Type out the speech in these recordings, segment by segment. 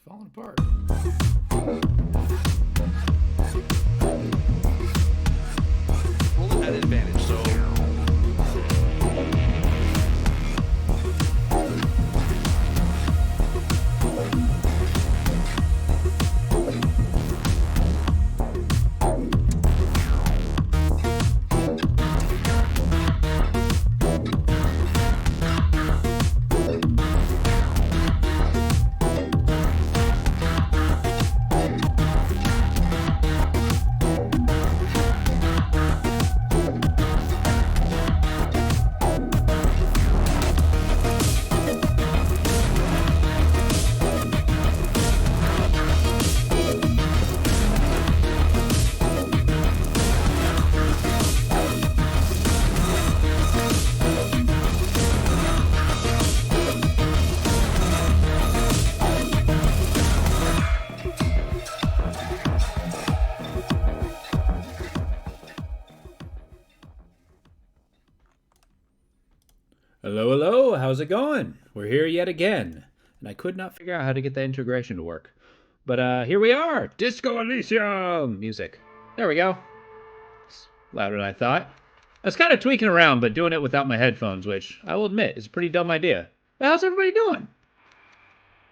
falling apart. Roll at advantage, so Hello, hello, how's it going? We're here yet again. And I could not figure out how to get the integration to work. But here we are! Disco Elysium! Music. There we go. It's louder than I thought. I was kind of tweaking around, but doing it without my headphones, which I will admit is a pretty dumb idea. But how's everybody doing?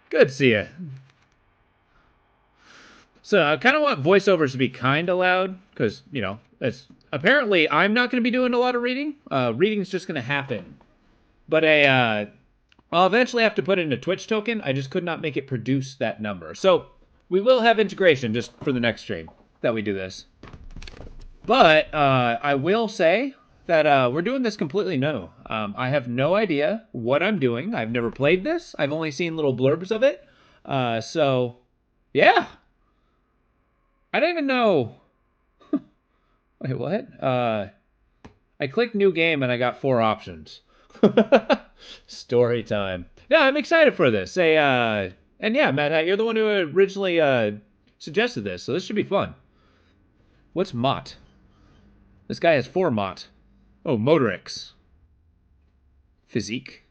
Good to see ya. So I kind of want voiceovers to be kind of loud, because, you know, apparently I'm not going to be doing a lot of reading. Reading's just going to happen. But I'll eventually have to put in a Twitch token. I just could not make it produce that number. So we will have integration just for the next stream that we do this. But I will say that we're doing this completely new. I have no idea what I'm doing. I've never played this. I've only seen little blurbs of it. So, yeah. I don't even know. Wait, what? I clicked new game and I got 4 options. Story time. Yeah, I'm excited for this. And yeah, Matt, you're the one who originally suggested this, so this should be fun. What's Mott? This guy has 4 Mott. Oh, Motorix. Physique.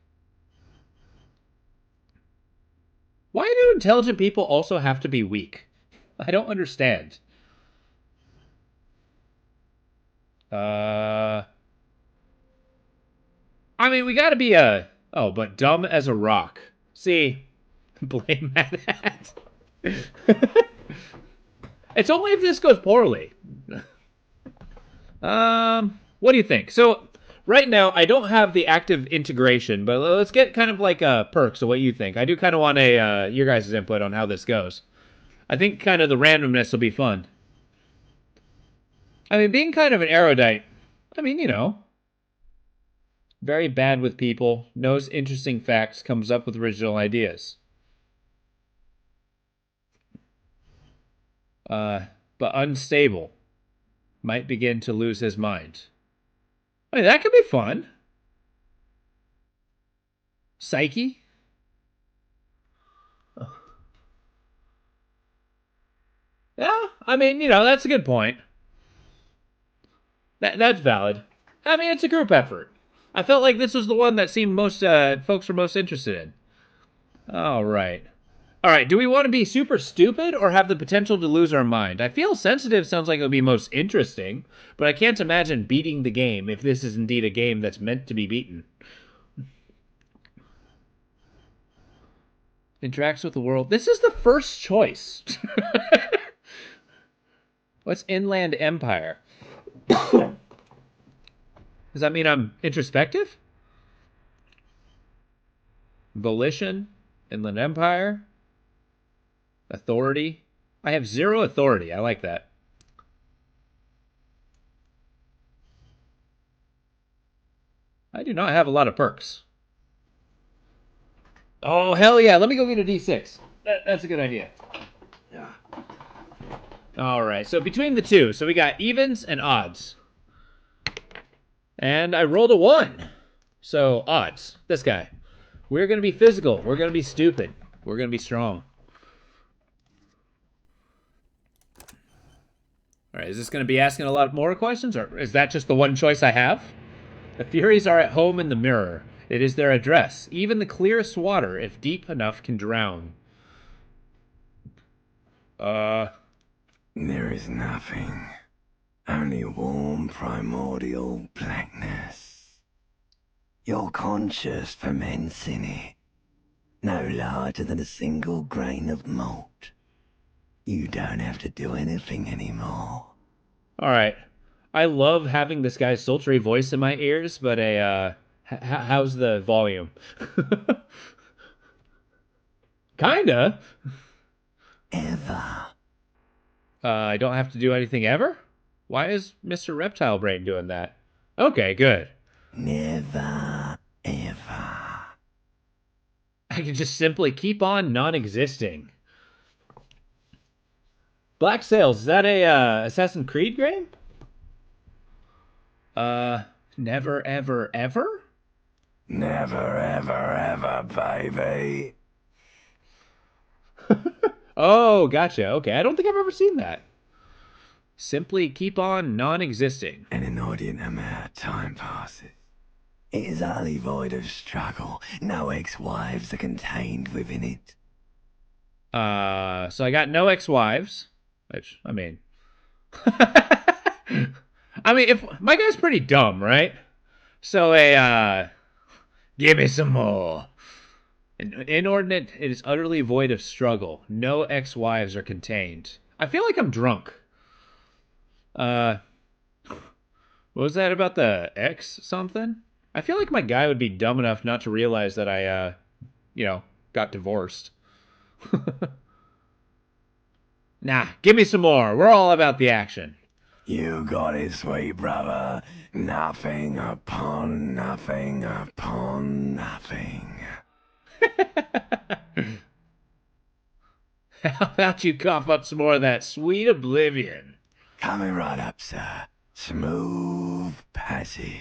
Why do intelligent people also have to be weak? I don't understand. I mean, we gotta be oh, but dumb as a rock. See, blame that. It's only if this goes poorly. What do you think? So, right now, I don't have the active integration, but let's get kind of like perks of what you think. I do kind of want your guys' input on how this goes. I think kind of the randomness will be fun. I mean, being kind of an erudite, I mean, you know, very bad with people, knows interesting facts, comes up with original ideas. But unstable. Might begin to lose his mind. I mean, that could be fun. Psyche? Yeah, I mean, you know, that's a good point. That's valid. I mean, it's a group effort. I felt like this was the one that seemed most folks were most interested in. All right. All right, do we want to be super stupid or have the potential to lose our mind? I feel sensitive sounds like it would be most interesting, but I can't imagine beating the game if this is indeed a game that's meant to be beaten. Interacts with the world. This is the first choice. What's Inland Empire? Does that mean I'm introspective? Volition? Inland Empire? Authority? I have 0 authority. I like that. I do not have a lot of perks. Oh, hell yeah. Let me go get a D6. That's a good idea. Yeah. All right. So between the two, so we got evens and odds. And I rolled a 1. So odds. This guy. We're going to be physical. We're going to be stupid. We're going to be strong. All right. Is this going to be asking a lot more questions, or is that just the one choice I have? The Furies are at home in the mirror. It is their address. Even the clearest water, if deep enough, can drown. Uh, There is nothing. Only warm primordial blackness. Your conscious ferments in it, no larger than a single grain of malt. You don't have to do anything anymore. all right. I love having this guy's sultry voice in my ears, but how's the volume? Kinda. Ever. I don't have to do anything ever? Why is Mr. Reptile Brain doing that? Okay, good. Never, ever. I can just simply keep on non-existing. Black Sails, is that a Assassin's Creed game? Uh, never, ever, ever? Never, ever, ever, baby. Oh, gotcha. Okay, I don't think I've ever seen that. Simply keep on non-existing. An inordinate amount of time passes. It is utterly void of struggle. No ex-wives are contained within it. So I got no ex-wives, which, I mean... I mean, if my guy's pretty dumb, right? So give me some more. Inordinate, it is utterly void of struggle. No ex-wives are contained. I feel like I'm drunk. Uh, what was that about the ex something? I feel like my guy would be dumb enough not to realize that I, got divorced. Nah, give me some more. We're all about the action. You got it, sweet brother. Nothing upon nothing upon nothing. How about you cough up some more of that sweet oblivion? Coming right up, sir. Smooth passage.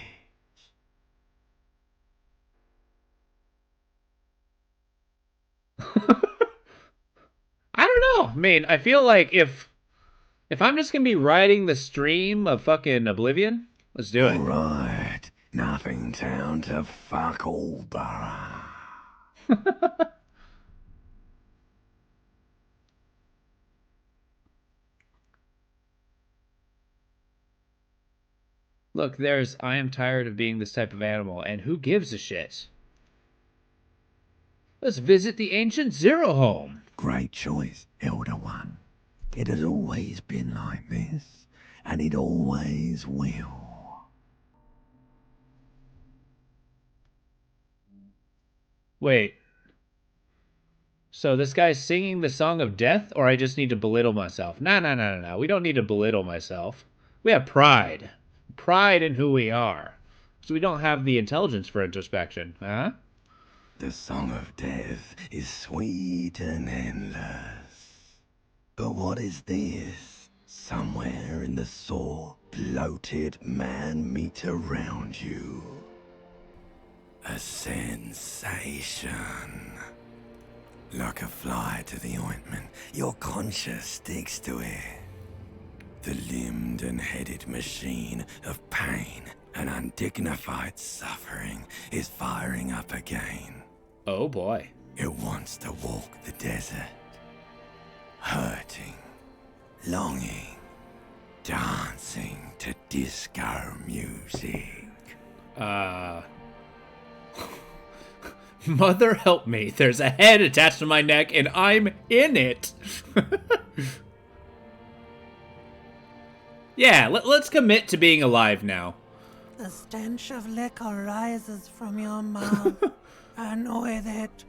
I don't know. I mean, I feel like if I'm just gonna be riding the stream of fucking oblivion, let's do it. Alright. Nothing down to fuck all borough. Look, there's I am tired of being this type of animal, and who gives a shit? Let's visit the ancient Zero home. Great choice, Elder One. It has always been like this, and it always will. Wait, so this guy's singing the song of death, or I just need to belittle myself? No. We don't need to belittle myself. We have pride. Pride in who we are. So we don't have the intelligence for introspection, huh? The song of death is sweet and endless. But what is this? Somewhere in the sore, bloated man meet around you. A sensation. Like a fly to the ointment, your conscience sticks to it. The limbed and headed machine of pain and undignified suffering is firing up again. Oh boy. It wants to walk the desert. Hurting, longing, dancing to disco music. Mother help me, there's a head attached to my neck and I'm in it. Yeah, let's commit to being alive now. The stench of liquor rises from your mouth, and with it,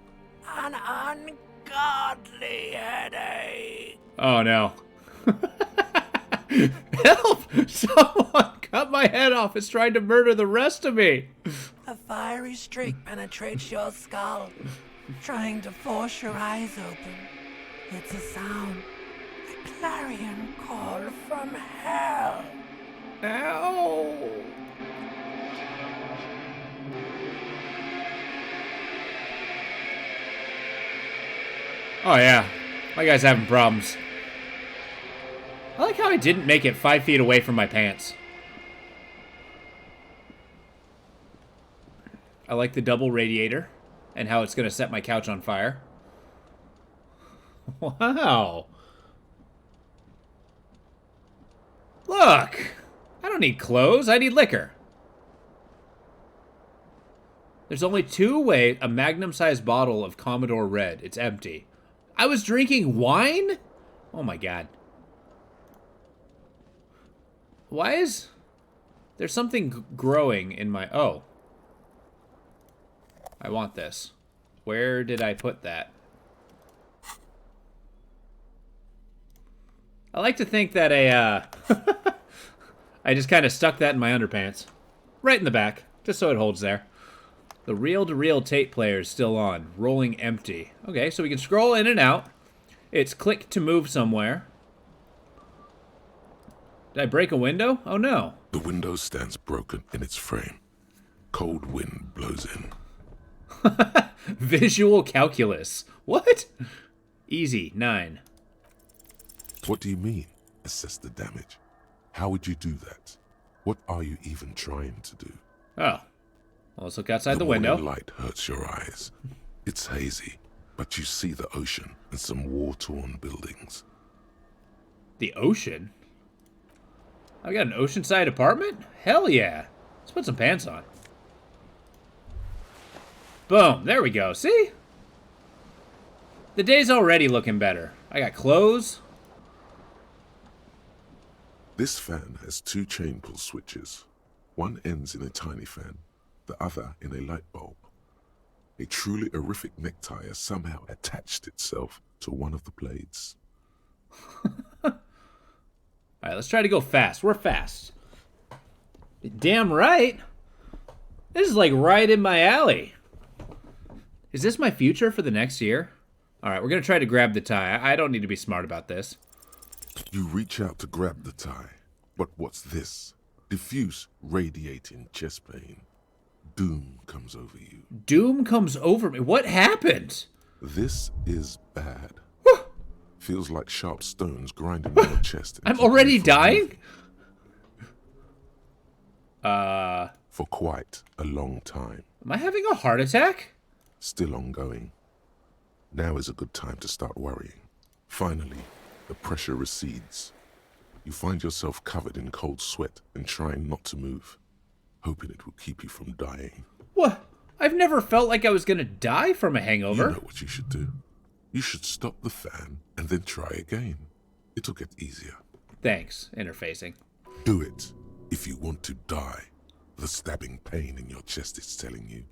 an ungodly headache. Oh no. Help! Someone cut my head off. It's trying to murder the rest of me. A fiery streak penetrates your skull, trying to force your eyes open. It's a sound, a clarion call from hell. Ow. Oh yeah, my guy's having problems. I like how I didn't make it 5 feet away from my pants. I like the double radiator and how it's going to set my couch on fire. Wow. Look! I don't need clothes, I need liquor. There's only two ways. A magnum-sized bottle of Commodore Red. It's empty. I was drinking wine? Oh my god. Why is... There's something growing in my... Oh. I want this. Where did I put that? I like to think that I just kind of stuck that in my underpants. Right in the back. Just so it holds there. The reel-to-reel tape player is still on. Rolling empty. Okay, so we can scroll in and out. It's click to move somewhere. Did I break a window? Oh no. The window stands broken in its frame. Cold wind blows in. Visual calculus. What? Easy, 9. What do you mean, assess the damage? How would you do that? What are you even trying to do? Oh. Well, let's look outside the window. Morning light hurts your eyes. It's hazy, but you see the ocean and some war-torn buildings. The ocean? I got an oceanside apartment? Hell yeah. Let's put some pants on. Boom. There we go. See? The day's already looking better. I got clothes. This fan has 2 chain pull switches. One ends in a tiny fan, the other in a light bulb. A truly horrific necktie has somehow attached itself to one of the blades. Alright, let's try to go fast. We're fast. Damn right. This is like right in my alley. Is this my future for the next year? Alright, we're going to try to grab the tie. I don't need to be smart about this. You reach out to grab the tie, but what's this? Diffuse, radiating chest pain. Doom comes over you. Doom comes over me. What happened? This is bad. Feels like sharp stones grinding in your chest. I'm already dying? moving. For quite a long time. Am I having a heart attack? Still ongoing. Now is a good time to start worrying. Finally, the pressure recedes. You find yourself covered in cold sweat and trying not to move, hoping it will keep you from dying. What? I've never felt like I was gonna die from a hangover. You know what you should do. You should stop the fan and then try again. It'll get easier. Thanks, interfacing. Do it if you want to die. The stabbing pain in your chest is telling you.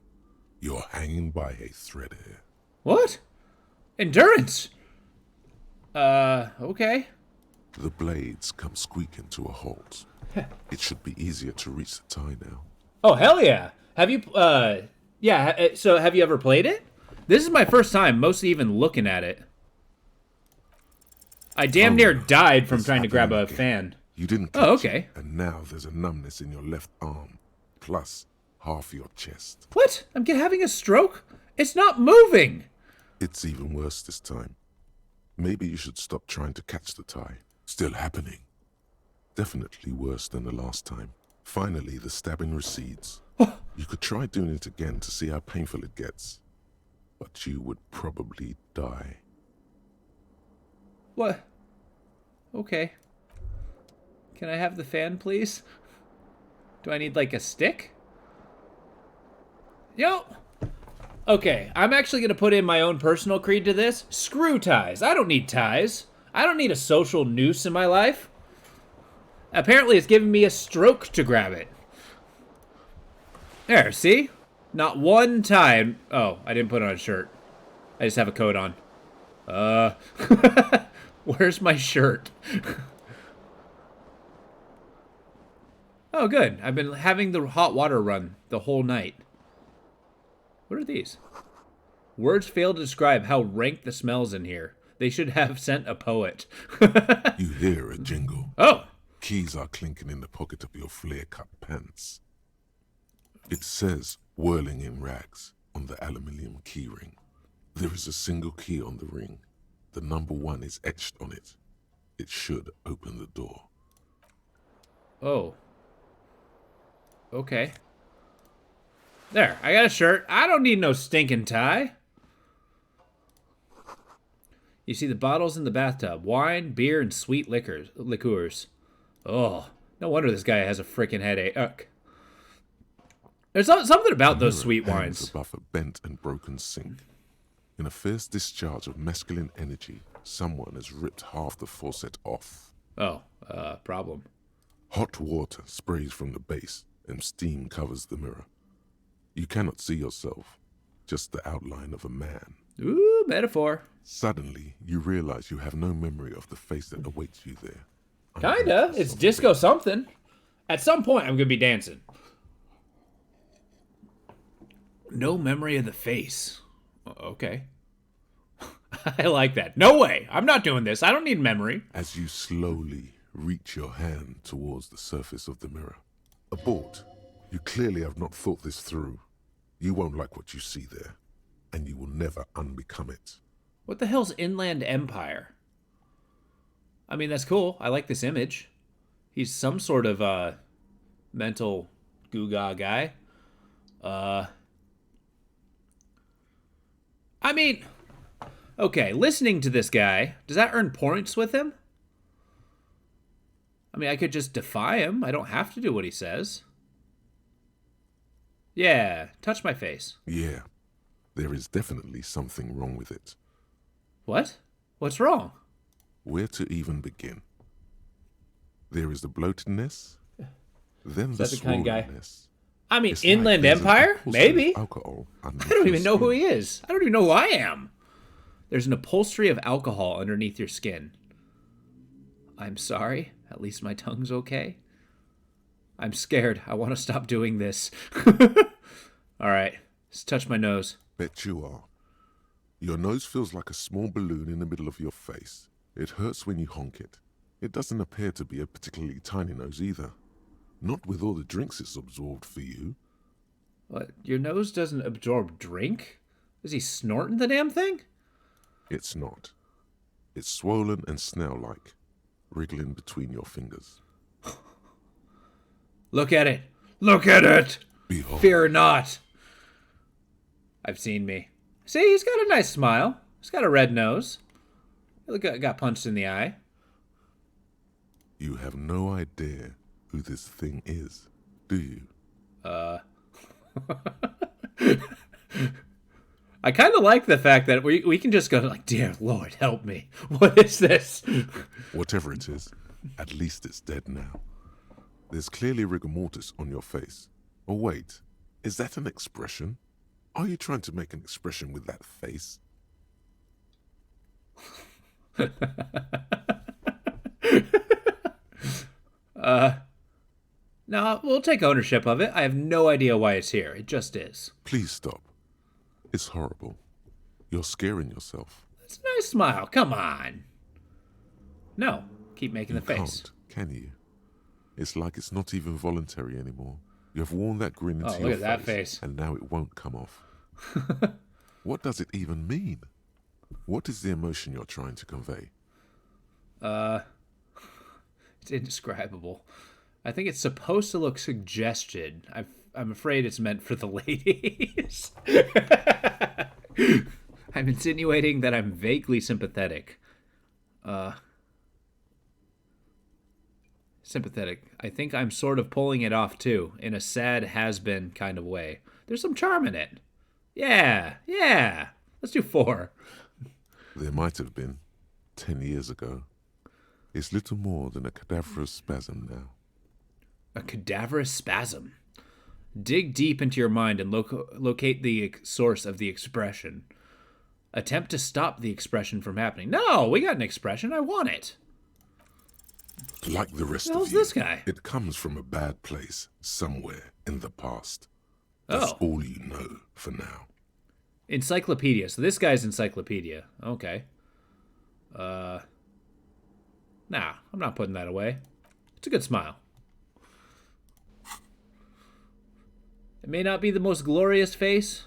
You're hanging by a thread here. What? Endurance! Okay. The blades come squeaking to a halt. It should be easier to reach the tie now. Oh, hell yeah. Have you, so have you ever played it? This is my first time mostly even looking at it. I damn near died from trying to grab a fan. You didn't catch Oh, okay. it, and now there's a numbness in your left arm, plus half your chest. What? I'm having a stroke? It's not moving! It's even worse this time. Maybe you should stop trying to catch the tie. Still happening. Definitely worse than the last time. Finally, the stabbing recedes. You could try doing it again to see how painful it gets. But you would probably die. What? Okay. Can I have the fan, please? Do I need, like, a stick? Yo! Okay, I'm actually going to put in my own personal creed to this. Screw ties. I don't need ties. I don't need a social noose in my life. Apparently it's giving me a stroke to grab it. There, see? Not one tie. Oh, I didn't put on a shirt. I just have a coat on. Where's my shirt? Oh, good. I've been having the hot water run the whole night. What are these? Words fail to describe how rank the smells in here. They should have sent a poet. You hear a jingle. Oh! Keys are clinking in the pocket of your flare-cut pants. It says, whirling in rags, on the aluminium keyring. There is a single key on the ring. The number 1 is etched on it. It should open the door. Oh. Okay. There, I got a shirt. I don't need no stinking tie. You see the bottles in the bathtub. Wine, beer, and sweet liquors. Oh, no wonder this guy has a freaking headache. There's something about those sweet hangs wines. above a bent and broken sink. In a fierce discharge of masculine energy, someone has ripped half the faucet off. Oh, problem. Hot water sprays from the base, and steam covers the mirror. You cannot see yourself, just the outline of a man. Ooh, metaphor. Suddenly, you realize you have no memory of the face that awaits you there. Kinda. It's disco something. At some point, I'm gonna be dancing. No memory of the face. Okay. I like that. No way. I'm not doing this. I don't need memory. As you slowly reach your hand towards the surface of the mirror. Abort. You clearly have not thought this through. You won't like what you see there, and you will never unbecome it. What the hell's Inland Empire? I mean, that's cool. I like this image. He's some sort of, mental goo-ga guy. I mean, okay, listening to this guy, does that earn points with him? I mean, I could just defy him. I don't have to do what he says. Yeah, touch my face. Yeah, there is definitely something wrong with it. What? What's wrong? Where to even begin? There is the bloatedness, then the that the kind of guy? swollenness. I mean, It's like Inland there's an Empire? upholstery of Maybe. alcohol I underneath don't your even know who skin. he is. I don't even know who I am. There's an upholstery of alcohol underneath your skin. I'm sorry. At least my tongue's okay. I'm scared. I want to stop doing this. All right. Just touch my nose. Bet you are. Your nose feels like a small balloon in the middle of your face. It hurts when you honk it. It doesn't appear to be a particularly tiny nose either. Not with all the drinks it's absorbed for you. What? Your nose doesn't absorb drink? Is he snorting the damn thing? It's not. It's swollen and snail-like, wriggling between your fingers. Look at it. Look at it. Behold. Fear not. I've seen me. See, he's got a nice smile. He's got a red nose. Look, got punched in the eye. You have no idea who this thing is, do you? I kind of like the fact that we can just go like, dear Lord, help me. What is this? Whatever it is, at least it's dead now. There's clearly rigor mortis on your face. Oh wait, is that an expression? Are you trying to make an expression with that face? No, we'll take ownership of it. I have no idea why it's here. It just is. Please stop. It's horrible. You're scaring yourself. It's a nice smile. Come on. No, keep making You the face. can't, can you? It's like it's not even voluntary anymore. You have worn that grin into Oh, your look at that face. and now it won't come off. What does it even mean? What is the emotion you're trying to convey? It's indescribable. I think it's supposed to look suggested. I'm afraid it's meant for the ladies. I'm insinuating that I'm vaguely sympathetic. Sympathetic. I think I'm sort of pulling it off too, in a sad has-been kind of way. There's some charm in it. Yeah. Let's do 4. There might have been, 10 years ago. It's little more than a cadaverous spasm now. A cadaverous spasm. Dig deep into your mind and locate the source of the expression. Attempt to stop the expression from happening. No, we got an expression. I want it. Like the rest Who's of you, this guy? it comes from a bad place, somewhere in the past. That's Oh. all you know for now. Encyclopedia. So this guy's encyclopedia. Okay. Nah, I'm not putting that away. It's a good smile. It may not be the most glorious face,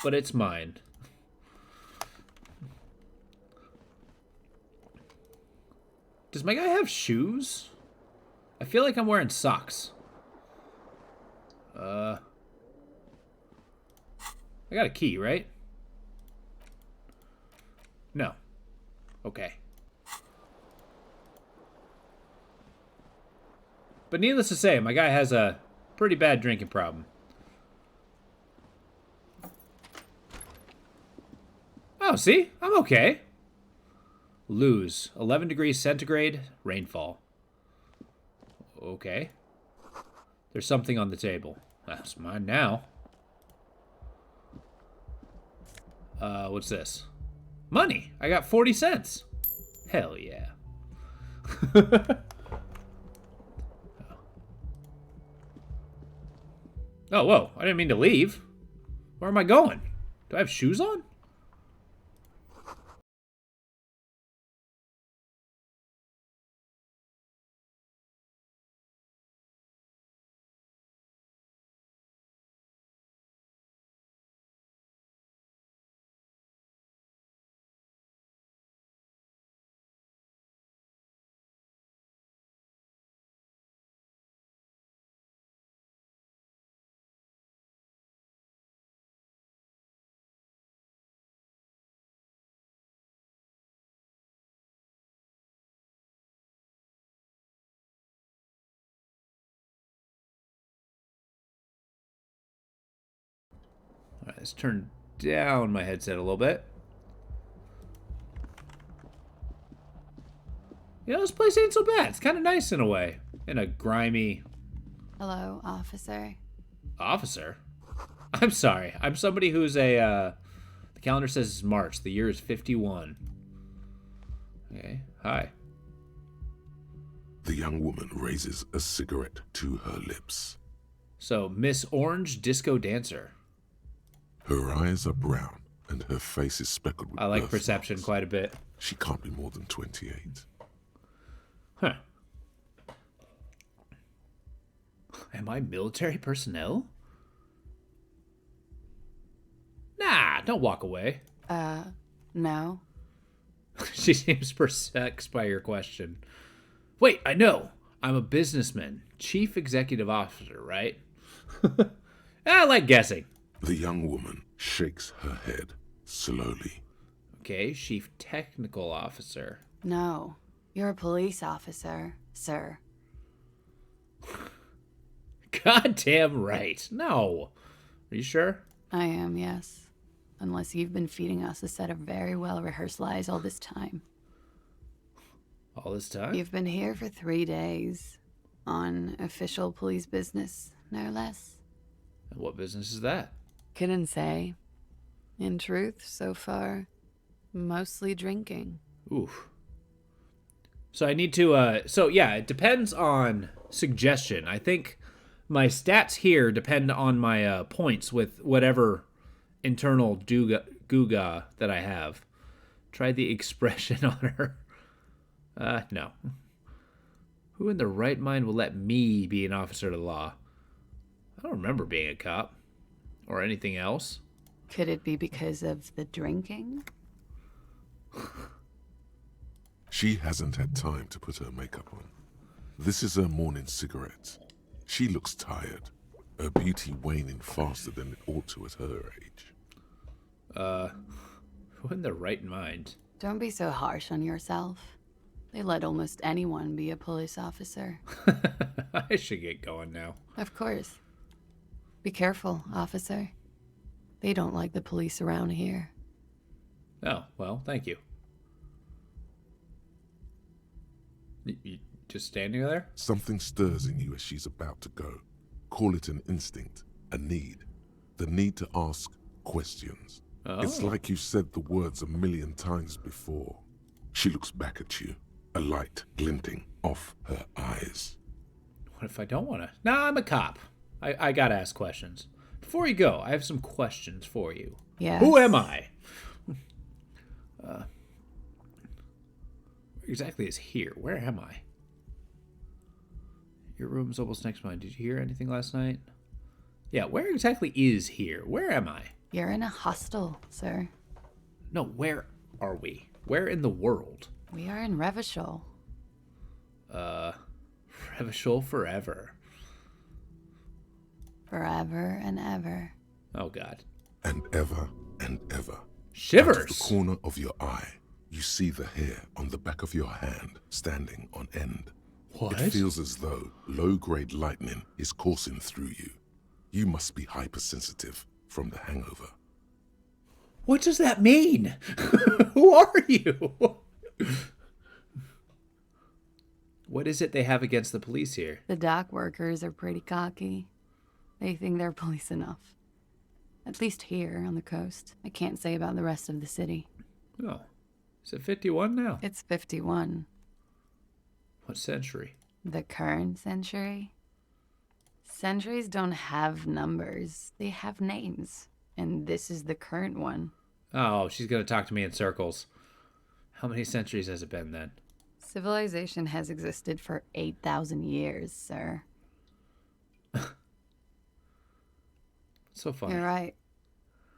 but it's mine. Does my guy have shoes? I feel like I'm wearing socks. I got a key, right? No. Okay. But needless to say, my guy has a pretty bad drinking problem. Oh, see? I'm okay. Lose. 11 degrees centigrade. Rainfall. Okay. There's something on the table. That's mine now. What's this? Money. I got 40 cents. Hell yeah. Oh, whoa. I didn't mean to leave. Where am I going? Do I have shoes on? Alright, let's turn down my headset a little bit. You know, this place ain't so bad. It's kind of nice in a way. In a grimy... Hello, officer. Officer? I'm sorry. I'm somebody who's a, the calendar says it's March. The year is 51. Okay. Hi. The young woman raises a cigarette to her lips. So, Miss Orange Disco Dancer. Her eyes are brown, and her face is speckled with I like birthmarks. perception quite a bit. She can't be more than 28. Huh. Am I military personnel? Nah, don't walk away. No. She seems perplexed by your question. Wait, I know. I'm a businessman. Chief Executive Officer, right? I like guessing. The young woman shakes her head slowly. Okay, Chief Technical Officer. No. You're a police officer, sir. Goddamn right. No. Are you sure? I am, yes. Unless you've been feeding us a set of very well-rehearsed lies all this time. All this time? You've been here for 3 days. On official police business, no less. And what business is that? Couldn't say. In truth, so far, mostly drinking. Oof. So I need to, so yeah, it depends on suggestion. I think my stats here depend on my points with whatever internal Guga that I have. Try the expression on her. No. Who in their right mind will let me be an officer of the law? I don't remember being a cop. Or anything else. Could it be because of the drinking? She hasn't had time to put her makeup on. This is her morning cigarette. She looks tired, her beauty waning faster than it ought to at her age. Who in their right mind? Don't be so harsh on yourself. They let almost anyone be a police officer. I should get going now. Of course. Be careful, officer. They don't like the police around here. Oh, well, thank you. You just standing there? Something stirs in you as she's about to go. Call it an instinct, a need. The need to ask questions. Oh. It's like you've said the words 1,000,000 times before. She looks back at you, a light glinting off her eyes. What if I don't want to? No, I'm a cop. I gotta ask questions. Before you go, I have some questions for you. Yes. Who am I? Where exactly is here? Where am I? Your room's almost next to mine. Did you hear anything last night? Yeah, where exactly is here? Where am I? You're in a hostel, sir. No, where are we? Where in the world? We are in Revachol. Revachol forever. Forever and ever. Oh, God. And ever and ever. Shivers! Out of the corner of your eye, you see the hair on the back of your hand standing on end. What? It feels as though low-grade lightning is coursing through you. You must be hypersensitive from the hangover. What does that mean? Who are you? What is it they have against the police here? The dock workers are pretty cocky. They think they're police enough. At least here on the coast. I can't say about the rest of the city. Oh. Is it 51 now? It's 51. What century? The current century? Centuries don't have numbers. They have names. And this is the current one. Oh, she's going to talk to me in circles. How many centuries has it been then? Civilization has existed for 8,000 years, sir. So funny. You're right.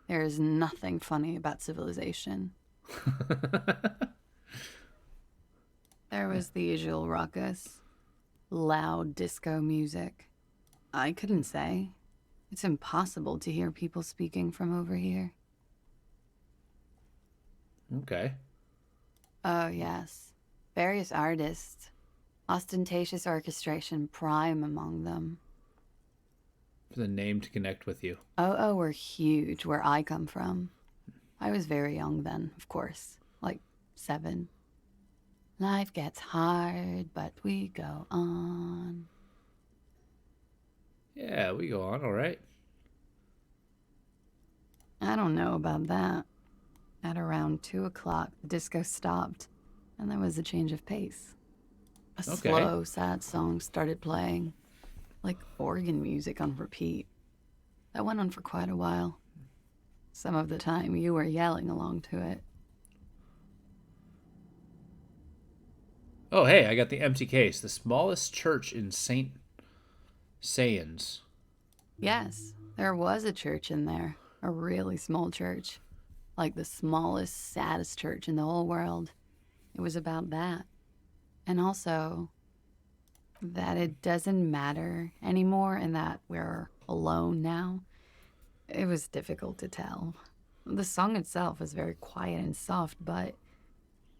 There is nothing funny about civilization. There was the usual ruckus. Loud disco music. I couldn't say. It's impossible to hear people speaking from over here. Okay. Oh, yes. Various artists. Ostentatious orchestration prime among them. For the name to connect with you. Oh, were huge where I come from. I was very young then, of course. Like 7. Life gets hard, but we go on. Yeah, we go on, all right. I don't know about that. At around 2 o'clock, the disco stopped, and there was a change of pace. A Okay. slow, sad song started playing, like organ music on repeat. That went on for quite a while. Some of the time, you were yelling along to it. Oh, hey, I got the empty case. The smallest church in St. Sayans. Yes, there was a church in there. A really small church. Like the smallest, saddest church in the whole world. It was about that. And also, that it doesn't matter anymore and that we're alone now. It was difficult to tell. The song itself was very quiet and soft, but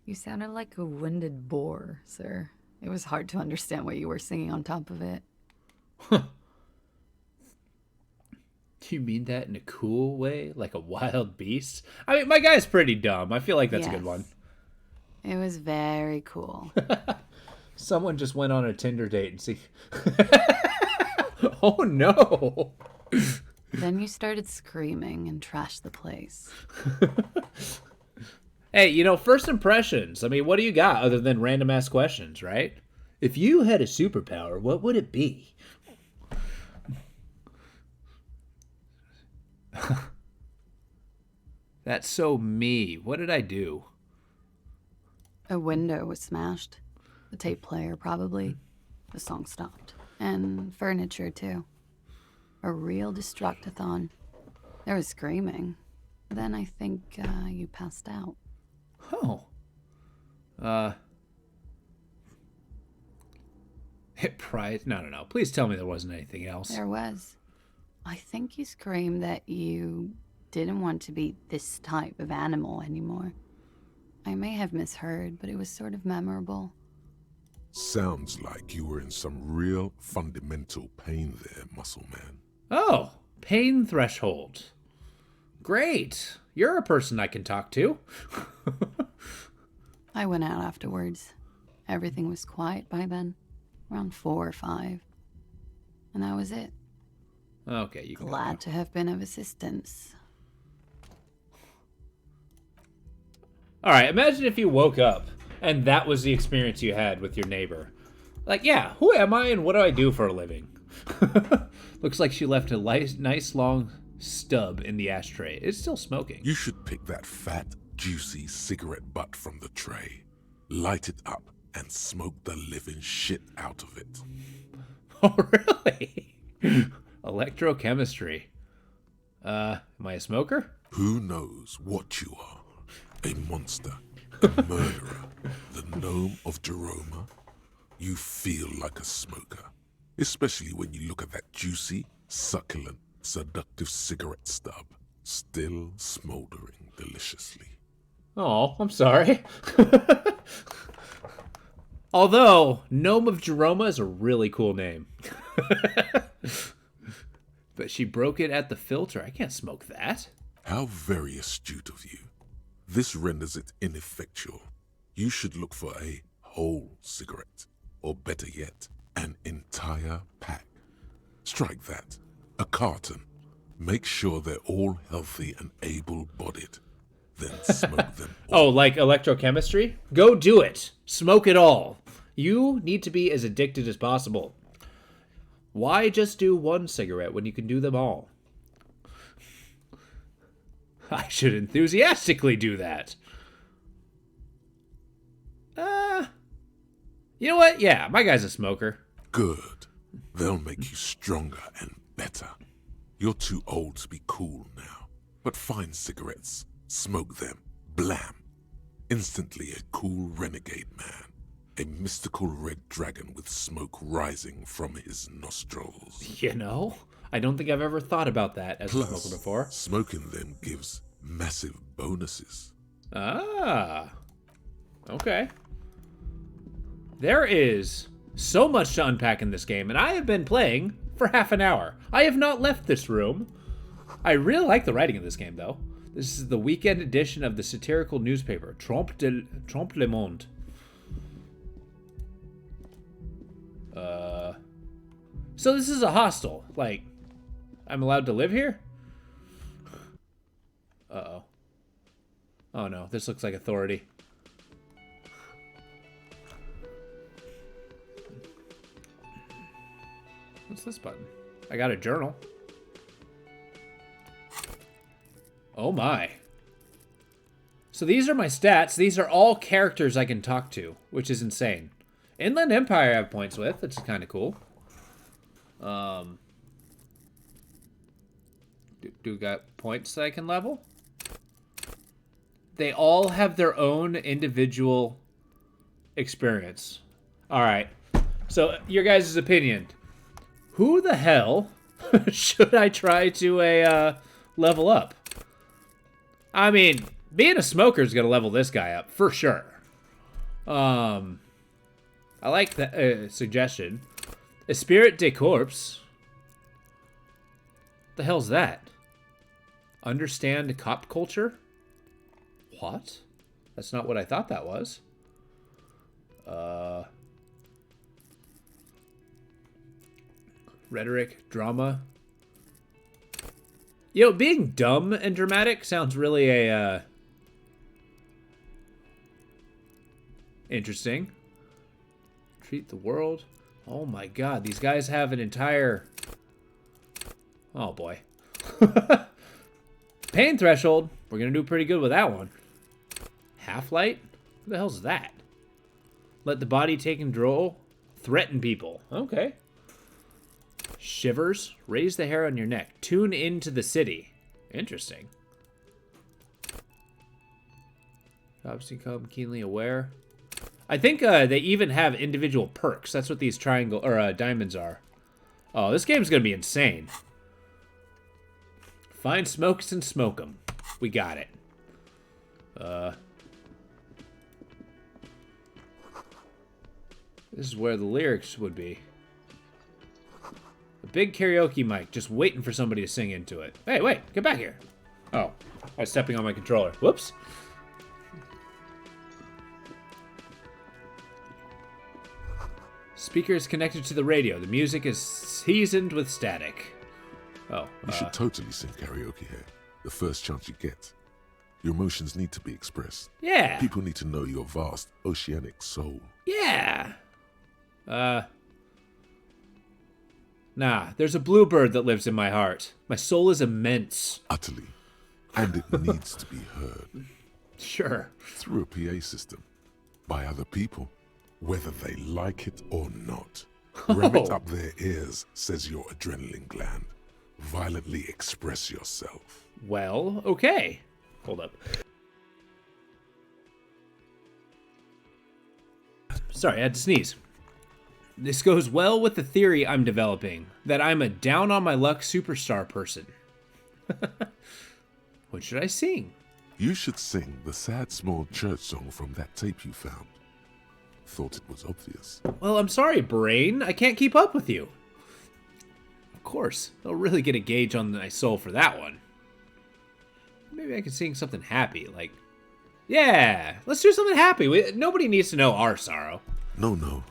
you sounded like a winded boar, sir. It was hard to understand what you were singing on top of it. Do you mean that in a cool way? Like a wild beast? I mean, my guy's pretty dumb. I feel like that's a good one. It was very cool. Someone just went on a Tinder date and see. Oh, no. Then you started screaming and trashed the place. Hey, you know, first impressions. I mean, what do you got other than random ass questions, right? If you had a superpower, what would it be? That's so me. What did I do? A window was smashed. The tape player, probably. The song stopped. And furniture, too. A real destructathon. There was screaming. Then I think you passed out. Oh. Hit pride. No. Please tell me there wasn't anything else. There was. I think you screamed that you didn't want to be this type of animal anymore. I may have misheard, but it was sort of memorable. Sounds like you were in some real fundamental pain there, muscle man. Oh, pain threshold. Great. You're a person I can talk to. I went out afterwards. Everything was quiet by then. Around 4 or 5. And that was it. Okay, you can Glad to have been of assistance. All right, imagine if you woke up and that was the experience you had with your neighbor. Like, yeah, who am I and what do I do for a living? Looks like she left a nice long stub in the ashtray. It's still smoking. You should pick that fat, juicy cigarette butt from the tray, light it up, and smoke the living shit out of it. Oh, really? Electrochemistry. Am I a smoker? Who knows what you are? A monster, a murderer, the gnome of Jeroma? You feel like a smoker, especially when you look at that juicy, succulent, seductive cigarette stub, still smoldering deliciously. Oh, I'm sorry. Although, Gnome of Jeroma is a really cool name. But she broke it at the filter. I can't smoke that. How very astute of you. This renders it ineffectual. You should look for a whole cigarette, or better yet, an entire pack. Strike that. A carton. Make sure they're all healthy and able-bodied. Then smoke them all. Oh, like electrochemistry? Go do it. Smoke it all. You need to be as addicted as possible. Why just do one cigarette when you can do them all? I should enthusiastically do that. You know what? Yeah, my guy's a smoker. Good. They'll make you stronger and better. You're too old to be cool now. But find cigarettes, smoke them, blam. Instantly a cool renegade man. A mystical red dragon with smoke rising from his nostrils. You know, I don't think I've ever thought about that as a Plus, smoker before. smoking them gives massive bonuses. Ah. Okay. There is so much to unpack in this game, and I have been playing for half an hour. I have not left this room. I really like the writing of this game, though. This is the weekend edition of the satirical newspaper, Trompe le Monde. So this is a hostel. Like, I'm allowed to live here? Uh-oh. Oh no, this looks like authority. What's this button? I got a journal. Oh my. So these are my stats. These are all characters I can talk to, which is insane. Inland Empire I have points with, which is kind of cool. Do got points that I can level? They all have their own individual experience. Alright. So, your guys' opinion. Who the hell should I try to level up? I mean, being a smoker is going to level this guy up, for sure. I like that suggestion. Esprit de Corps. The hell's that? Understand cop culture? What? That's not what I thought that was. Rhetoric, drama. You know, being dumb and dramatic sounds really interesting. Treat the world. Oh my god, these guys have an entire... Oh boy. Pain threshold. We're gonna do pretty good with that one. Half-light? Who the hell's that? Let the body take control. Threaten people. Okay. Shivers. Raise the hair on your neck. Tune into the city. Interesting. Obviously come keenly aware. I think they even have individual perks. That's what these triangle or diamonds are. Oh, this game's gonna be insane. Find smokes and smoke them. We got it. This is where the lyrics would be. A big karaoke mic, just waiting for somebody to sing into it. Hey, wait, get back here. Oh, I was stepping on my controller. Whoops. Speaker is connected to the radio. The music is seasoned with static. Oh, You should totally sing karaoke here. The first chance you get. Your emotions need to be expressed. yeah. People need to know your vast, oceanic soul. Yeah. Nah, there's a bluebird that lives in my heart. My soul is immense. Utterly. And it needs to be heard. Sure. Through a PA system. By other people. Whether they like it or not. Rev it up their ears, says your adrenaline gland. Violently express yourself. Well, okay. Hold up. Sorry, I had to sneeze. This goes well with the theory I'm developing, that I'm a down-on-my-luck superstar person. What should I sing? You should sing the sad small church song from that tape you found. Thought it was obvious. Well, I'm sorry, brain. I can't keep up with you. Of course, they'll really get a gauge on my soul for that one. Maybe I could sing something happy, like... Yeah, let's do something happy. Nobody needs to know our sorrow. No.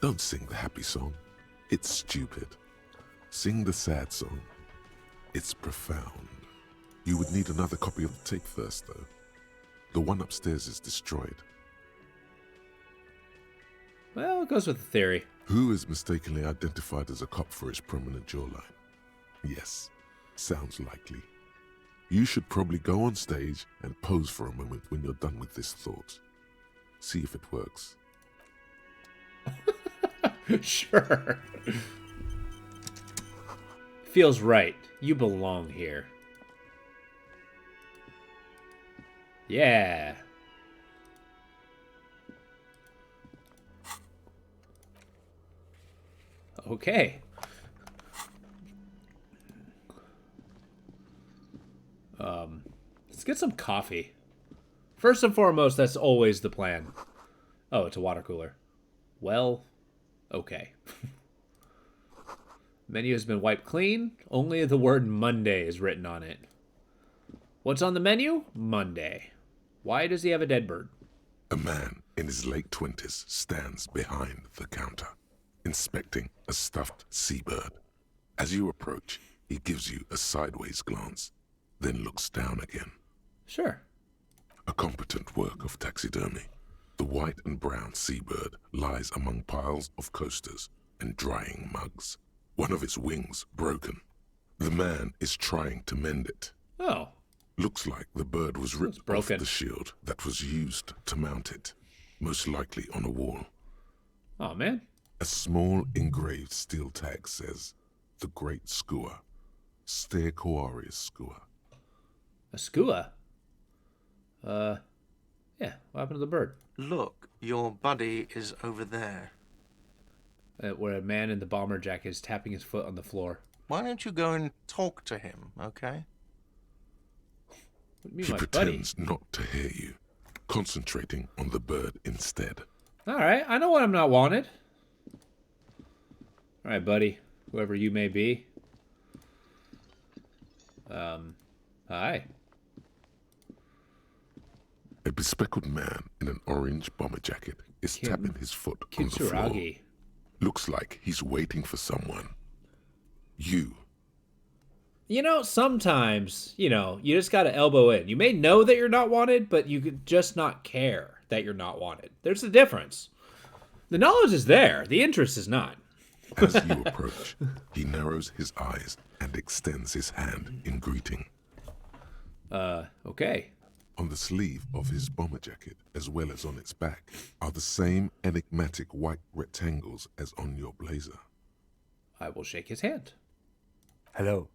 Don't sing the happy song. It's stupid. Sing the sad song. It's profound. You would need another copy of the tape first, though. The one upstairs is destroyed. Well, it goes with the theory. Who is mistakenly identified as a cop for his prominent jawline? Yes, sounds likely. You should probably go on stage and pose for a moment when you're done with this thought. See if it works. Sure. Feels right. You belong here. Yeah. Okay. Let's get some coffee. First and foremost, that's always the plan. Oh, it's a water cooler. Well, okay. Menu has been wiped clean. Only the word Monday is written on it. What's on the menu? Monday. Why does he have a dead bird? A man in his late 20s stands behind the counter, inspecting a stuffed seabird. As you approach, he gives you a sideways glance, then looks down again. Sure. A competent work of taxidermy. The white and brown seabird lies among piles of coasters and drying mugs. One of its wings broken. The man is trying to mend it. Oh. Looks like the bird was ripped off broken. the shield that was used to mount it, most likely on a wall. Oh, man. A small engraved steel tag says, "The Great Skua, Ste Koari's Skua." A skua? Yeah. What happened to the bird? Look, your buddy is over there. Where a man in the bomber jacket is tapping his foot on the floor. Why don't you go and talk to him, okay? What do you mean, He my buddy? pretends not to hear you, concentrating on the bird instead. Alright, I know when I'm not wanted. Alright, buddy. Whoever you may be. Hi. A bespectacled man in an orange bomber jacket is tapping his foot on the floor. Kitsuragi. Looks like he's waiting for someone. You. You know, sometimes, you just gotta elbow in. You may know that you're not wanted, but you could just not care that you're not wanted. There's a difference. The knowledge is there. The interest is not. As you approach, he narrows his eyes and extends his hand in greeting. Okay. On the sleeve of his bomber jacket, as well as on its back, are the same enigmatic white rectangles as on your blazer. I will shake his hand. Hello,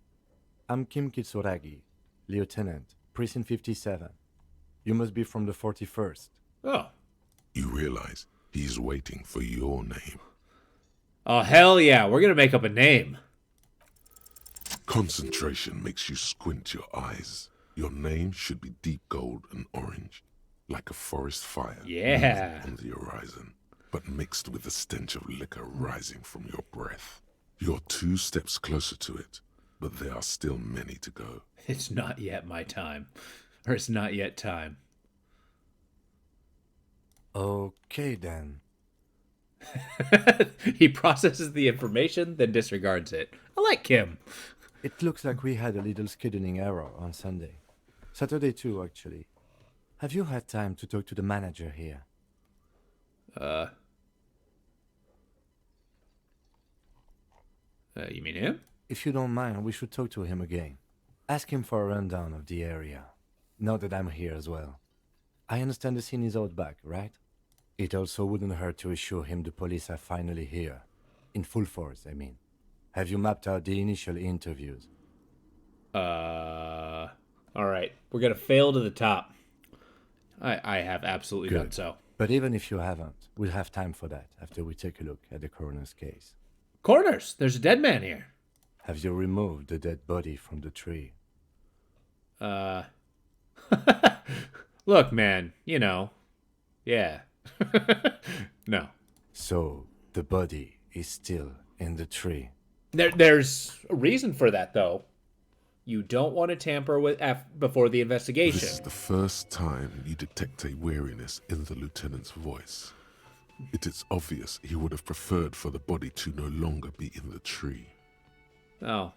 I'm Kim Kitsuragi, Lieutenant, Precinct 57. You must be from the 41st. Oh. You realize he's waiting for your name. Oh, hell yeah. We're gonna make up a name. Concentration makes you squint your eyes. Your name should be deep gold and orange, like a forest fire Yeah. on the horizon, but mixed with the stench of liquor rising from your breath. You're 2 steps closer to it, but there are still many to go. It's not yet my time. Or it's not yet time. Okay then. He processes the information, then disregards it. I like Kim. It looks like we had a little scheduling error on Sunday. Saturday too, actually. Have you had time to talk to the manager here? You mean him? If you don't mind, we should talk to him again. Ask him for a rundown of the area. Now that I'm here as well. I understand the scene is out back, right? It also wouldn't hurt to assure him the police are finally here. In full force, I mean. Have you mapped out the initial interviews? Alright. We're gonna fail to the top. I have absolutely done Good. so. But even if you haven't, we'll have time for that after we take a look at the coroner's case. Corners! There's a dead man here. Have you removed the dead body from the tree? Look, man, yeah. No. So, the body is still in the tree. There's a reason for that, though. You don't want to tamper with before the investigation. This is the first time you detect a weariness in the lieutenant's voice. It is obvious he would have preferred for the body to no longer be in the tree. Oh.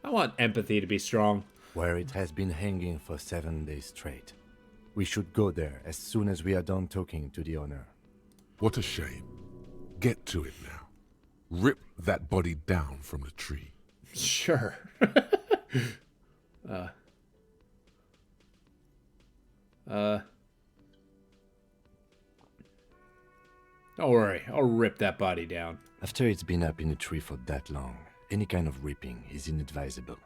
I want empathy to be strong. Where it has been hanging for 7 days straight. We should go there as soon as we are done talking to the owner. What a shame. Get to it now. Rip that body down from the tree. Sure. Don't worry, I'll rip that body down. After it's been up in a tree for that long, any kind of ripping is inadvisable.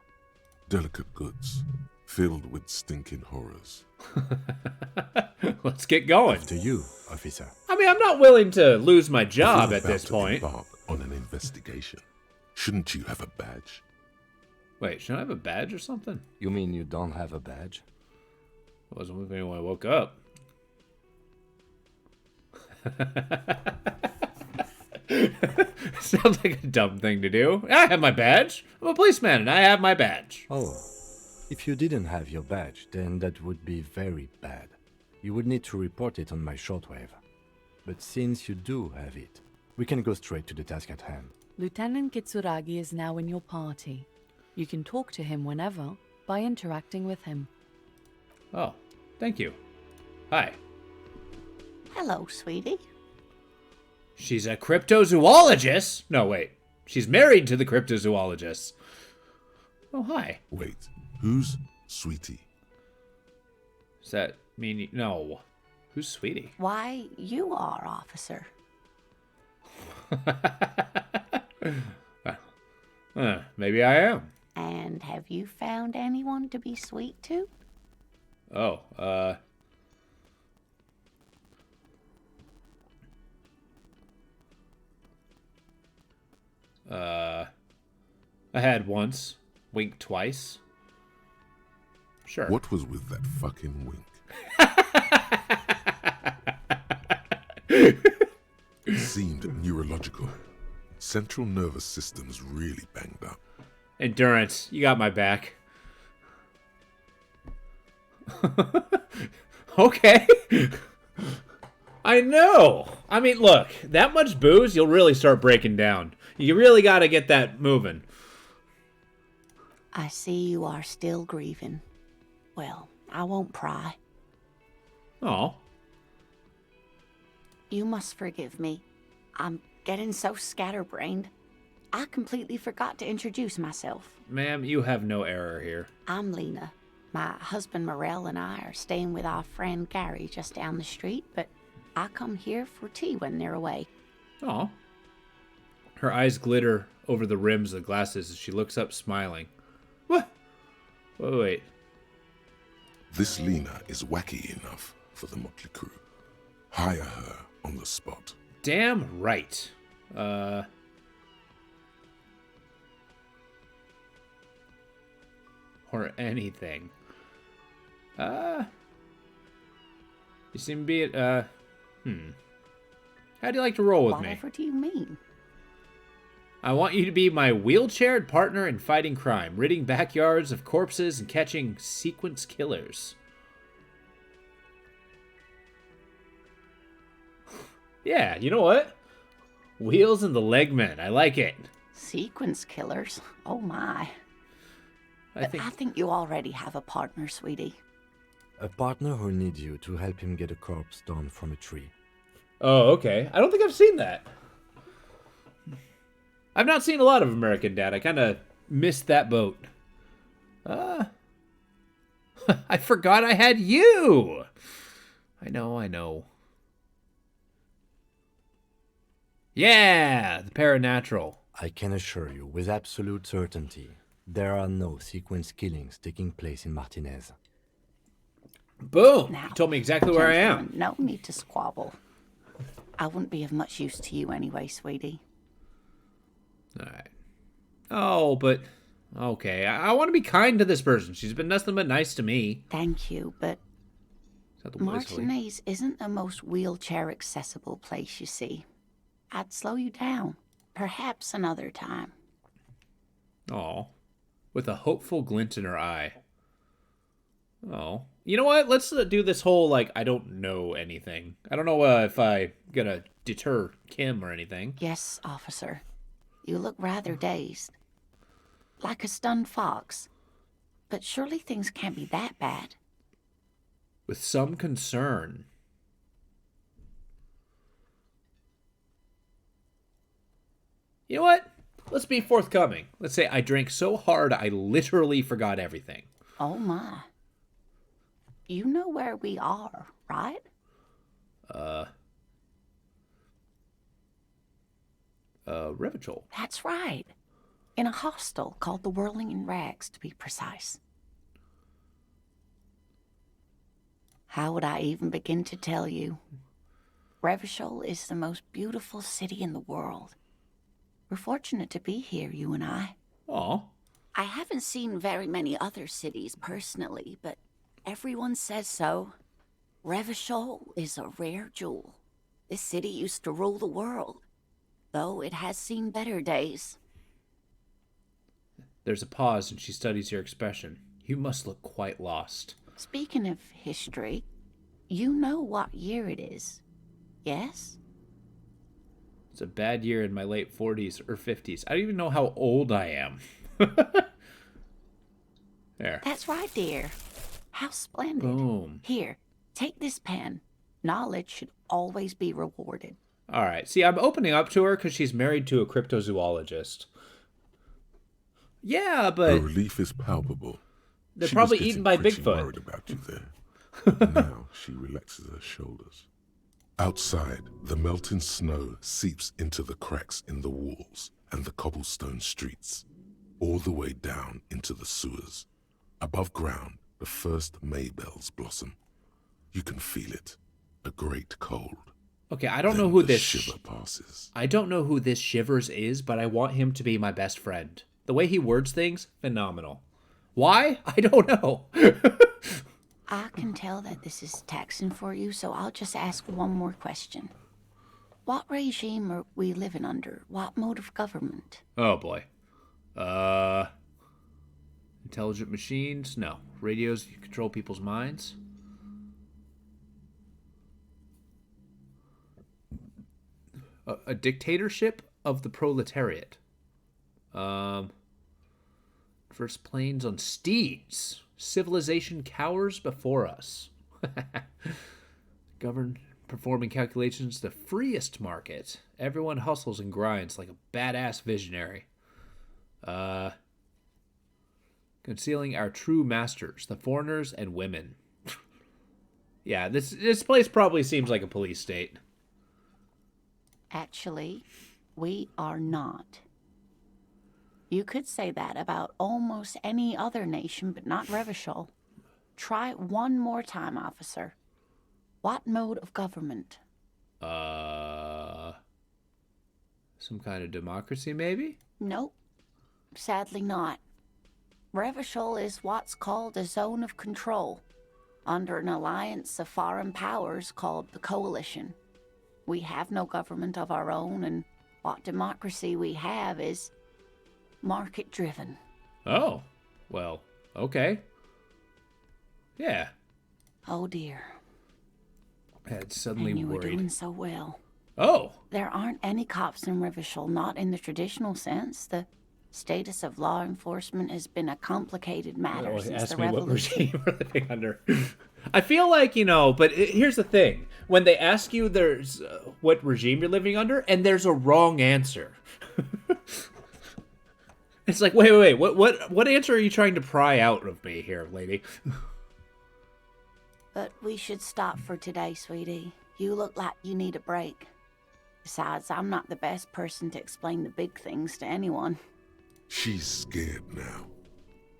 Delicate goods, filled with stinking horrors. Let's get going. To you, officer. I mean, I'm not willing to lose my If job you're at about this to point. embark on an investigation, shouldn't you have a badge? Wait, should I have a badge or something? You mean you don't have a badge? I wasn't with me when I woke up. Sounds like a dumb thing to do. I have my badge. I'm a policeman and I have my badge. Oh, if you didn't have your badge, then that would be very bad. You would need to report it on my shortwave. But since you do have it, we can go straight to the task at hand. Lieutenant Kitsuragi is now in your party. You can talk to him whenever by interacting with him. Oh, thank you. Hi. Hello, sweetie. She's a cryptozoologist? No, wait. She's married to the cryptozoologist. Oh, hi. Wait, who's Sweetie? Does that mean... No. Who's Sweetie? Why, you are, officer. Maybe I am. And have you found anyone to be sweet to? Oh, I had once. Winked twice. Sure. What was with that fucking wink? It seemed neurological. Central nervous system's really banged up. Endurance. You got my back. Okay. I know. I mean, look, that much booze, you'll really start breaking down. You really got to get that moving. I see you are still grieving. Well, I won't pry. Oh. You must forgive me. I'm getting so scatterbrained. I completely forgot to introduce myself. Ma'am, you have no error here. I'm Lena. My husband Morel and I are staying with our friend Gary just down the street, but I come here for tea when they're away. Oh. Her eyes glitter over the rims of the glasses as she looks up, smiling. What? Wait. This Lena is wacky enough for the motley crew. Hire her on the spot. Damn right. Or anything. You seem to be at, How do you like to roll with me? Whatever do you mean? I want you to be my wheelchaired partner in fighting crime, ridding backyards of corpses and catching sequence killers. Yeah, you know what? Wheels and the Legmen. I like it. Sequence killers? Oh my. I think... I think you already have a partner, sweetie. A partner who needs you to help him get a corpse down from a tree. Oh, okay. I don't think I've seen that. I've not seen a lot of American Dad. I kind of missed that boat. I forgot I had you. I know. Yeah, the paranatural. I can assure you with absolute certainty, there are no sequence killings taking place in Martinez. Boom! Now, You told me exactly where I am. gentlemen, no need to squabble. I wouldn't be of much use to you anyway, sweetie. Alright. Oh, but... Okay, I want to be kind to this person. She's been nothing but nice to me. Thank you, but that the boys leave? Martinez isn't the most wheelchair-accessible place, you see. I'd slow you down. Perhaps another time. Aw. With a hopeful glint in her eye. Oh. You know what? Let's do this whole, like, I don't know anything. I don't know if I gonna deter Kim or anything. Yes, officer. You look rather dazed. Like a stunned fox. But surely things can't be that bad. With some concern. You know what? Let's be forthcoming. Let's say I drank so hard I literally forgot everything. Oh my. You know where we are, right? Revachol. That's right. In a hostel called the Whirling in Rags, to be precise. How would I even begin to tell you? Revachol is the most beautiful city in the world. We're fortunate to be here, you and I. Aw. I haven't seen very many other cities personally, but everyone says so. Revachol is a rare jewel. This city used to rule the world, though it has seen better days. There's a pause and she studies your expression. You must look quite lost. Speaking of history, you know what year it is, yes? It's a bad year in my late 40s or 50s. I don't even know how old I am. There. That's right, dear. How splendid. Boom. Here, take this pen. Knowledge should always be rewarded. All right. See, I'm opening up to her because she's married to a cryptozoologist. Yeah, Her but relief is palpable. they're She probably was eaten getting by pretty Bigfoot. worried about you there. Now she relaxes her shoulders. Outside, the melting snow seeps into the cracks in the walls and the cobblestone streets, all the way down into the sewers. Above ground, the first Maybells blossom. You can feel it, a great cold. Okay, I don't know Then who the this shiver passes. I don't know who this Shivers is, but I want him to be my best friend. The way he words things, phenomenal. Why? I don't know. I can tell that this is taxing for you, so I'll just ask one more question. What regime are we living under? What mode of government? Oh boy. Intelligent machines? No. Radios you control people's minds? A dictatorship of the proletariat. First planes on steeds. Civilization cowers before us. Govern performing calculations the freest market. Everyone hustles and grinds like a badass visionary. Concealing our true masters, the foreigners and women. Yeah, this place probably seems like a police state. Actually, we are not. You could say that about almost any other nation, but not Revachol. Try one more time, officer. What mode of government? Some kind of democracy, maybe? Nope. Sadly not. Revachol is what's called a zone of control, under an alliance of foreign powers called the Coalition. We have no government of our own, and what democracy we have is market-driven. Oh, well, okay. Yeah. Oh dear. Had suddenly And you were worried. doing so well. Oh, There aren't any cops in Revachol, not in the traditional sense. The status of law enforcement has been a complicated matter since ask the me what revolution. regime we're living under. I feel like, but here's the thing. When they ask you there's what regime you're living under, and there's a wrong answer. It's like, wait, what answer are you trying to pry out of me here, lady? But we should stop for today, sweetie. You look like you need a break. Besides, I'm not the best person to explain the big things to anyone. She's scared now.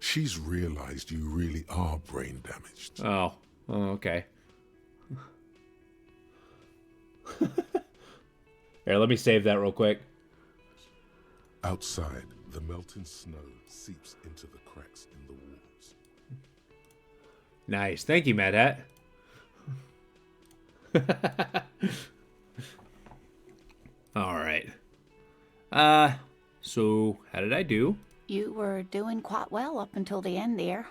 She's realized you really are brain damaged. Oh, okay. Here, let me save that real quick. Outside, the melting snow seeps into the cracks in the walls. Nice. Thank you, Mad Hat. All right. So how did I do? You were doing quite well up until the end there.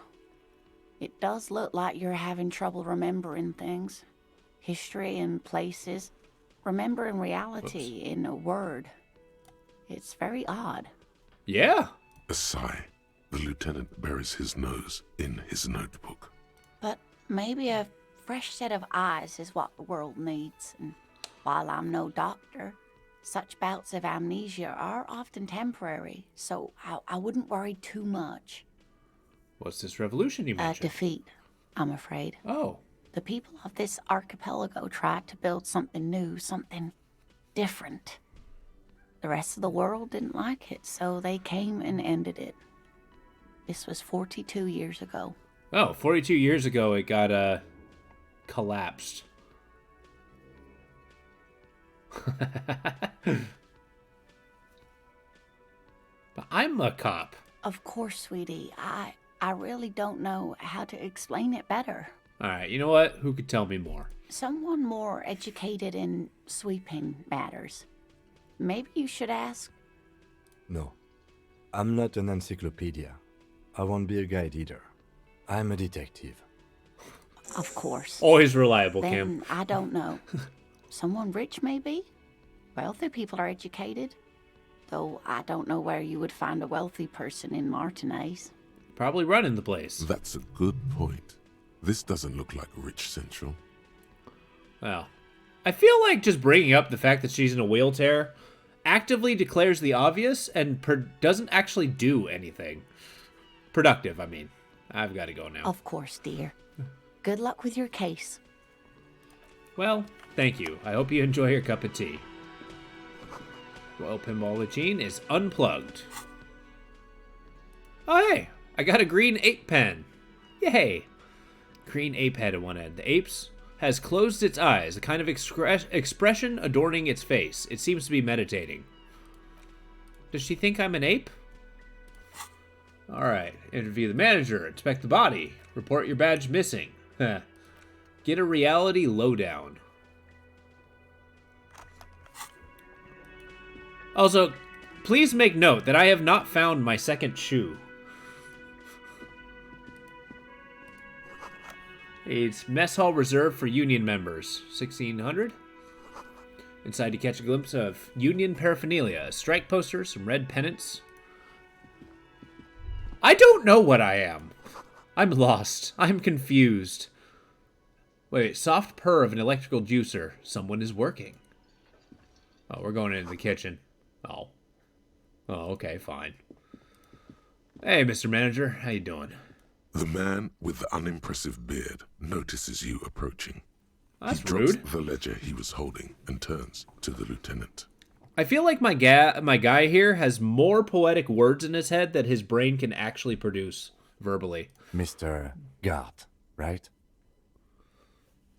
It does look like you're having trouble remembering things. History and places. Remembering reality in a word. It's very odd. Yeah. A sigh. The lieutenant buries his nose in his notebook. But maybe a fresh set of eyes is what the world needs. And while I'm no doctor, such bouts of amnesia are often temporary, so I wouldn't worry too much. What's this revolution you A mentioned? defeat, I'm afraid. Oh. The people of this archipelago tried to build something new, something different. The rest of the world didn't like it, so they came and ended it. This was 42 years ago. Oh, 42 years ago it got, collapsed. But I'm a cop. Of course, sweetie. I really don't know how to explain it better. Alright, you know what? Who could tell me more? Someone more educated in sweeping matters. Maybe you should ask. No. I'm not an encyclopedia. I won't be a guide either. I'm a detective. Of course. Always reliable, Then Kim. I don't know. Someone rich, maybe? Wealthy people are educated. Though I don't know where you would find a wealthy person in Martinez. Probably running the place. That's a good point. This doesn't look like Rich Central. Well, I feel like just bringing up the fact that she's in a wheelchair actively declares the obvious and doesn't actually do anything. Productive, I mean. I've got to go now. Of course, dear. Good luck with your case. Well, thank you. I hope you enjoy your cup of tea. Well, Pinball Machine is unplugged. Oh, hey! I got a green ape pen. Yay! Green ape head at one end. The ape's has closed its eyes, a kind of expression adorning its face. It seems to be meditating. Does she think I'm an ape? Alright. Interview the manager. Inspect the body. Report your badge missing. Get a reality lowdown. Also, please make note that I have not found my second shoe. It's mess hall reserved for Union members. 1600. Inside you catch a glimpse of Union paraphernalia. A strike poster, some red pennants. I don't know what I am. I'm lost. I'm confused. Wait, soft purr of an electrical juicer. Someone is working. Oh, we're going into the kitchen. Oh. Oh, okay, fine. Hey, Mr. Manager. How you doing? The man with the unimpressive beard notices you approaching. That's He drops rude. the ledger he was holding and turns to the lieutenant. I feel like my guy here has more poetic words in his head that his brain can actually produce verbally. Mr. Gart, right?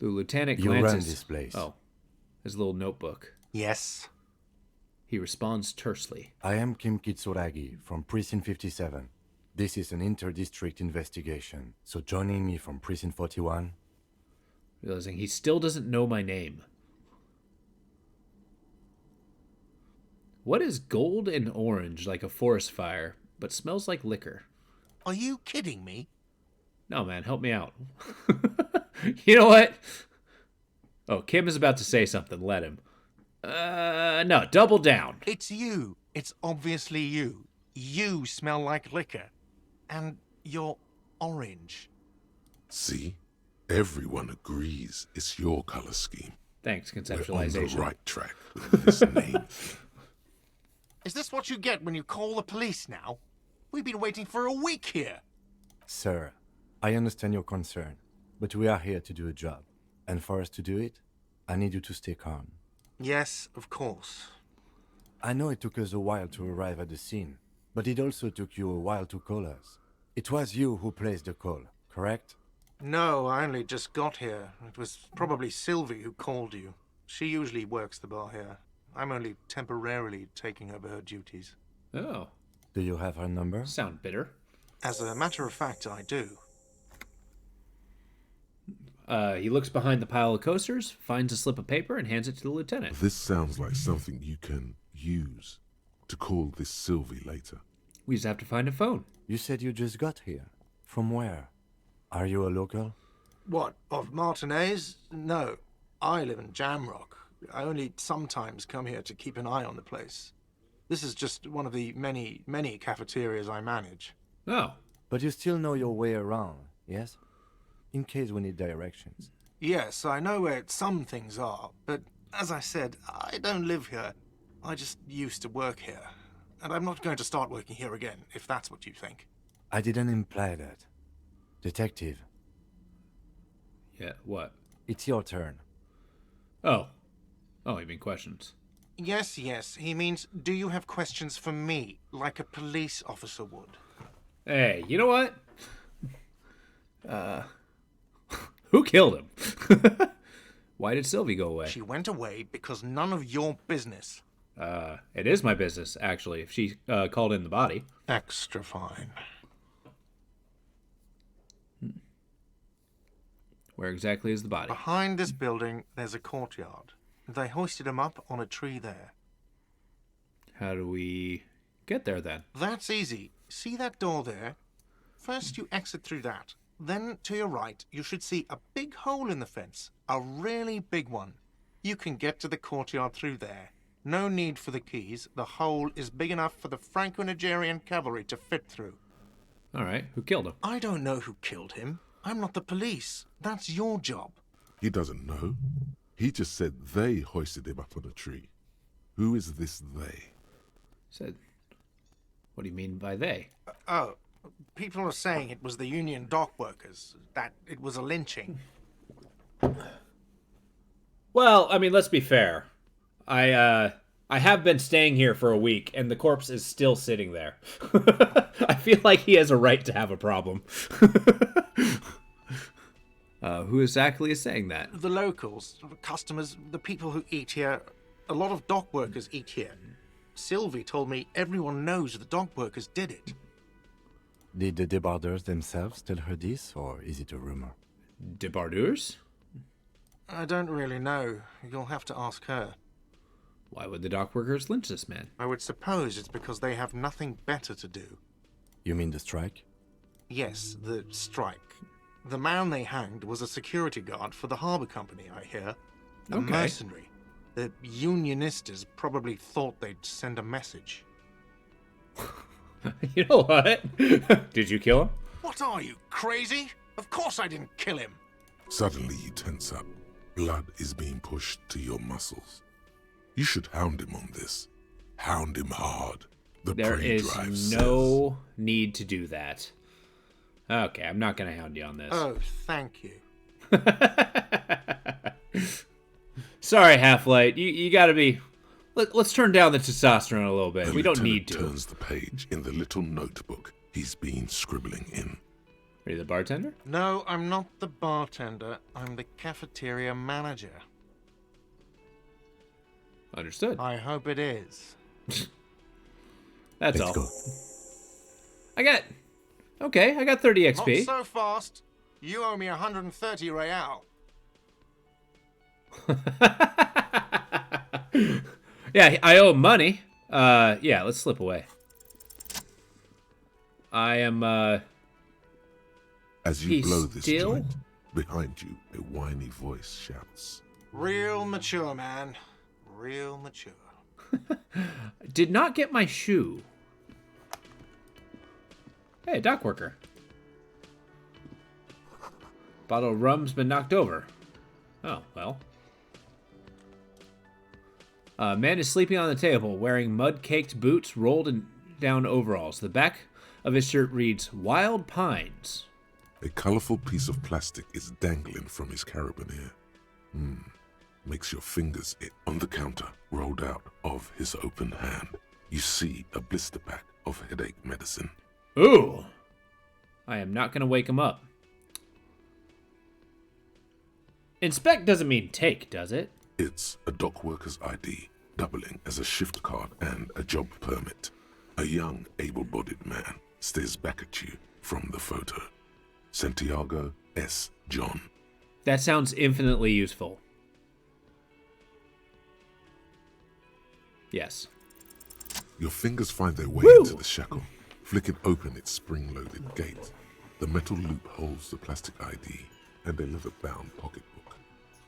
The lieutenant You glances. run this place. Oh, his little notebook. Yes. He responds tersely. I am Kim Kitsuragi from Precinct 57. This is an inter-district investigation, so joining me from Precinct 41. Realizing he still doesn't know my name. What is gold and orange like a forest fire, but smells like liquor? Are you kidding me? No, man, help me out. You know what? Oh, Kim is about to say something. Let him. No, double down. It's you. It's obviously you. You smell like liquor. And you're orange. See? Everyone agrees it's your color scheme. Thanks, We're on conceptualization. the right track with this name. Is this what you get when you call the police now? We've been waiting for a week here. Sir, I understand your concern, but we are here to do a job. And for us to do it, I need you to stay calm. Yes, of course. I know it took us a while to arrive at the scene, but it also took you a while to call us. It was you who placed the call, correct? No, I only just got here. It was probably Sylvie who called you. She usually works the bar here. I'm only temporarily taking over her duties. Oh, Do you have her number? sound bitter. As a matter of fact, I do. He looks behind the pile of coasters, finds a slip of paper, and hands it to the lieutenant. This sounds like something you can use to call this Sylvie later. We just have to find a phone. You said you just got here. From where? Are you a local? What, of Martinez? No. I live in Jamrock. I only sometimes come here to keep an eye on the place. This is just one of the many, many cafeterias I manage. Oh. But you still know your way around, yes? In case we need directions. Yes, I know where some things are, but as I said, I don't live here. I just used to work here. And I'm not going to start working here again, if that's what you think. I didn't imply that. Detective, Yeah, what? it's your turn. Oh. Oh, you mean questions. Yes, yes, he means, do you have questions for me, like a police officer would? Hey, you know what? Who killed him? Why did Sylvie go away? She went away because none of your business. It is my business, actually, if she called in the body. Extra fine. Where exactly is the body? Behind this building, there's a courtyard. They hoisted him up on a tree there. How do we get there, then? That's easy. See that door there? First you exit through that. Then, to your right, you should see a big hole in the fence. A really big one. You can get to the courtyard through there. No need for the keys. The hole is big enough for the Franco-Nigerian cavalry to fit through. All right, who killed him? I don't know who killed him. I'm not the police. That's your job. He doesn't know. He just said they hoisted him up on a tree. Who is this they? Said, what do you mean by they? Oh, people are saying it was the union dock workers, that it was a lynching. Well, I mean, let's be fair. I have been staying here for a week, and the corpse is still sitting there. I feel like he has a right to have a problem. Who exactly is saying that? The locals, customers, the people who eat here, a lot of dock workers eat here. Sylvie told me everyone knows the dock workers did it. Did the debarders themselves tell her this, or is it a rumor? Debardeurs? I don't really know. You'll have to ask her. Why would the dock workers lynch this man? I would suppose it's because they have nothing better to do. You mean the strike? Yes, the strike. The man they hanged was a security guard for the harbour company, I hear. A Okay. mercenary. The unionistas probably thought they'd send a message. You know what? Did you kill him? What are you, crazy? Of course I didn't kill him. Suddenly you tense up. Blood is being pushed to your muscles. You should hound him on this. Hound him hard. The There prey is drive no need to do that. Okay, I'm not going to hound you on this. Oh, thank you. Sorry, Half-Light. You got to be... Let's turn down the testosterone a little bit. says. We don't lieutenant need to. turns the page in the little notebook he's been scribbling in. Are you the bartender? No, I'm not the bartender. I'm the cafeteria manager. Understood. I hope it is. That's Let's all. go. I got 30 XP. Not so fast. You owe me 130 real. Yeah, I owe him money. Yeah, let's slip away. I am, As you He's blow this still? joint, behind you a whiny voice shouts. Real mature, man. Real mature. did not get my shoe. Hey, dock worker. Bottle of rum's been knocked over. Oh, well. Man is sleeping on the table, wearing mud-caked boots, rolled in down overalls. The back of his shirt reads, Wild Pines. A colorful piece of plastic is dangling from his carabiner. Makes your fingers itch. On the counter, rolled out of his open hand, you see a blister pack of headache medicine. Ooh. I am not going to wake him up. Inspect doesn't mean take, does it? It's a dock worker's ID, doubling as a shift card and a job permit. A young, able-bodied man stares back at you from the photo. Santiago S. John. That sounds infinitely useful. Yes. Your fingers find their way Woo! into the shackle, flicking open its spring-loaded gate. The metal loop holds the plastic ID and a leather-bound pocketbook.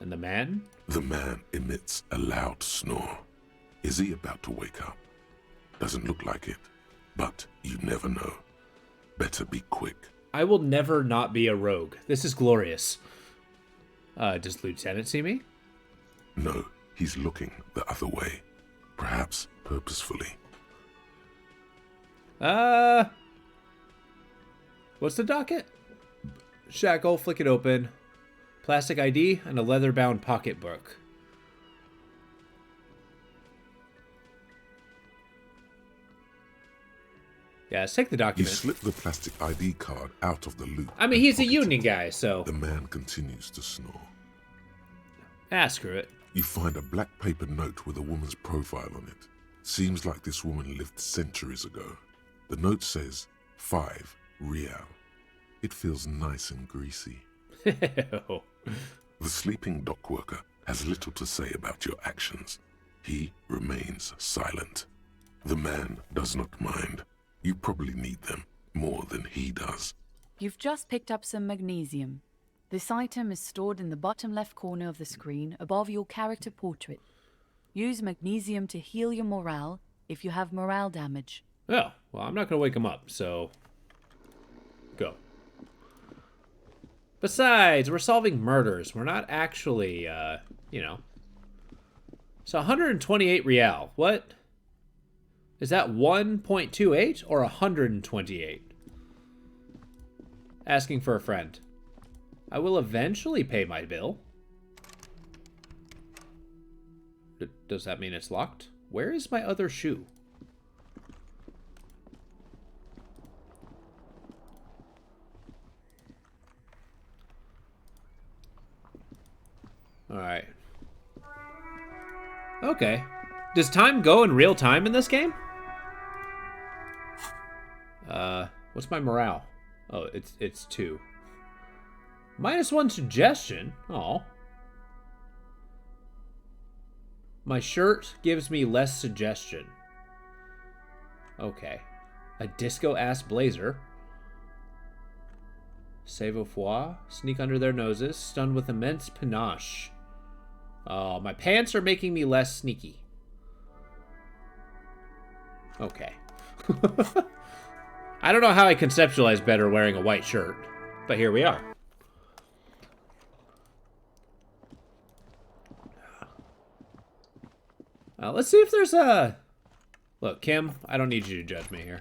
And the man? The man emits a loud snore. Is he about to wake up? Doesn't look like it, but you never know. Better be quick. I will never not be a rogue. This is glorious. Does Lieutenant see me? No, he's looking the other way. Perhaps purposefully. What's the docket? Shackle, flick it open. Plastic ID and a leather-bound pocketbook. Yeah, let's take the You document. slip the plastic ID card out of the loop. I mean, and he's a pocket union it. guy, so... The man continues to snore. Ah, screw it. You find a black paper note with a woman's profile on it. Seems like this woman lived centuries ago. The note says, 5 real. It feels nice and greasy. The sleeping dock worker has little to say about your actions. He remains silent. The man does not mind. You probably need them more than he does. You've just picked up some magnesium. This item is stored in the bottom left corner of the screen above your character portrait. Use magnesium to heal your morale if you have morale damage. Oh, well, I'm not going to wake him up, so... Go. Besides, we're solving murders. We're not actually, you know... So 128 real. What? Is that 1.28 or 128? Asking for a friend. I will eventually pay my bill. Does that mean it's locked? Where is my other shoe? Alright. Okay. Does time go in real time in this game? What's my morale? Oh, it's 2. -1 suggestion. Oh. My shirt gives me less suggestion. Okay. A disco-ass blazer. Savoir-faire. Sneak under their noses. Stunned with immense panache. Oh, my pants are making me less sneaky. Okay. I don't know how I conceptualize better wearing a white shirt, but here we are. Let's see if there's a... Look, Kim, I don't need you to judge me here.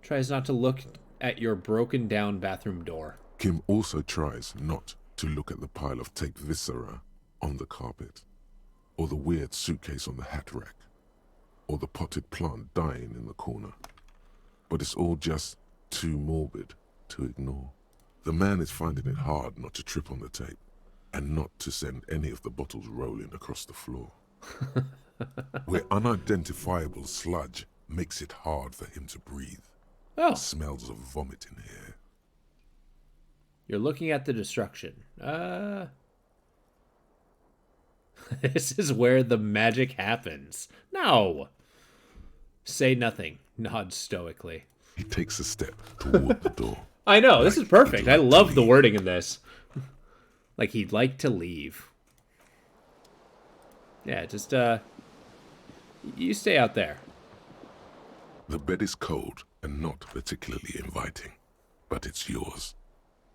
Tries not to look at your broken down bathroom door. Kim also tries not to look at the pile of taped viscera on the carpet, or the weird suitcase on the hat rack, or the potted plant dying in the corner. But it's all just too morbid to ignore. The man is finding it hard not to trip on the tape, and not to send any of the bottles rolling across the floor. Where unidentifiable sludge makes it hard for him to breathe. Oh. Smells of vomit in here. You're looking at the destruction. This is where the magic happens. No. Say nothing. Nod stoically. He takes a step toward the door. I know, this is perfect. I he'd like love to the leave. wording in this. Like he'd like to leave. Yeah, just, you stay out there. The bed is cold and not particularly inviting, but it's yours.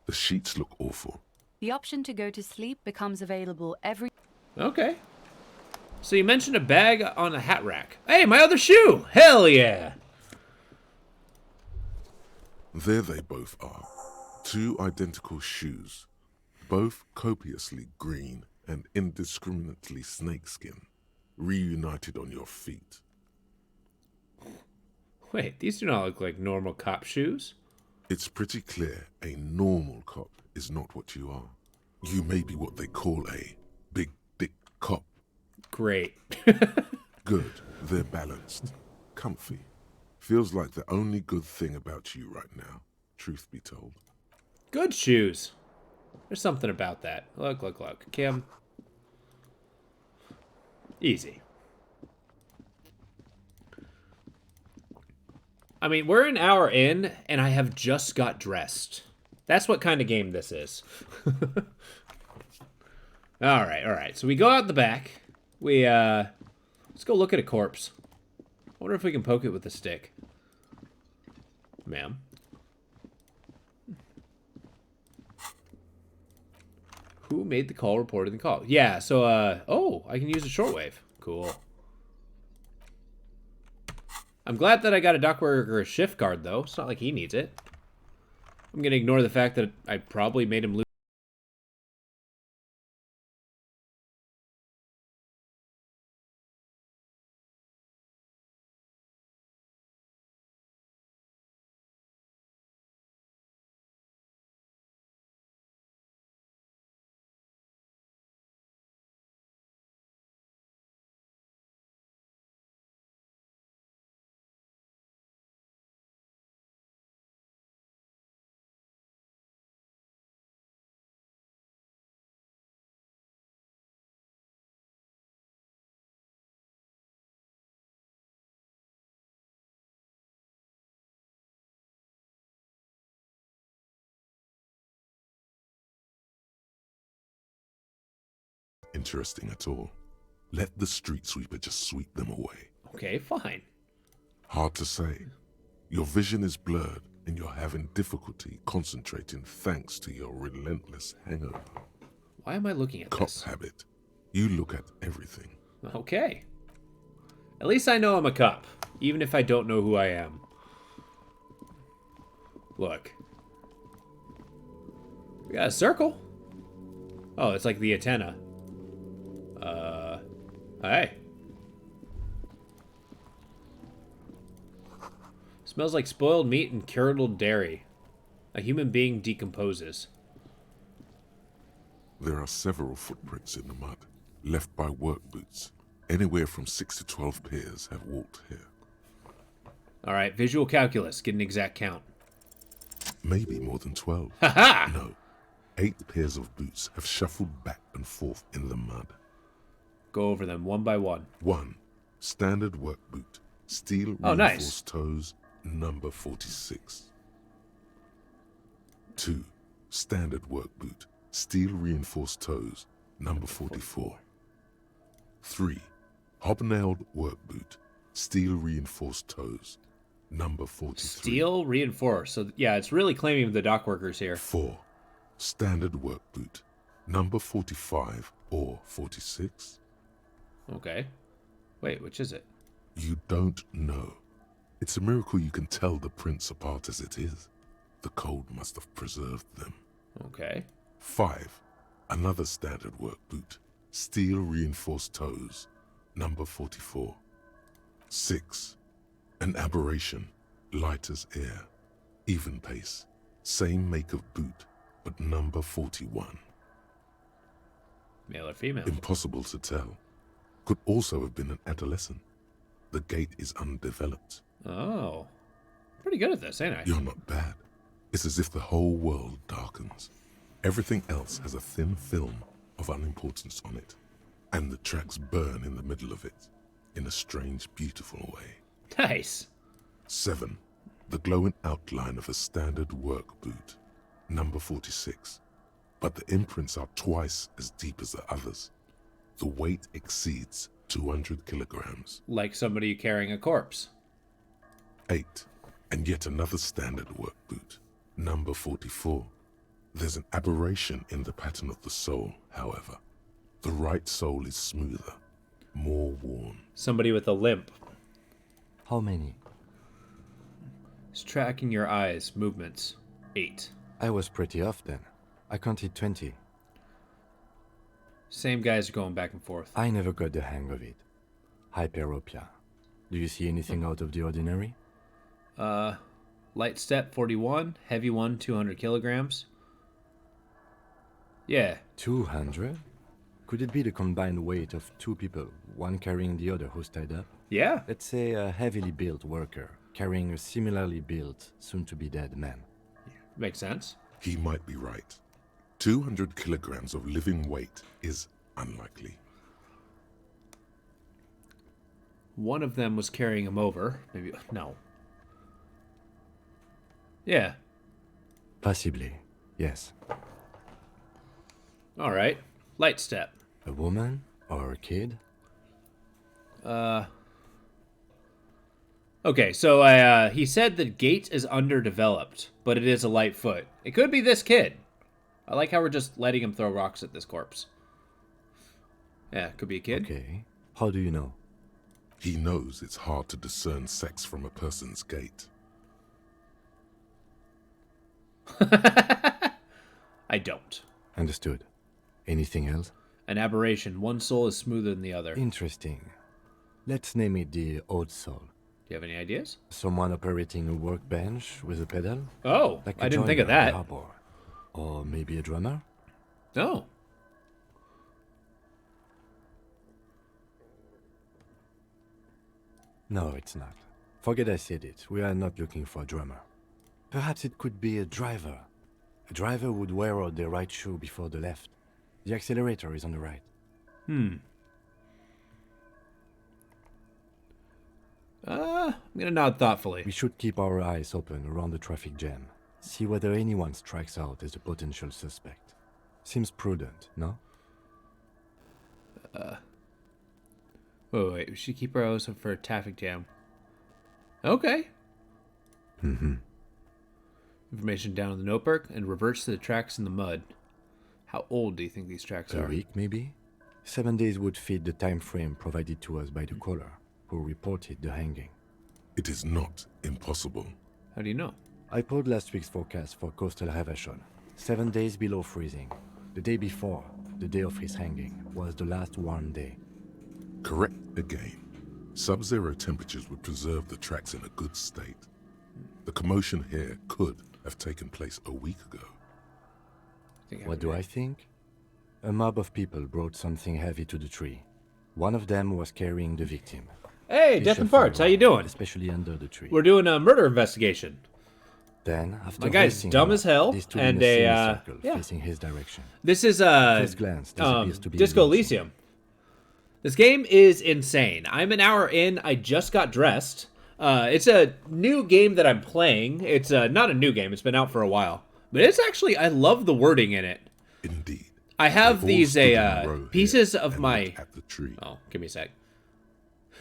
The sheets look awful. The option to go to sleep becomes available every... Okay. So you mentioned a bag on a hat rack. Hey, my other shoe! Hell yeah! There they both are. 2 identical shoes, both copiously green and indiscriminately snakeskin, reunited on your feet. Wait, these do not look like normal cop shoes. It's pretty clear a normal cop is not what you are. You may be what they call a big dick cop. Great. Good, they're balanced, comfy. Feels like the only good thing about you right now. truth be told. Good shoes. There's something about that. Look. Kim. Easy. I mean, we're an hour in, and I have just got dressed. That's what kind of game this is. All right. So we go out the back. We, let's go look at a corpse. I wonder if we can poke it with a stick. Ma'am. Who made the call, reported the call? Yeah, so, oh, I can use a shortwave. Cool. I'm glad that I got a dock worker shift guard, though. It's not like he needs it. I'm gonna ignore the fact that I probably made him lose. Interesting at all. Let the street sweeper just sweep them away. Okay, fine. Hard to say. Your vision is blurred and you're having difficulty concentrating thanks to your relentless hangover. Why am I looking at Cop this? habit. You look at everything. Okay. At least I know I'm a cop, even if I don't know who I am. Look. We got a circle. Oh, it's like the antenna. Hey. Smells like spoiled meat and curdled dairy. A human being decomposes. There are several footprints in the mud, left by work boots. Anywhere from 6 to 12 pairs have walked here. Alright, visual calculus. Get an exact count. Maybe more than 12. Haha! No. 8 pairs of boots have shuffled back and forth in the mud. Go over them one by one. 1. Standard work boot. Steel Oh, reinforced nice. toes, number 46. 2. Standard work boot. Steel reinforced toes, number 44. 3. Hobnailed work boot. Steel reinforced toes, number 43. Steel reinforced. So, yeah, it's really claiming the dock workers here. 4. Standard work boot. Number 45 or 46. Okay. Wait, which is it? You don't know. It's a miracle you can tell the prints apart as it is. The cold must have preserved them. Okay. 5. Another standard work boot. Steel reinforced toes, number 44. 6. An aberration, light as air, even pace, same make of boot, but number 41. Male or female? Impossible to tell. Could also have been an adolescent. The gait is undeveloped. Oh. Pretty good at this, ain't I? You're not bad. It's as if the whole world darkens. Everything else has a thin film of unimportance on it, and the tracks burn in the middle of it, in a strange, beautiful way. Nice. 7. The glowing outline of a standard work boot, number 46. But the imprints are twice as deep as the others. The weight exceeds 200 kilograms. Like somebody carrying a corpse. 8. And yet another standard work boot, number 44. There's an aberration in the pattern of the sole, however. The right sole is smoother, more worn. Somebody with a limp. How many? It's tracking your eyes, movements. 8. I was pretty off then. I counted 20. Same guys are going back and forth. I never got the hang of it. Hyperopia. Do you see anything out of the ordinary? Light step 41, heavy one 200 kilograms. Yeah. 200? Could it be the combined weight of two people, one carrying the other who's tied up? Yeah. Let's say a heavily built worker carrying a similarly built, soon-to-be-dead man. Makes sense. He might be right. 200 kilograms of living weight is unlikely. One of them was carrying him over. Maybe, no. Yeah. Possibly, yes. All right. Light step. A woman or a kid? Okay, so he said the gate is underdeveloped, but it is a light foot. It could be this kid. I like how we're just letting him throw rocks at this corpse. Yeah, could be a kid. Okay. How do you know? He knows it's hard to discern sex from a person's gait. I don't. Understood. Anything else? An aberration. One soul is smoother than the other. Do Interesting. Let's name it the Odd Soul. you have any ideas? Someone operating a workbench with a pedal? Oh, Like I a didn't think of joiner in the that. harbor. Or maybe a drummer? Oh. No, it's not. Forget I said it. We are not looking for a drummer. Perhaps it could be a driver. A driver would wear out the right shoe before the left. The accelerator is on the right. I'm gonna nod thoughtfully. We should keep our eyes open around the traffic jam. See whether anyone strikes out as a potential suspect. Seems prudent, no? Wait. We should keep our eyes open for a traffic jam. Okay. Information down in the notebook and reverts to the tracks in the mud. How old do you think these tracks A are? week, maybe? 7 days would fit the time frame provided to us by the caller, who reported the hanging. It is not impossible. How do you know? I pulled last week's forecast for coastal Havashon. 7 days below freezing. The day before, the day of his hanging, was the last warm day. Correct again. Sub-zero temperatures would preserve the tracks in a good state. The commotion here could have taken place a week ago. What do I think? A mob of people brought something heavy to the tree. One of them was carrying the victim. Hey, They Death and shuffled Farts, how you around, doing? Especially under the tree. We're doing a murder investigation. Then, after My guy's hoisting dumb him as up, hell, they stood and in a a, semicircle yeah. facing his direction. This is First glance, this appears to be Disco Elysium. Elysium. This game is insane. I'm an hour in. I just got dressed. It's a new game that I'm playing. It's not a new game. It's been out for a while, but it's actually, I love the wording in it. Indeed. I have They all these stood in a row pieces here of and my. looked at the tree. Oh, give me a sec.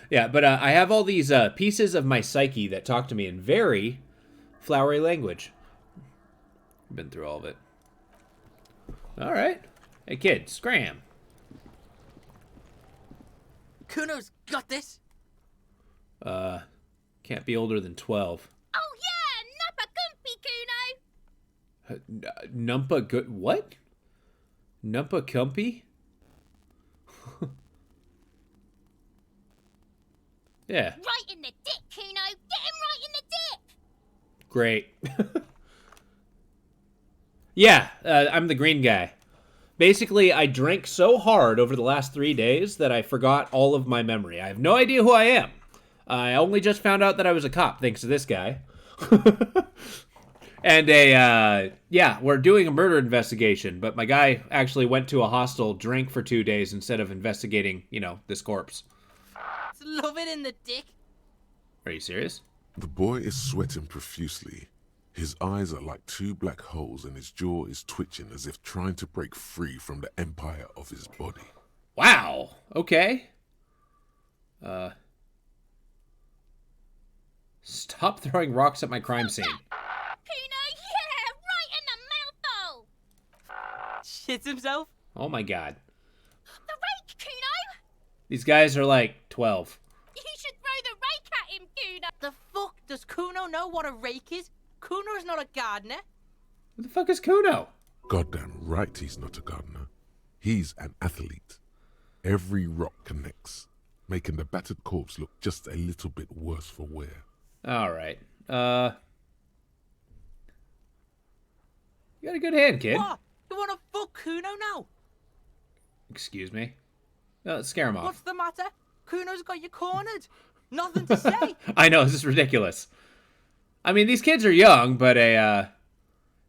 Yeah, but I have all these pieces of my psyche that talk to me in very flowery language. Been through all of it. All right. Hey, kid, scram. Kuno's got this. Can't be older than 12. Oh yeah, Nuppa Kumpy Kuno. Numpa good. What? Numpa Kumpy? Yeah, Right in the dick, Kuno. Get him right in the dick. great. Yeah, I'm the green guy. Basically, I drank so hard over the last 3 days that I forgot all of my memory. I have no idea who I am. I only just found out that I was a cop thanks to this guy. And yeah, we're doing a murder investigation, but my guy actually went to a hostel, drank for 2 days instead of investigating, this corpse. It's loving in the dick. Are you serious? The boy is sweating profusely. His eyes are like two black holes and his jaw is twitching as if trying to break free from the empire of his body. Wow. Okay. Stop throwing rocks at my crime scene. Kuno, yeah, right in the mouthful. Shits himself. Oh my god. The rake, Kuno. These guys are like 12. You should throw the rake at him, Kuno. The fuck? Does Kuno know what a rake is? Kuno's not a gardener. Who the fuck is Kuno? Goddamn right he's not a gardener. He's an athlete. Every rock connects, making the battered corpse look just a little bit worse for wear. Alright. You got a good hand, kid. What? You wanna fuck Kuno now? Excuse me. Scare him off. What's the matter? Kuno's got you cornered. Nothing to say. I know, this is ridiculous. I mean, these kids are young, but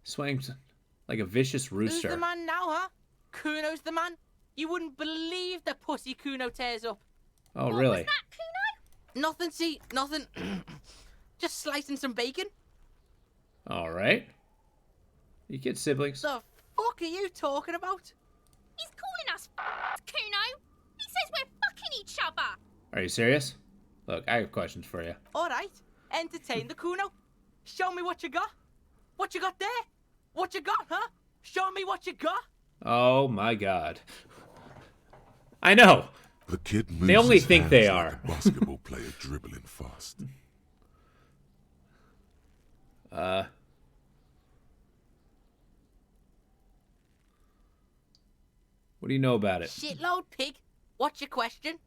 Swings like a vicious Who's rooster. the man now, huh? Kuno's the man. You wouldn't believe the pussy Kuno tears up. Oh, really? Was that, Kuno? Nothing, see, nothing. Just slicing some bacon. All right. You kid siblings. The fuck are you talking about? He's calling us Kuno. He says we're fucking each other. Are you serious? Look, I have questions for you. All right, entertain the Kuno. Show me what you got. What you got there? What you got, huh? Show me what you got. Oh my God. I know. The kid moves They only his think they hands are. like a basketball player dribbling fast. What do you know about it? Shitload pig. What's your question?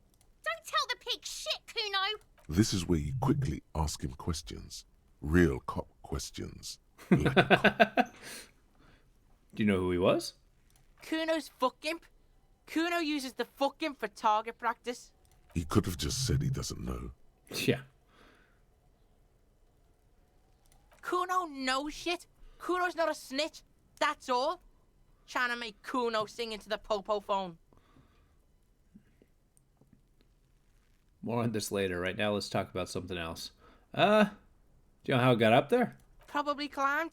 Don't tell the pig shit, Kuno. This is where you quickly ask him questions. Real cop questions. Like a cop. Do you know who he was? Kuno's fuck gimp. Kuno uses the fuck gimp for target practice. He could have just said he doesn't know. Yeah. Kuno knows shit. Kuno's not a snitch. That's all. Trying to make Kuno sing into the popo phone. More on this later. Right now, let's talk about something else. Do you know how it got up there? Probably climbed.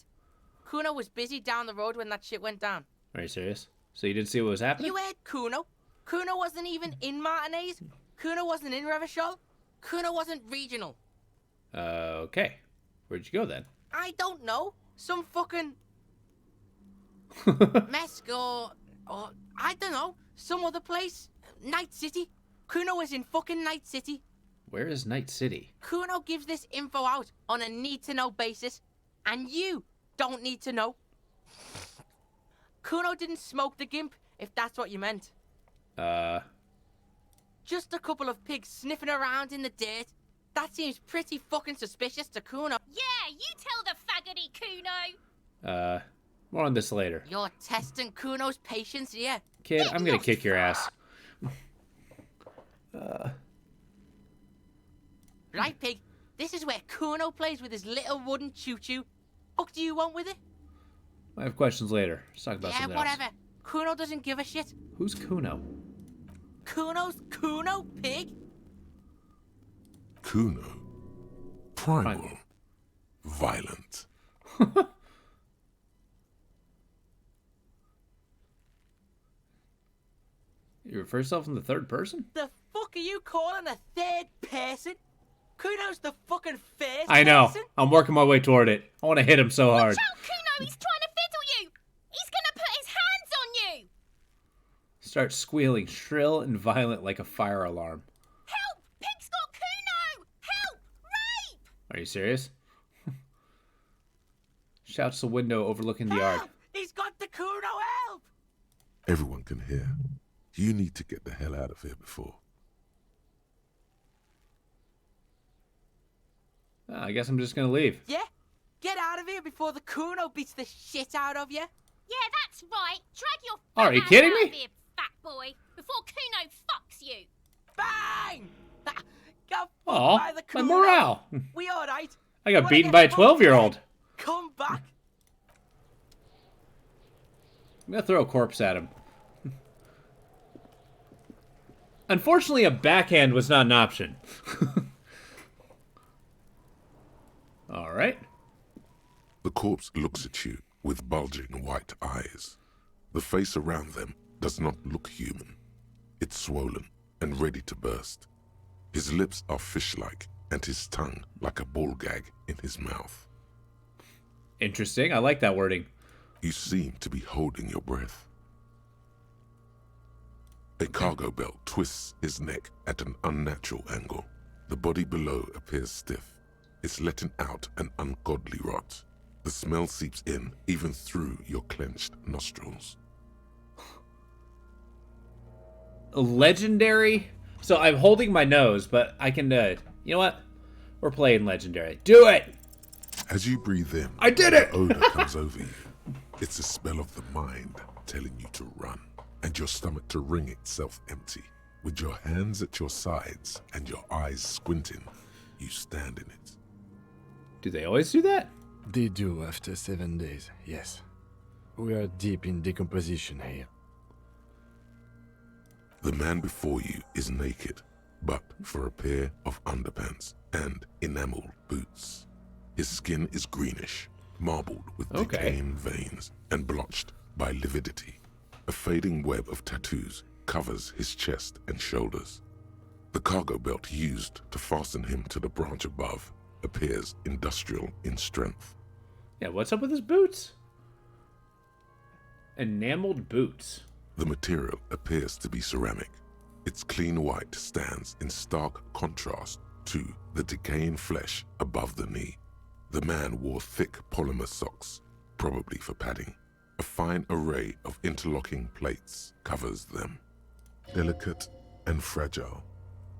Kuno was busy down the road when that shit went down. Are you serious? So you didn't see what was happening? You heard Kuno. Kuno wasn't even in Martinez. Kuno wasn't in Revachol. Kuno wasn't regional. Okay. Where'd you go then? I don't know. Some fucking Mesco or I don't know. Some other place. Night City. Kuno was in fucking Night City. Where is Night City? Kuno gives this info out on a need-to-know basis, and you don't need to know. Kuno didn't smoke the gimp, if that's what you meant. Just a couple of pigs sniffing around in the dirt. That seems pretty fucking suspicious to Kuno. Yeah, you tell the faggoty, Kuno. More on this later. You're testing Kuno's patience here. Kid, I'm gonna kick your ass. Right, pig? This is where Kuno plays with his little wooden choo-choo. What do you want with it? I have questions later. Let's talk about Yeah, something whatever. else. Kuno doesn't give a shit. Who's Kuno? Kuno's Kuno, pig? Kuno. Primal. Primal. Violent. You refer to yourself in the third person? The fuck are you calling a third person? Kuno's the fucking first I know. person? I'm working my way toward it. I want to hit him so hard. Watch out, Kuno, he's trying to fiddle you. He's gonna put his hands on you. Start squealing, shrill and violent like a fire alarm. Help! Pig's got Kuno! Help! Rape! Are you serious? Shouts the window overlooking the yard. Help! He's got the Kuno, help! Everyone can hear. You need to get the hell out of here before. I guess I'm just gonna leave. Yeah? Get out of here before the Kuno beats the shit out of you. Yeah, that's right. Drag your Are fat you ass kidding out me? of here, fat boy, before Kuno fucks you. Bang! Got fucked Aw, by the my Kuno. morale. We alright? I You got wanna beaten get by a fucked 12-year-old. again? Come back. I'm gonna throw a corpse at him. Unfortunately, a backhand was not an option. Alright. The corpse looks at you with bulging white eyes. The face around them does not look human. It's swollen and ready to burst. His lips are fish-like and his tongue like a ball gag in his mouth. Interesting. I like that wording. You seem to be holding your breath. A cargo belt twists his neck at an unnatural angle. The body below appears stiff. It's letting out an ungodly rot. The smell seeps in even through your clenched nostrils. Legendary? So I'm holding my nose, but I can, you know what? We're playing legendary. Do it! As you breathe in, I did it! the odor comes over you. It's a spell of the mind telling you to run, and your stomach to wring itself empty. With your hands at your sides and your eyes squinting, you stand in it. Do they always do that? They do after 7 days, yes. We are deep in decomposition here. The man before you is naked, but for a pair of underpants and enameled boots. His skin is greenish, marbled with decaying veins and blotched by lividity. A fading web of tattoos covers his chest and shoulders. The cargo belt used to fasten him to the branch above appears industrial in strength. Yeah, what's up with his boots? Enameled boots. The material appears to be ceramic. Its clean white stands in stark contrast to the decaying flesh above the knee. The man wore thick polymer socks, probably for padding. A fine array of interlocking plates covers them. Delicate and fragile,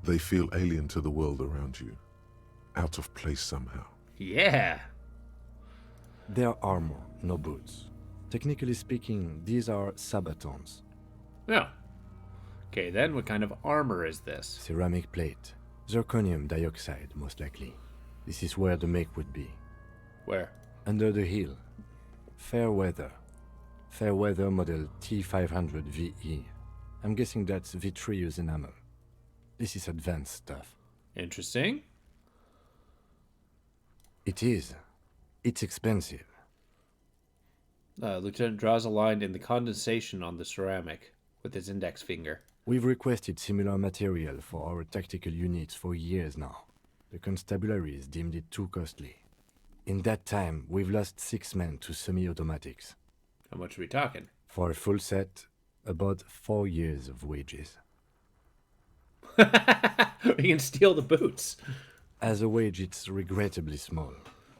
they feel alien to the world around you, out of place somehow. Yeah. They are armor, no boots. Technically speaking, these are sabatons. Yeah. Okay, then what kind of armor is this? Ceramic plate. Zirconium dioxide, most likely. This is where the make would be. Where? Under the heel. Fair weather. Fair weather model T500 VE. I'm guessing that's vitreous enamel. This is advanced stuff. Interesting. It is. It's expensive. Lieutenant draws a line in the condensation on the ceramic with his index finger. We've requested similar material for our tactical units for years now. The constabularies deemed it too costly. In that time, we've lost 6 men to semi-automatics. How much are we talking? For a full set, about 4 years of wages. We can steal the boots. As a wage, it's regrettably small.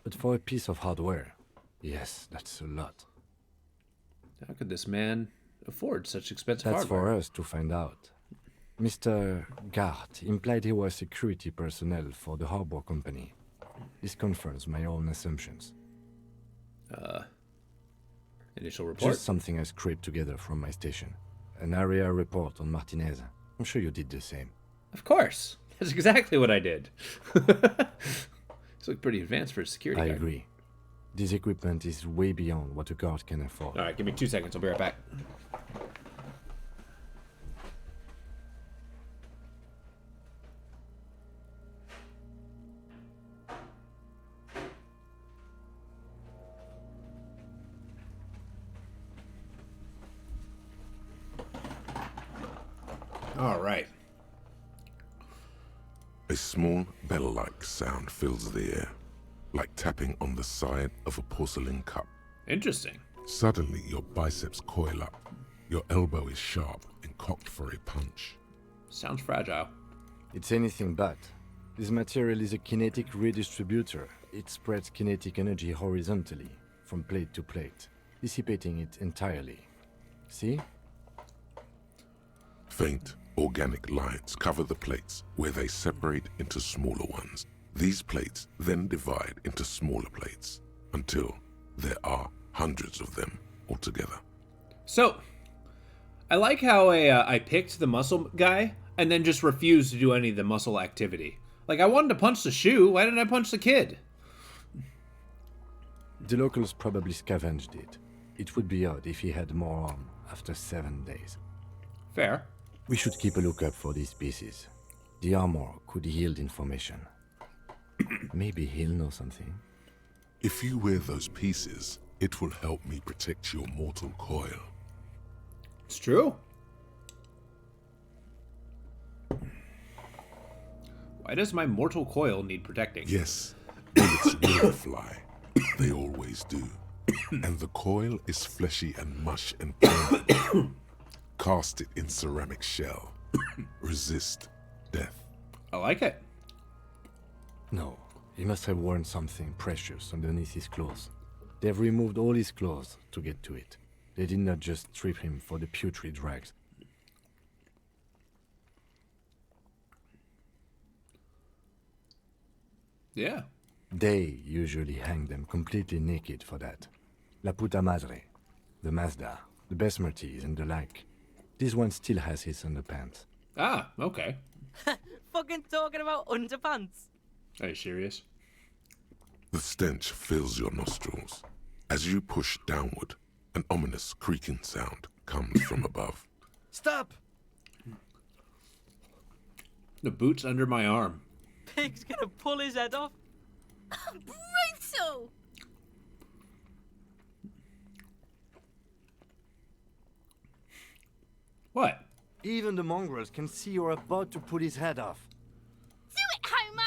But for a piece of hardware, yes, that's a lot. How could this man afford such expensive That's hardware? for us to find out. Mr. Gart implied he was security personnel for the harbor company. This confirms my own assumptions. Initial report? Just something I scraped together from my station. An area report on Martinez. I'm sure you did the same. Of course. That's exactly what I did. It's look pretty advanced for a security I guard. agree. This equipment is way beyond what a guard can afford. All right, give me 2 seconds. I'll be right back. All right. A small bell-like sound fills the air, like tapping on the side of a porcelain cup. Interesting. Suddenly, your biceps coil up. Your elbow is sharp and cocked for a punch. Sounds fragile. It's anything but. This material is a kinetic redistributor. It spreads kinetic energy horizontally, from plate to plate, dissipating it entirely. See? Faint, organic lines cover the plates where they separate into smaller ones. These plates then divide into smaller plates until there are hundreds of them altogether. So, I like how I picked the muscle guy and then just refused to do any of the muscle activity. Like, I wanted to punch the shoe. Why didn't I punch the kid? The locals probably scavenged it. It would be odd if he had more arm after 7 days. Fair. We should keep a lookout for these pieces. The armor could yield information. Maybe he'll know something. If you wear those pieces, it will help me protect your mortal coil. It's true. Why does my mortal coil need protecting? Yes, bullets will fly. They always do. And the coil is fleshy and mush and permanent. Cast it in ceramic shell. Resist death. I like it. No, he must have worn something precious underneath his clothes. They've removed all his clothes to get to it. They did not just strip him for the putrid rags. Yeah. They usually hang them completely naked for that. La puta madre, the Mazda, the Besmerties, and the like. This one still has his underpants. Ah, okay. Fucking talking about underpants. Are you serious? The stench fills your nostrils. As you push downward, an ominous creaking sound comes from above. Stop! The boot's under my arm. Pig's gonna pull his head off. Brutal! What? Even the mongrels can see you're about to pull his head off. Do it, homo!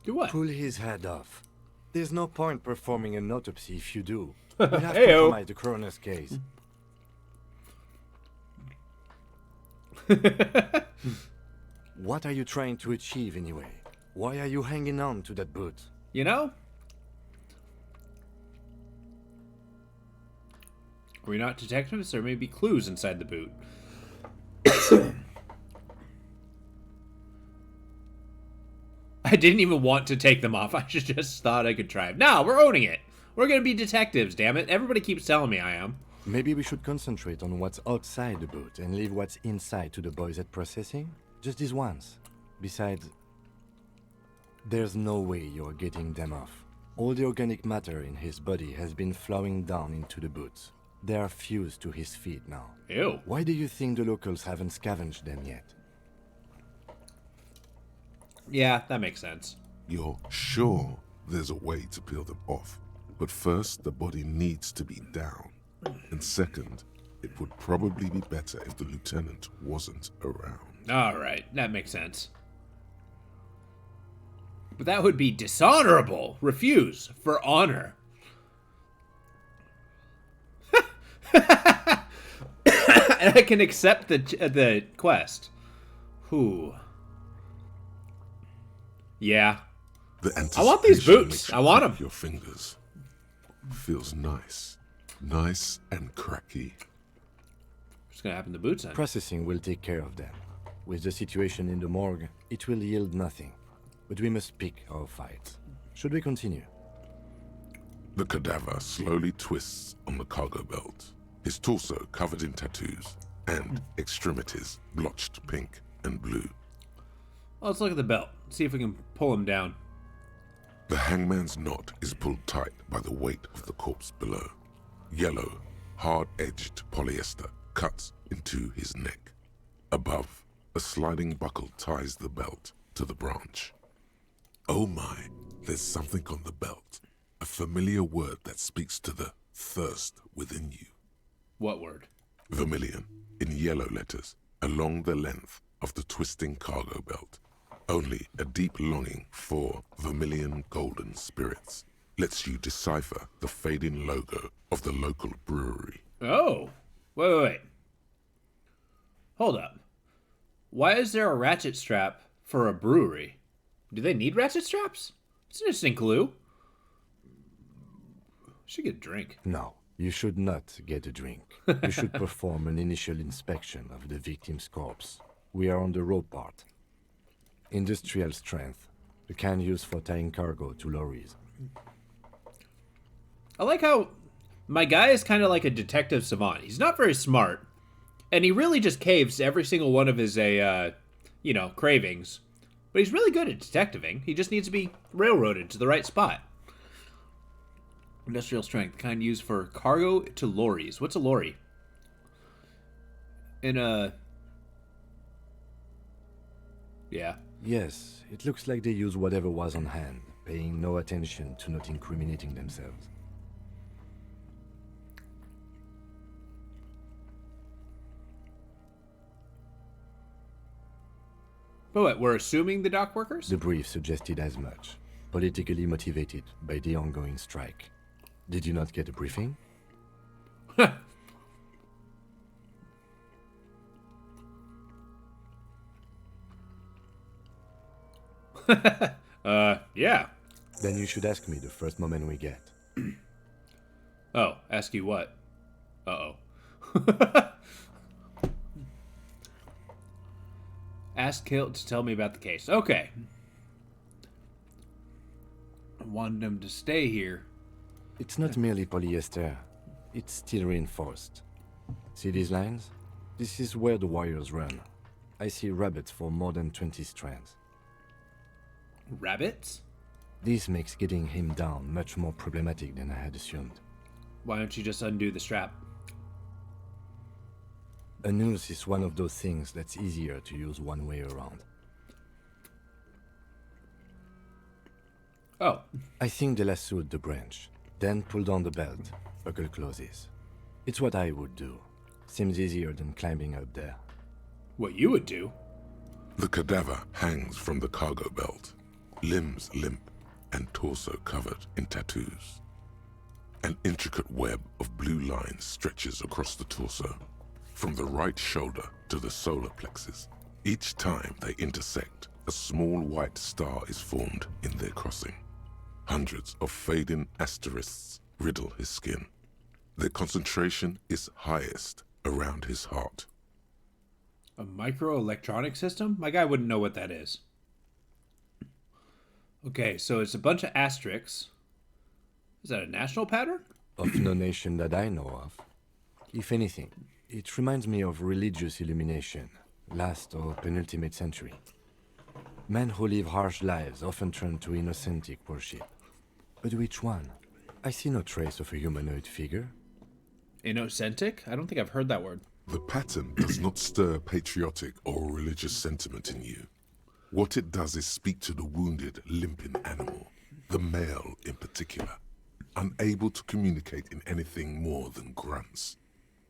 Do what? Pull his head off. There's no point performing an autopsy if you do. We'll have to Heyo. compromise the coroner's case. What are you trying to achieve anyway? Why are you hanging on to that boot? You know? Are we not detectives? There may be clues inside the boot. I didn't even want to take them off. I just thought I could try it. No, we're owning it. We're gonna be detectives, damn it. Everybody keeps telling me I am. Maybe we should concentrate on what's outside the boot and leave what's inside to the boys at processing? Just this once. Besides, there's no way you're getting them off. All the organic matter in his body has been flowing down into the boot. They are fused to his feet now. Ew. Why do you think the locals haven't scavenged them yet? Yeah, that makes sense. You're sure there's a way to peel them off, but first the body needs to be down. And second, it would probably be better if the lieutenant wasn't around. Alright, that makes sense. But that would be dishonorable. Refuse for honor. And I can accept the quest. Whew. Yeah. I want these boots. I want them. Your fingers. Feels nice. Nice and cracky. What's gonna happen to boots then? Processing will take care of them. With the situation in the morgue, it will yield nothing. But we must pick our fight. Should we continue? The cadaver slowly twists on the cargo belt, his torso covered in tattoos, and extremities blotched pink and blue. Well, let's look at the belt. See if we can pull him down. The hangman's knot is pulled tight by the weight of the corpse below. Yellow, hard-edged polyester cuts into his neck. Above, a sliding buckle ties the belt to the branch. Oh my, there's something on the belt. A familiar word that speaks to the thirst within you. What word? Vermilion, in yellow letters, along the length of the twisting cargo belt. Only a deep longing for vermilion golden spirits lets you decipher the fading logo of the local brewery. Oh. Wait. Hold up. Why is there a ratchet strap for a brewery? Do they need ratchet straps? It's an interesting clue. Should get a drink. No, you should not get a drink. You should perform an initial inspection of the victim's corpse. We are on the rope part. Industrial strength. The kind used for tying cargo to lorries. I like how my guy is kind of like a detective savant. He's not very smart, and he really just caves to every single one of his, cravings. But he's really good at detectiving. He just needs to be railroaded to the right spot. Industrial strength, kind used for cargo to lorries. What's a lorry? Yeah. Yes, it looks like they use whatever was on hand, paying no attention to not incriminating themselves. But what, we're assuming the dock workers? The brief suggested as much. Politically motivated by the ongoing strike. Did you not get a briefing? Yeah. Then you should ask me the first moment we get. Oh, ask you what? Uh-oh. Ask Kilt to tell me about the case. Okay. I wanted him to stay here. It's not merely polyester. It's steel reinforced. See these lines? This is where the wires run. I see rabbits for more than 20 strands. Rabbits? This makes getting him down much more problematic than I had assumed. Why don't you just undo the strap? A noose is one of those things that's easier to use one way around. Oh. I think they lassoed the branch, then pull down the belt, buckle closes. It's what I would do. Seems easier than climbing up there. What you would do? The cadaver hangs from the cargo belt, limbs limp and torso covered in tattoos. An intricate web of blue lines stretches across the torso, from the right shoulder to the solar plexus. Each time they intersect, a small white star is formed in their crossing. Hundreds of fading asterisks riddle his skin. Their concentration is highest around his heart. A microelectronic system? My guy wouldn't know what that is. Okay, so it's a bunch of asterisks. Is that a national pattern? Of no nation that I know of. If anything, it reminds me of religious illumination, last or penultimate century. Men who live harsh lives often turn to innocentic worship. But which one? I see no trace of a humanoid figure. Innocentic? I don't think I've heard that word. The pattern does not stir patriotic or religious sentiment in you. What it does is speak to the wounded, limping animal, the male in particular, unable to communicate in anything more than grunts.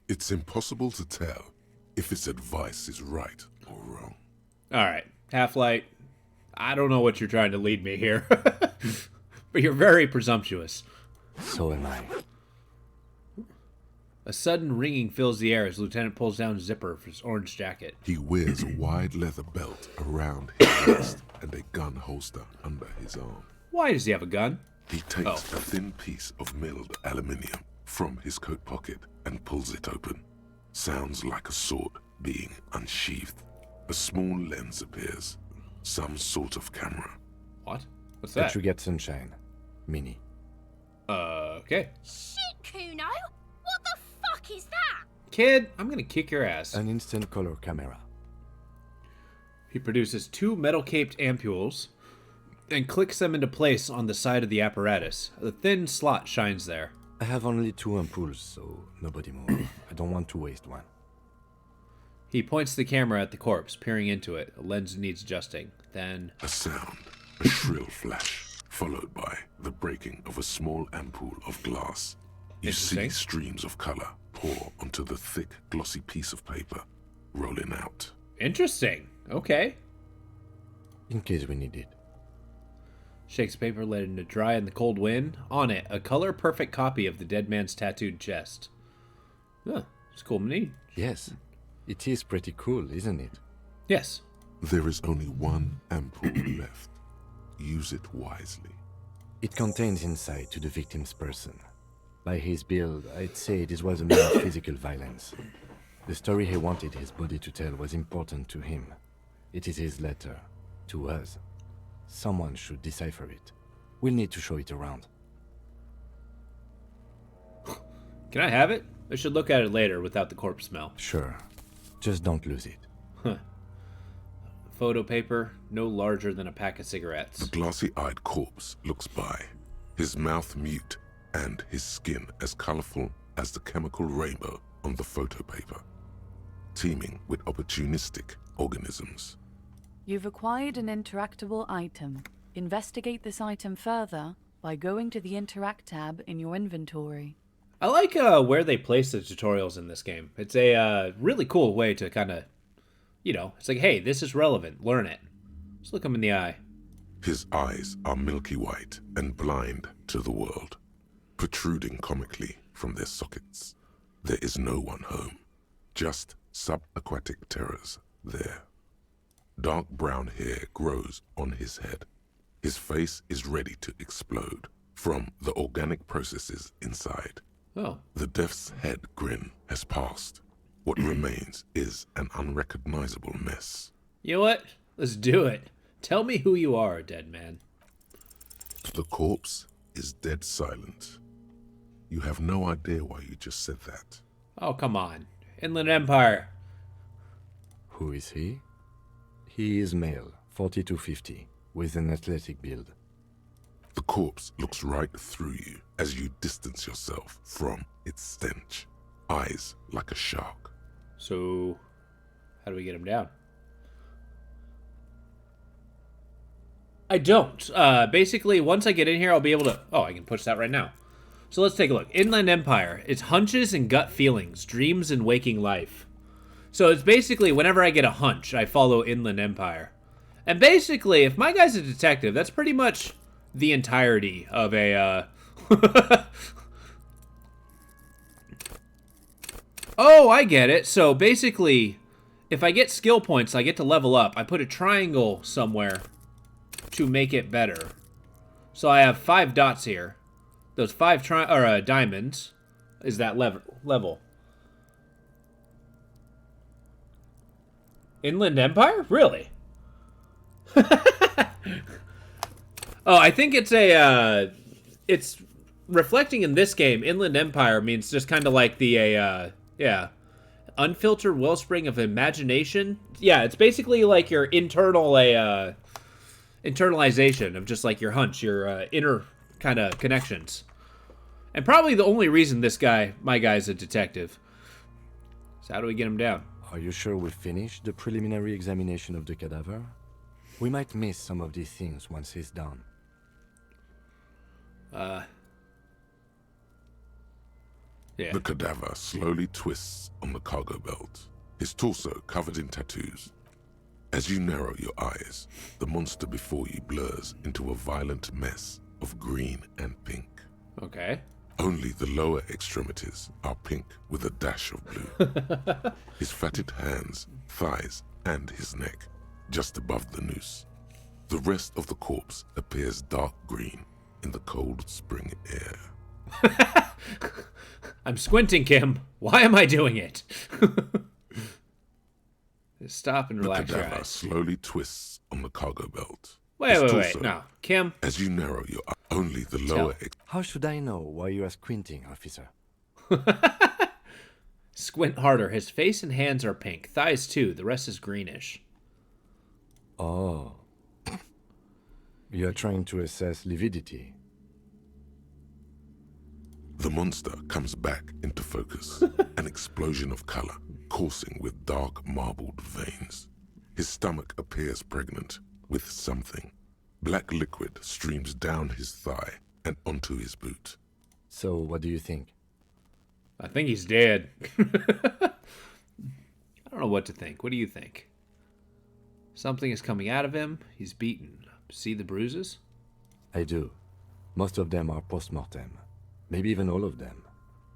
It's impossible to tell if its advice is right or wrong. Alright, Half-Light, I don't know what you're trying to lead me here. But you're very presumptuous. So am I. A sudden ringing fills the air as Lieutenant pulls down his zipper of his orange jacket. He wears a wide leather belt around his waist and a gun holster under his arm. Why does he have a gun? He takes a thin piece of milled aluminium from his coat pocket and pulls it open. Sounds like a sword being unsheathed. A small lens appears. Some sort of camera. What? What's that? That you get sunshine. Mini. Okay. Shit, Kuno! What the fuck is that? Kid, I'm gonna kick your ass. An instant color camera. He produces 2 metal-caped ampules and clicks them into place on the side of the apparatus. A thin slot shines there. I have only 2 ampoules, so nobody move. I don't want to waste one. He points the camera at the corpse, peering into it. A lens needs adjusting. Then... A sound, a shrill flash, followed by the breaking of a small ampoule of glass. You see streams of color pour onto the thick, glossy piece of paper, rolling out. Interesting. Okay. In case we need it. Shakes paper, letting it dry in the cold wind. On it, a color-perfect copy of the dead man's tattooed chest. Huh, it's cool indeed. Yes. It is pretty cool, isn't it? Yes. There is only one ampoule left. Use it wisely. It contains insight to the victim's person. By his build, I'd say this was a mere physical violence. The story he wanted his body to tell was important to him. It is his letter. To us. Someone should decipher it. We'll need to show it around. Can I have it? I should look at it later without the corpse smell. Sure. Just don't lose it. Huh. Photo paper, no larger than a pack of cigarettes. The glossy-eyed corpse looks by, his mouth mute and his skin as colorful as the chemical rainbow on the photo paper, teeming with opportunistic organisms. You've acquired an interactable item. Investigate this item further by going to the Interact tab in your inventory. I like where they place the tutorials in this game. It's a really cool way to kind of, you know, it's like, hey, this is relevant. Learn it. Just look him in the eye. His eyes are milky white and blind to the world, protruding comically from their sockets. There is no one home, just subaquatic terrors there. Dark brown hair grows on his head. His face is ready to explode from the organic processes inside. Oh. The death's head grin has passed. What remains is an unrecognizable mess. You know what? Let's do it. Tell me who you are, dead man. The corpse is dead silent. You have no idea why you just said that. Oh, come on. Inland Empire. Who is he? He is male, 40 to 50, with an athletic build. The corpse looks right through you as you distance yourself from its stench. Eyes like a shark. So, how do we get him down? I don't. Basically, once I get in here, I'll be able to... Oh, I can push that right now. So let's take a look. Inland Empire. It's hunches and gut feelings, dreams and waking life. So it's basically whenever I get a hunch, I follow Inland Empire. And basically, if my guy's a detective, that's pretty much the entirety of a... Oh, I get it. So basically, if I get skill points, I get to level up. I put a triangle somewhere to make it better. So I have 5 dots here. Those 5 diamonds is that level. Inland Empire? Really? Oh, I think it's a it's reflecting in this game. Inland Empire means just kind of like the yeah, unfiltered wellspring of imagination. Yeah, it's basically like your internal internalization of just like your hunch, your inner kind of connections. And probably the only reason my guy's a detective. So how do we get him down? Are you sure we finished the preliminary examination of the cadaver? We might miss some of these things once he's done. Yeah. The cadaver slowly twists on the cargo belt, his torso covered in tattoos. As you narrow your eyes, the monster before you blurs into a violent mess of green and pink. Okay. Only the lower extremities are pink with a dash of blue. His fatted hands, thighs, and his neck, just above the noose. The rest of the corpse appears dark green in the cold spring air. I'm squinting, Kim. Why am I doing it? Stop and relax your The cadaver eyes. slowly twists on the cargo belt. Wait. No, Kim. As you narrow your eye, only the lower... How should I know why you are squinting, officer? Squint harder. His face and hands are pink. Thighs too. The rest is greenish. Oh. You are trying to assess lividity. The monster comes back into focus, an explosion of color, coursing with dark marbled veins. His stomach appears pregnant with something. Black liquid streams down his thigh and onto his boot. So, what do you think? I think he's dead. I don't know what to think. What do you think? Something is coming out of him. He's beaten. See the bruises? I do. Most of them are post-mortem. Maybe even all of them.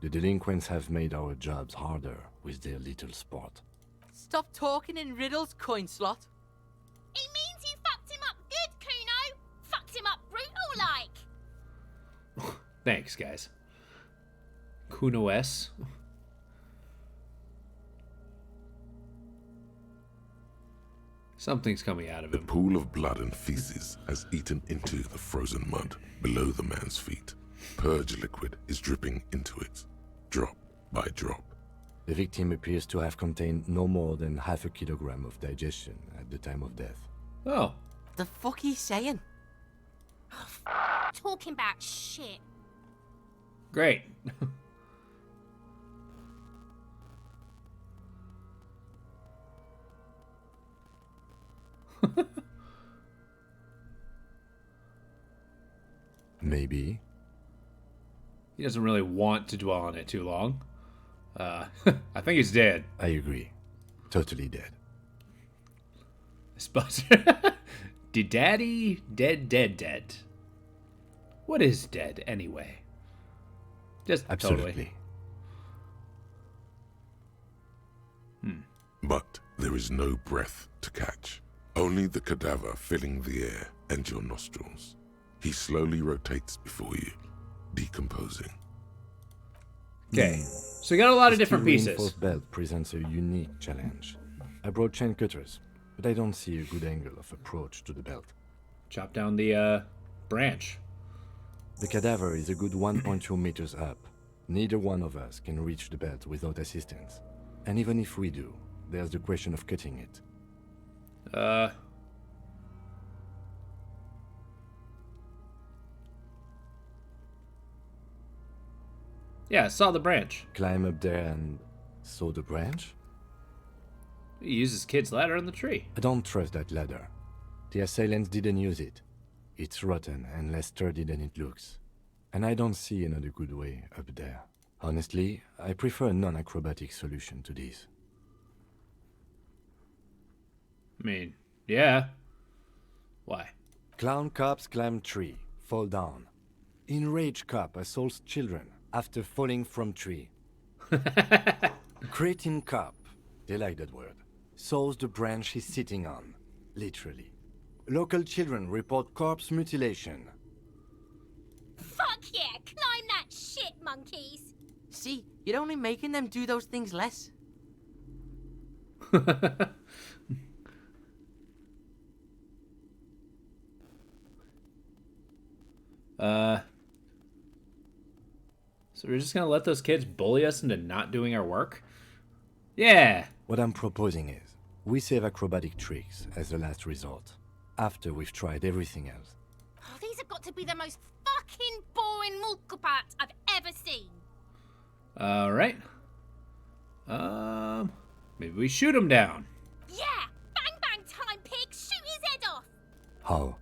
The delinquents have made our jobs harder with their little sport. Stop talking in riddles, coin slot. He means you fucked him up good, Kuno. Fucked him up brutal like. Thanks, guys. Kuno S. Something's coming out of The him. pool of blood and feces has eaten into the frozen mud below the man's feet. Purge liquid is dripping into it, drop by drop. The victim appears to have contained no more than half a kilogram of digestion at the time of death. Oh. The fuck he's saying? Talking about shit. Great. Maybe. He doesn't really want to dwell on it too long. I think he's dead. I agree. Totally dead. But did Daddy dead? What is dead anyway? Just Absolutely. Totally. But there is no breath to catch. Only the cadaver filling the air and your nostrils. He slowly rotates before you, decomposing. Okay, so we got a lot of The different steel pieces. reinforced belt presents a unique challenge. I brought chain cutters, but I don't see a good angle of approach to the belt. Chop down the branch. The cadaver is a good 1.2 meters up. Neither one of us can reach the belt without assistance. And even if we do, there's the question of cutting it. Yeah, I saw the branch. Climb up there and saw the branch? He uses kid's ladder on the tree. I don't trust that ladder. The assailants didn't use it. It's rotten and less sturdy than it looks. And I don't see another good way up there. Honestly, I prefer a non-acrobatic solution to this. I mean, yeah. Why? Clown cops climb tree, fall down. Enraged cop assaults children after falling from tree. Cretin cop, they like that word, saws the branch he's sitting on, literally. Local children report corpse mutilation. Fuck yeah, climb that shit, monkeys. See, you're only making them do those things less. So we're just gonna let those kids bully us into not doing our work? Yeah. What I'm proposing is, we save acrobatic tricks as a last resort, after we've tried everything else. Oh, these have got to be the most fucking boring mulkapat I've ever seen. Alright. Maybe we shoot him down. Yeah, bang bang time, pig, shoot his head off. How?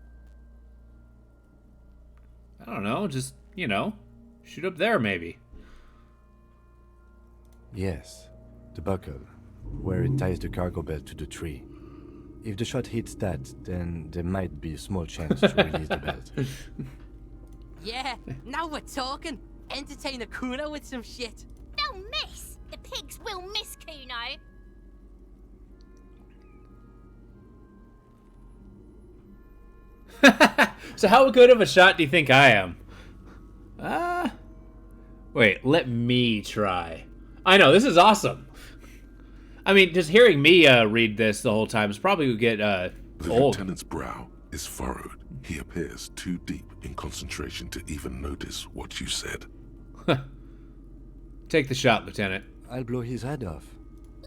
I don't know, just, shoot up there maybe. Yes, the buckle, where it ties the cargo belt to the tree. If the shot hits that, then there might be a small chance to release the belt. Yeah, now we're talking. Entertain a Kuno with some shit. They'll miss. The pigs will miss Kuno. So how good of a shot do you think I am? Wait, let me try. I know, this is awesome. I mean, just hearing me read this the whole time is probably going to get The old. lieutenant's brow is furrowed. He appears too deep in concentration to even notice what you said. Take the shot, Lieutenant. I'll blow his head off.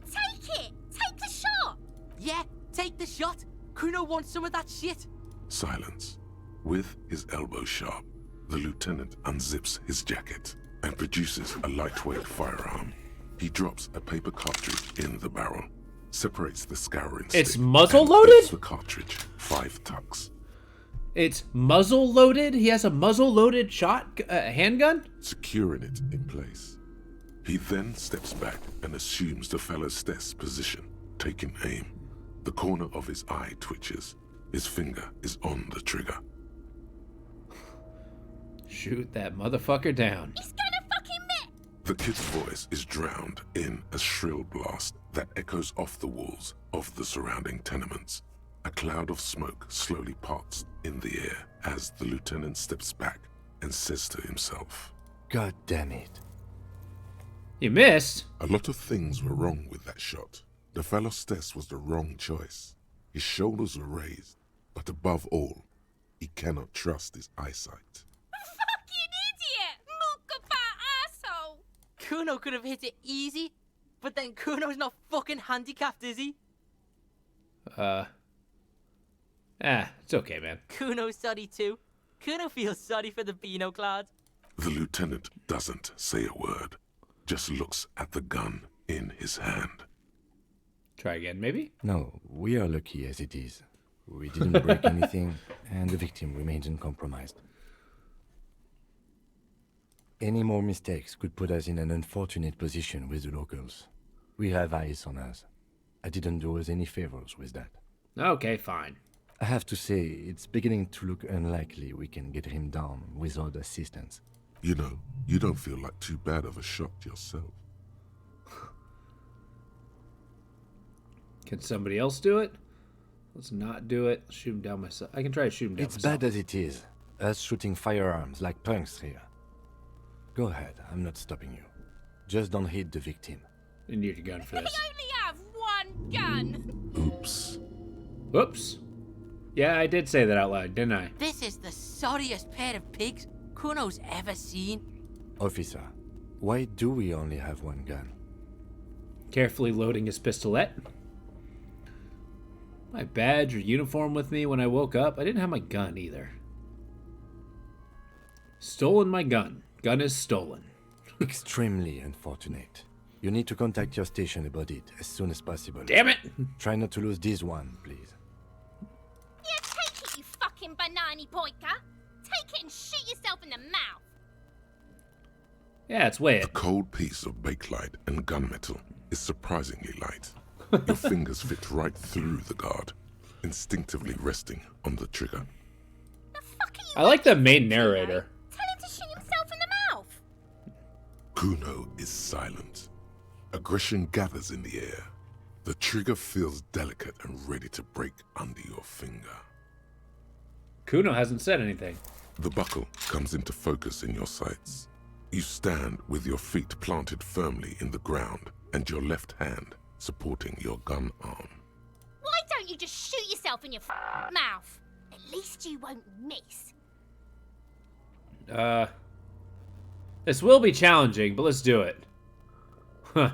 Take it. Take the shot. Yeah, take the shot. Kuno wants some of that shit. Silence. With his elbow sharp, the lieutenant unzips his jacket and produces a lightweight firearm. He drops a paper cartridge in the barrel, separates the scouring stick, It's muzzle and loaded? fits the cartridge 5 tucks. It's muzzle loaded? He has a muzzle loaded handgun? Securing it in place. He then steps back and assumes the fellow's desk position, taking aim. The corner of his eye twitches. His finger is on the trigger. Shoot that motherfucker down. He's gonna fucking miss. The kid's voice is drowned in a shrill blast that echoes off the walls of the surrounding tenements. A cloud of smoke slowly parts in the air as the lieutenant steps back and says to himself, God damn it. You missed? a lot of things were wrong with that shot. The fellow's test was the wrong choice. His shoulders were raised, but above all, he cannot trust his eyesight. Fucking idiot. Mulkapat asshole. Kuno could have hit it easy, but then Kuno's not fucking handicapped, is he? It's okay, man. Kuno's sorry too. Kuno feels sorry for the Beano Cloud. The lieutenant doesn't say a word, just looks at the gun in his hand. Try again, maybe? No, we are lucky as it is. We didn't break anything, and the victim remains uncompromised. Any more mistakes could put us in an unfortunate position with the locals. We have eyes on us. I didn't do us any favors with that. Okay, fine. I have to say, it's beginning to look unlikely we can get him down without assistance. You know, you don't feel like too bad of a shot yourself. Can somebody else do it? Let's not do it. Shoot him down myself. I can try to shoot him down It's myself. bad as it is, us shooting firearms like punks here. Go ahead, I'm not stopping you. Just don't hit the victim. You need your gun for We this. only have one gun. Oops. Whoops. Yeah, I did say that out loud, didn't I? This is the sorriest pair of pigs Kuno's ever seen. Officer, why do we only have one gun? Carefully loading his pistolet. My badge or uniform with me when I woke up. I didn't have my gun either. Stolen my gun. Gun is stolen. Extremely unfortunate. You need to contact your station about it as soon as possible. Damn it! Try not to lose this one, please. Yeah, take it, you fucking banana pointer. Take it and shoot yourself in the mouth. Yeah, it's weigh A it. cold piece of bakelite and gunmetal is surprisingly light. Your fingers fit right through the guard, instinctively resting on the trigger. The fuck are you I like the main watching, narrator. Kuno? Tell him to shoot himself in the mouth. Kuno is silent. Aggression gathers in the air. The trigger feels delicate and ready to break under your finger. Kuno hasn't said anything. The buckle comes into focus in your sights. You stand with your feet planted firmly in the ground and your left hand supporting your gun arm. Why don't you just shoot yourself in your mouth? At least you won't miss. This will be challenging, but let's do it. Huh.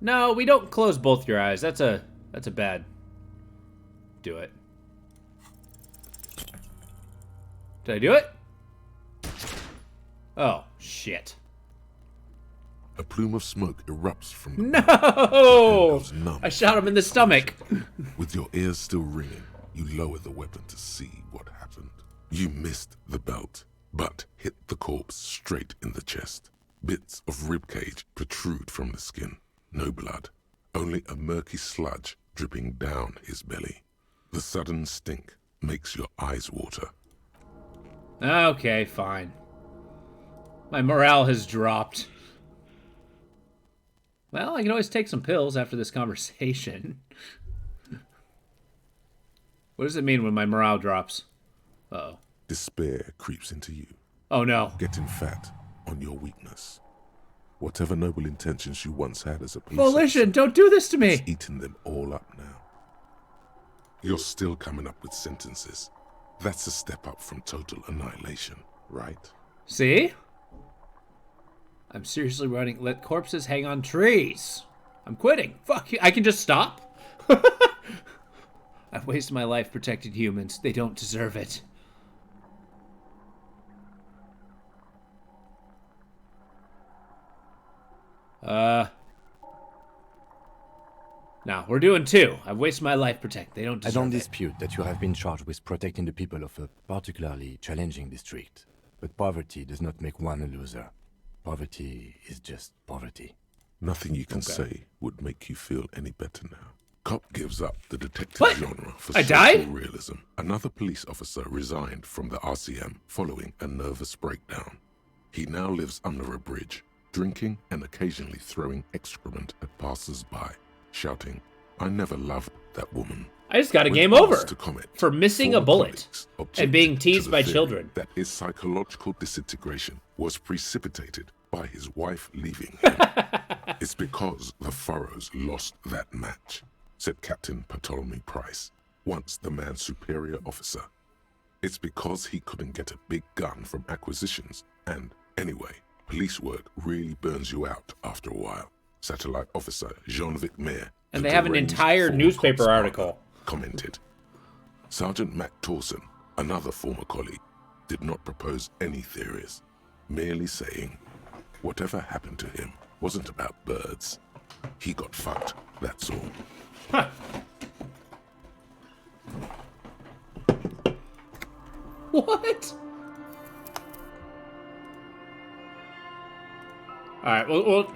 No, we don't close both your eyes. That's a bad. Do it. Did I do it? Oh, shit. A plume of smoke erupts from the No! goes numb. I shot him in the stomach. With your ears still ringing, you lower the weapon to see what happened. You missed the belt, but hit the corpse straight in the chest. Bits of ribcage protrude from the skin. No blood, only a murky sludge dripping down his belly. The sudden stink makes your eyes water. Okay, fine. My morale has dropped. Well, I can always take some pills after this conversation. What does it mean when my morale drops? Uh-oh. Despair creeps into you, Oh, no. getting fat on your weakness. Whatever noble intentions you once had as a police Volition, don't do this to officer, me! it's eaten them all up now. You're still coming up with sentences. That's a step up from total annihilation, right? See? I'm seriously running. Let corpses hang on trees. I'm quitting. Fuck you. I can just stop? I've wasted my life protecting humans. They don't deserve it. Now, we're doing 2. I've wasted my life protect. They don't I deserve don't it. dispute that you have been charged with protecting the people of a particularly challenging district. But poverty does not make one a loser. Poverty is just poverty. Nothing you can say would make you feel any better now. Cop gives up the detective What? genre for I social died? realism. Another police officer resigned from the RCM following a nervous breakdown. He now lives under a bridge, drinking and occasionally throwing excrement at passers-by, shouting, "I never loved that woman." I just got a When game asked over to comment, for missing a former bullet colleagues and objected being to teased the by theory children. that his psychological disintegration was precipitated by his wife leaving him. It's because the Furrows lost that match, said Captain Ptolemy Price, once the man's superior officer. It's because he couldn't get a big gun from acquisitions, and anyway, police work really burns you out after a while. Satellite officer Jean-Vic Mayer, And the they have an deranged entire former newspaper cop's article. father, commented. Sergeant Matt Torson, another former colleague, did not propose any theories, merely saying, whatever happened to him wasn't about birds. He got fucked, that's all. What? Alright, well,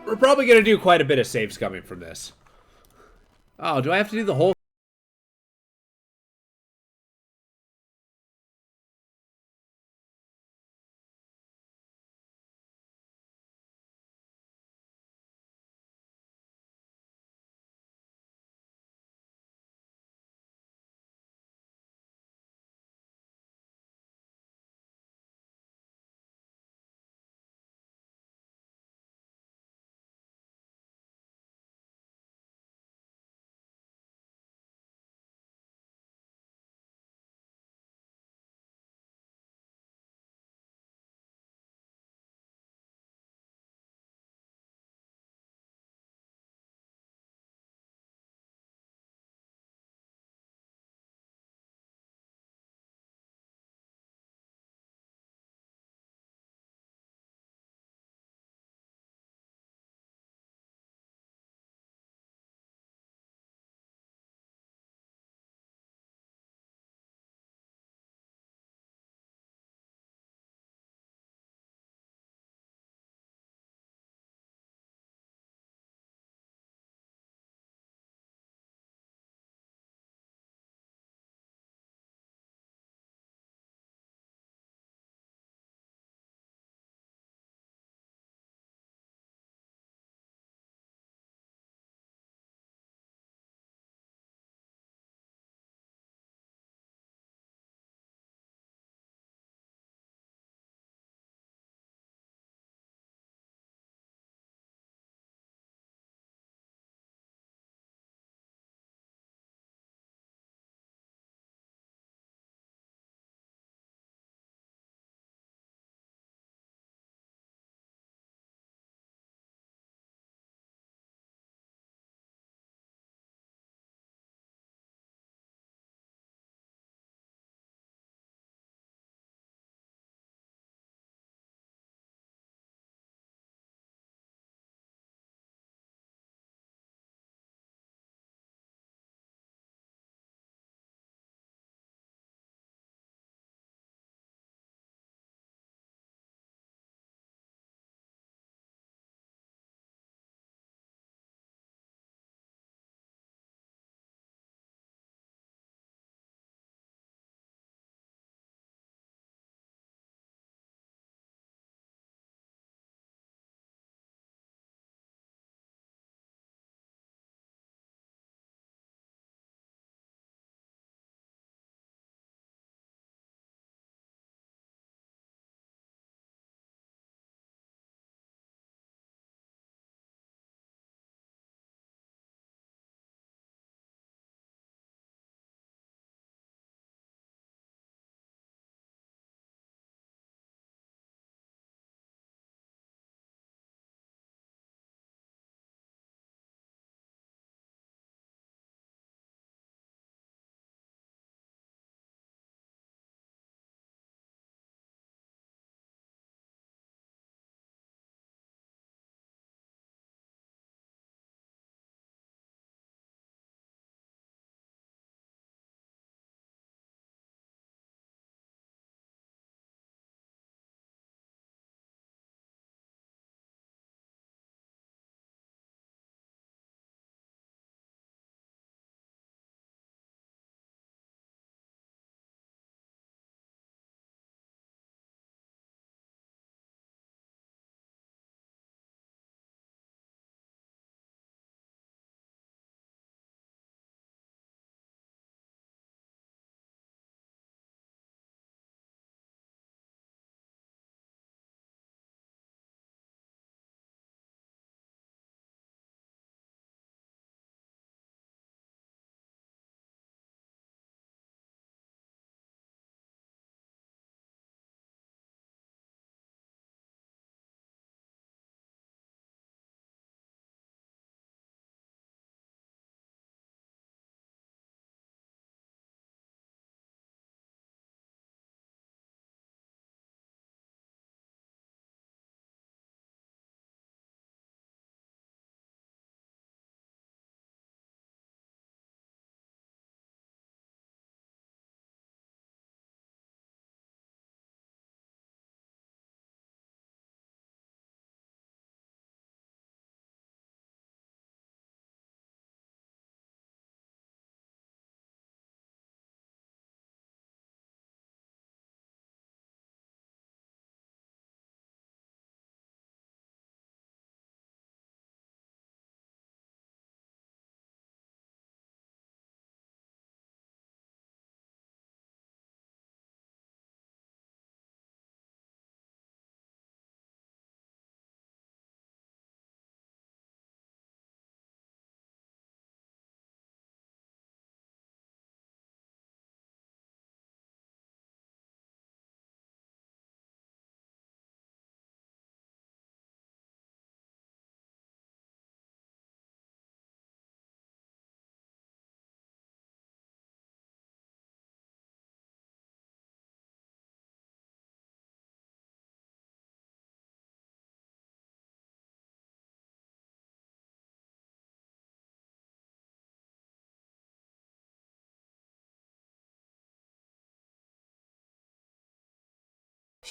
we're probably going to do quite a bit of saves coming from this. Oh, do I have to do the whole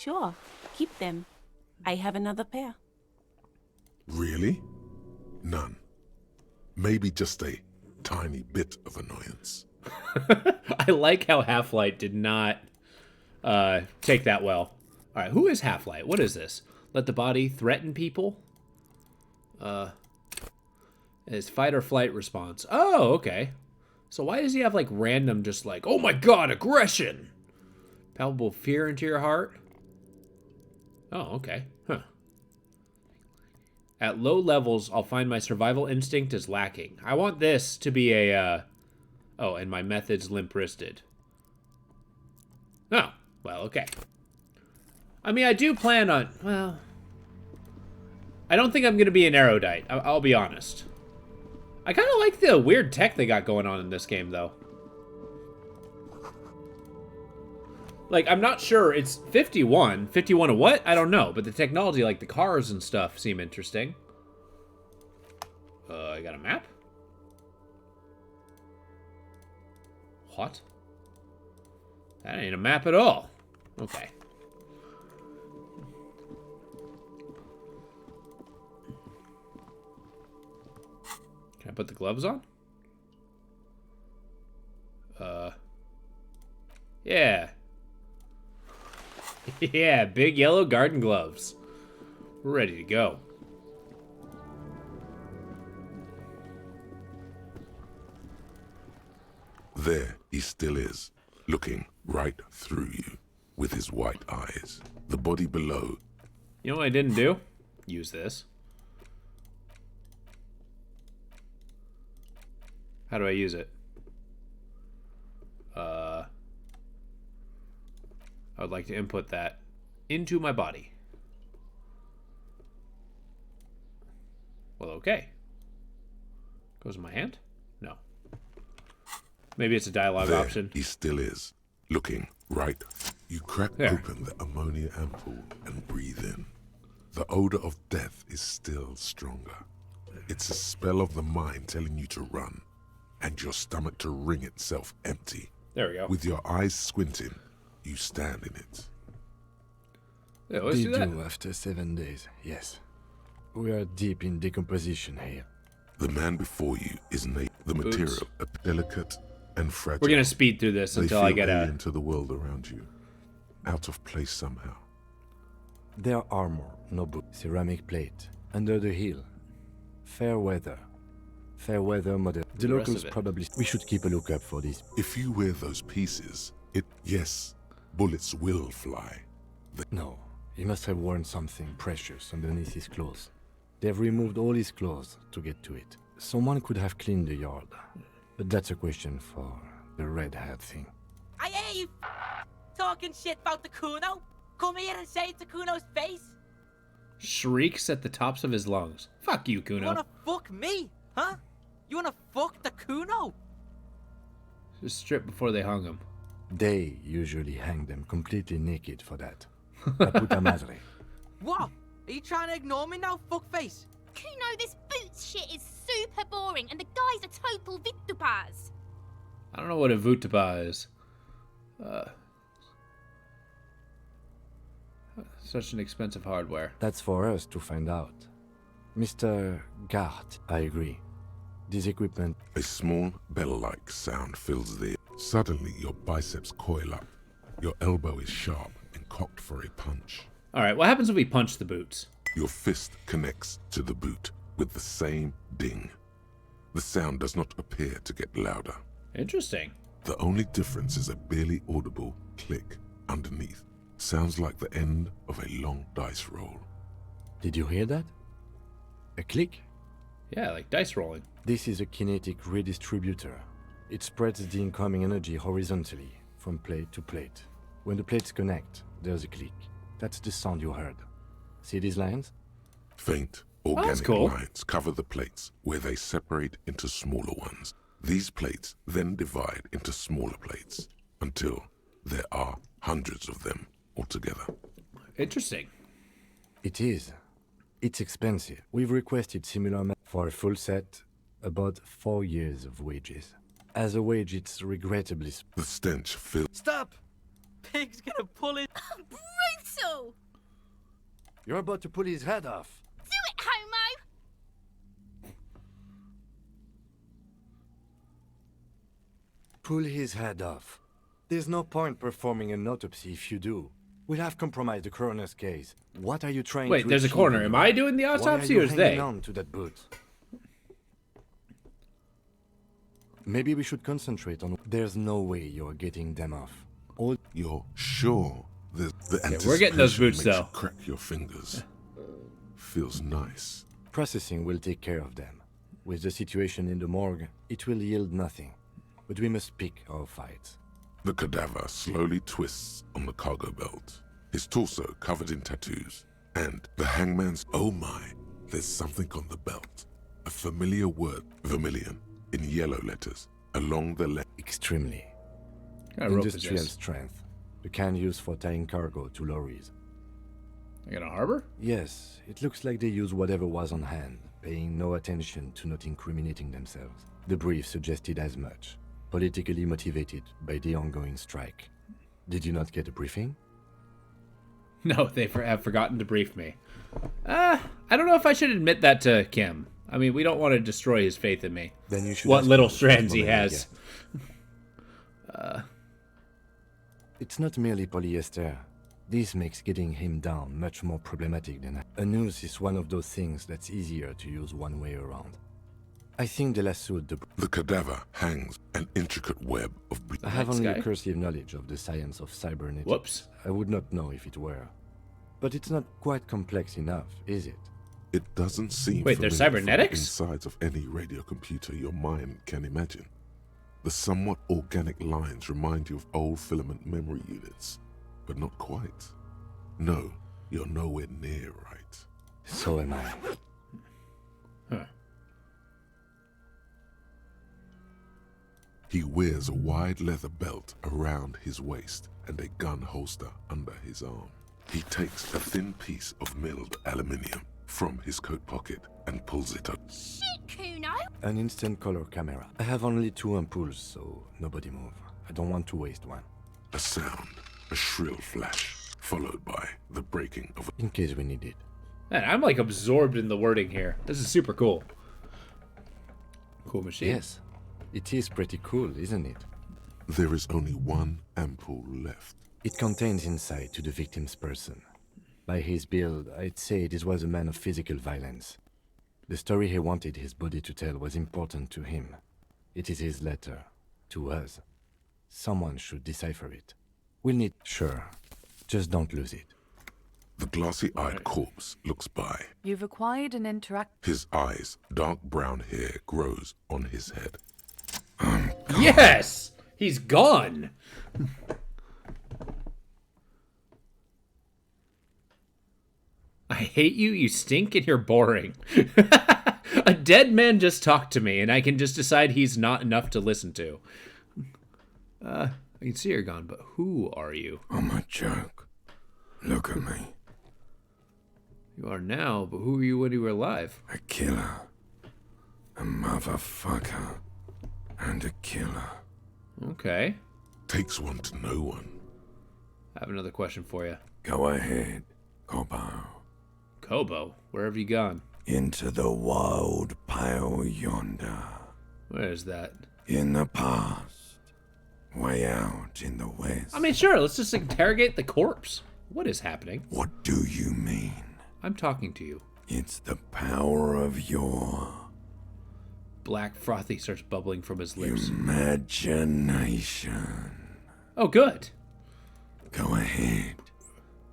Sure, keep them. I have another pair. Really? None. Maybe just a tiny bit of annoyance. I like how Half-Light did not take that well. All right, who is Half-Light? What is this? Let the body threaten people? His fight or flight response. Oh, okay. So why does he have like random just like, oh my god, aggression? Palpable fear into your heart? Oh, okay. Huh. At low levels, I'll find my survival instinct is lacking. I want this to be a, oh, and my method's limp-wristed. Oh, well, okay. I mean, I do plan on, well... I don't think I'm going to be an erudite, I'll be honest. I kind of like the weird tech they got going on in this game, though. Like, I'm not sure. It's 51. 51 of what? I don't know. But the technology, like the cars and stuff, seem interesting. I got a map? What? That ain't a map at all. Okay. Can I put the gloves on? Yeah. Yeah, big yellow garden gloves. We're ready to go. There he still is, looking right through you with his white eyes. The body below. You know what I didn't do? Use this. How do I use it? I would like to input that into my body. Well, okay. Goes in my hand? No. Maybe it's a dialogue there option. He still is, looking right. You crack open the ammonia ampoule and breathe in. The odor of death is still stronger. It's a spell of the mind telling you to run, and your stomach to wring itself empty. There we go. With your eyes squinting, you stand in it. Yeah, let's do that. After 7 days, yes. We are deep in decomposition here. The man before you is the material, delicate and fragile. We're gonna speed through this until I get alien to the world around you, out of place somehow. Their armor, no boot, ceramic plate, under the hill. Fair weather. Fair weather model. The locals probably... We should keep a lookout for this. If you wear those pieces, yes, bullets will fly. No, he must have worn something precious underneath his clothes. They've removed all his clothes to get to it. Someone could have cleaned the yard. But that's a question for the red-haired thing. I hear you talking shit about the Kuno. Come here and say it to Kuno's face. Shrieks at the tops of his lungs. Fuck you, Kuno. You wanna fuck me, huh? You wanna fuck the Kuno? Just strip before they hung him. They usually hang them completely naked for that. La puta madre. What? Are you trying to ignore me now, fuckface? Kuno, this boots shit is super boring, and the guy's a total vitupaz. I don't know what a Vutapa is. Such an expensive hardware. That's for us to find out. Mr. Gart, I agree. This equipment... A small bell-like sound fills the air. Suddenly, your biceps coil up. Your elbow is sharp and cocked for a punch. Alright, what happens if we punch the boots? Your fist connects to the boot with the same ding. The sound does not appear to get louder. Interesting. The only difference is a barely audible click underneath. Sounds like the end of a long dice roll. Did you hear that? A click? Yeah, like dice rolling. This is a kinetic redistributor. It spreads the incoming energy horizontally, from plate to plate. When the plates connect, there's a click. That's the sound you heard. See these lines? Faint, organic lines cover the plates, where they separate into smaller ones. These plates then divide into smaller plates, until there are hundreds of them altogether. Interesting. It is. It's expensive. We've requested similar for a full set, about 4 years of wages. As a wage, it's regrettably... The stench fills... Stop! pig's gonna pull it. Brutal! You're about to pull his head off. Do it, Homo! Pull his head off. There's no point performing an autopsy if you do. We'll have compromised the coroner's case. What are you trying to Wait, there's a achieve coroner. here? Am I doing the Why are autopsy you or is hanging they? on to that boot? Maybe we should concentrate on... There's no way you're getting them off. All... You're sure the we're getting those anticipation boots, makes though. you crack your fingers. Feels nice. Processing will take care of them. With the situation in the morgue, it will yield nothing. But we must pick our fights. The cadaver slowly twists on the cargo belt, his torso covered in tattoos, and the hangman's oh my, there's something on the belt. A familiar word, vermilion, in yellow letters, along the left. Extremely. What kind of rope is Industrial this? strength. The kind used for tying cargo to lorries. I got a harbor? Yes, it looks like they use whatever was on hand, paying no attention to not incriminating themselves. The brief suggested as much. Politically motivated by the ongoing strike. Did you not get a briefing? No, they have forgotten to brief me. I don't know if I should admit that to Kim. I mean, we don't want to destroy his faith in me. Then you should What ask little him to strands he explain has. again. It's not merely polyester. This makes getting him down much more problematic than that. A noose is one of those things that's easier to use one way around. I think they lassoed The cadaver hangs an intricate web of... I have Nice only guy. a cursive knowledge of the science of cybernetics. Whoops. I would not know if it were. But it's not quite complex enough, is it? It doesn't seem Wait, there's familiar from the cybernetics? insides of any radio computer your mind can imagine. The somewhat organic lines remind you of old filament memory units, but not quite. No, you're nowhere near right. So am I. Huh. He wears a wide leather belt around his waist and a gun holster under his arm. He takes a thin piece of milled aluminium from his coat pocket and pulls it up. Shit, Kuno! An instant color camera. I have only 2 ampoules, so nobody move. I don't want to waste one. A sound, a shrill flash, followed by the breaking of a... In case we need it. Man, I'm like absorbed in the wording here. This is super cool. Cool machine. Yes. It is pretty cool, isn't it? There is only one ampoule left. It contains insight to the victim's person. By his build, I'd say this was a man of physical violence. The story he wanted his body to tell was important to him. It is his letter. To us. Someone should decipher it. We'll need... Sure. Just don't lose it. The glassy-eyed corpse looks by. You've acquired an interact. His eyes, dark brown hair grows on his head. Yes! He's gone! I hate you, you stink, and you're boring. A dead man just talked to me, and I can just decide he's not enough to listen to. I can see you're gone, but who are you? I'm a joke. Look at me. You are now, but who were you when you were alive? A killer. A motherfucker. And a killer. Okay. Takes one to know one. I have another question for you. Go ahead, Kobo. Kobo, where have you gone? Into the wild pale yonder. Where is that? In the past. Way out in the west. I mean, sure, let's just interrogate the corpse. What is happening? What do you mean? I'm talking to you. It's the power of your Black frothy starts bubbling from his lips. imagination. Oh, good. Go ahead.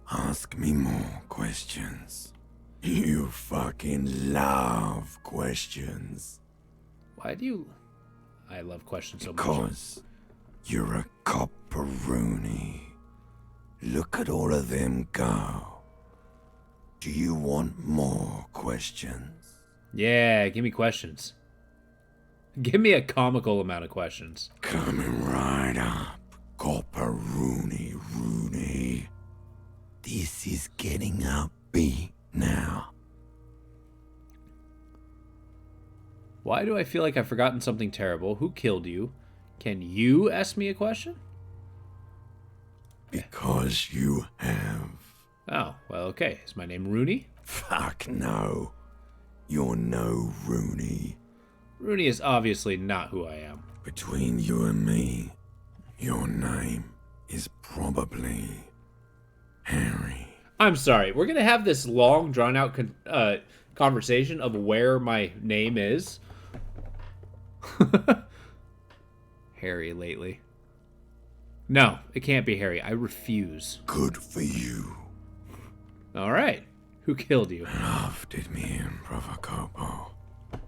Ask me more questions. You fucking love questions. Why do you... I love questions so much. Because you're a copperoonie. Look at all of them go. Do you want more questions? Yeah, give me questions. Give me a comical amount of questions. Coming right up, copperoonie Rooney. This is getting upbeat now. Why do I feel like I've forgotten something terrible? Who killed you? Can you ask me a question? Because you have. Oh, well, okay. Is my name Rooney? Fuck no. You're no Rooney. Rooney is obviously not who I am. Between you and me, your name is probably Harry. I'm sorry. We're going to have this long, drawn-out conversation of where my name is. Harry lately. No, it can't be Harry. I refuse. Good for you. All right. Who killed you? Love did me in, Brother Copo.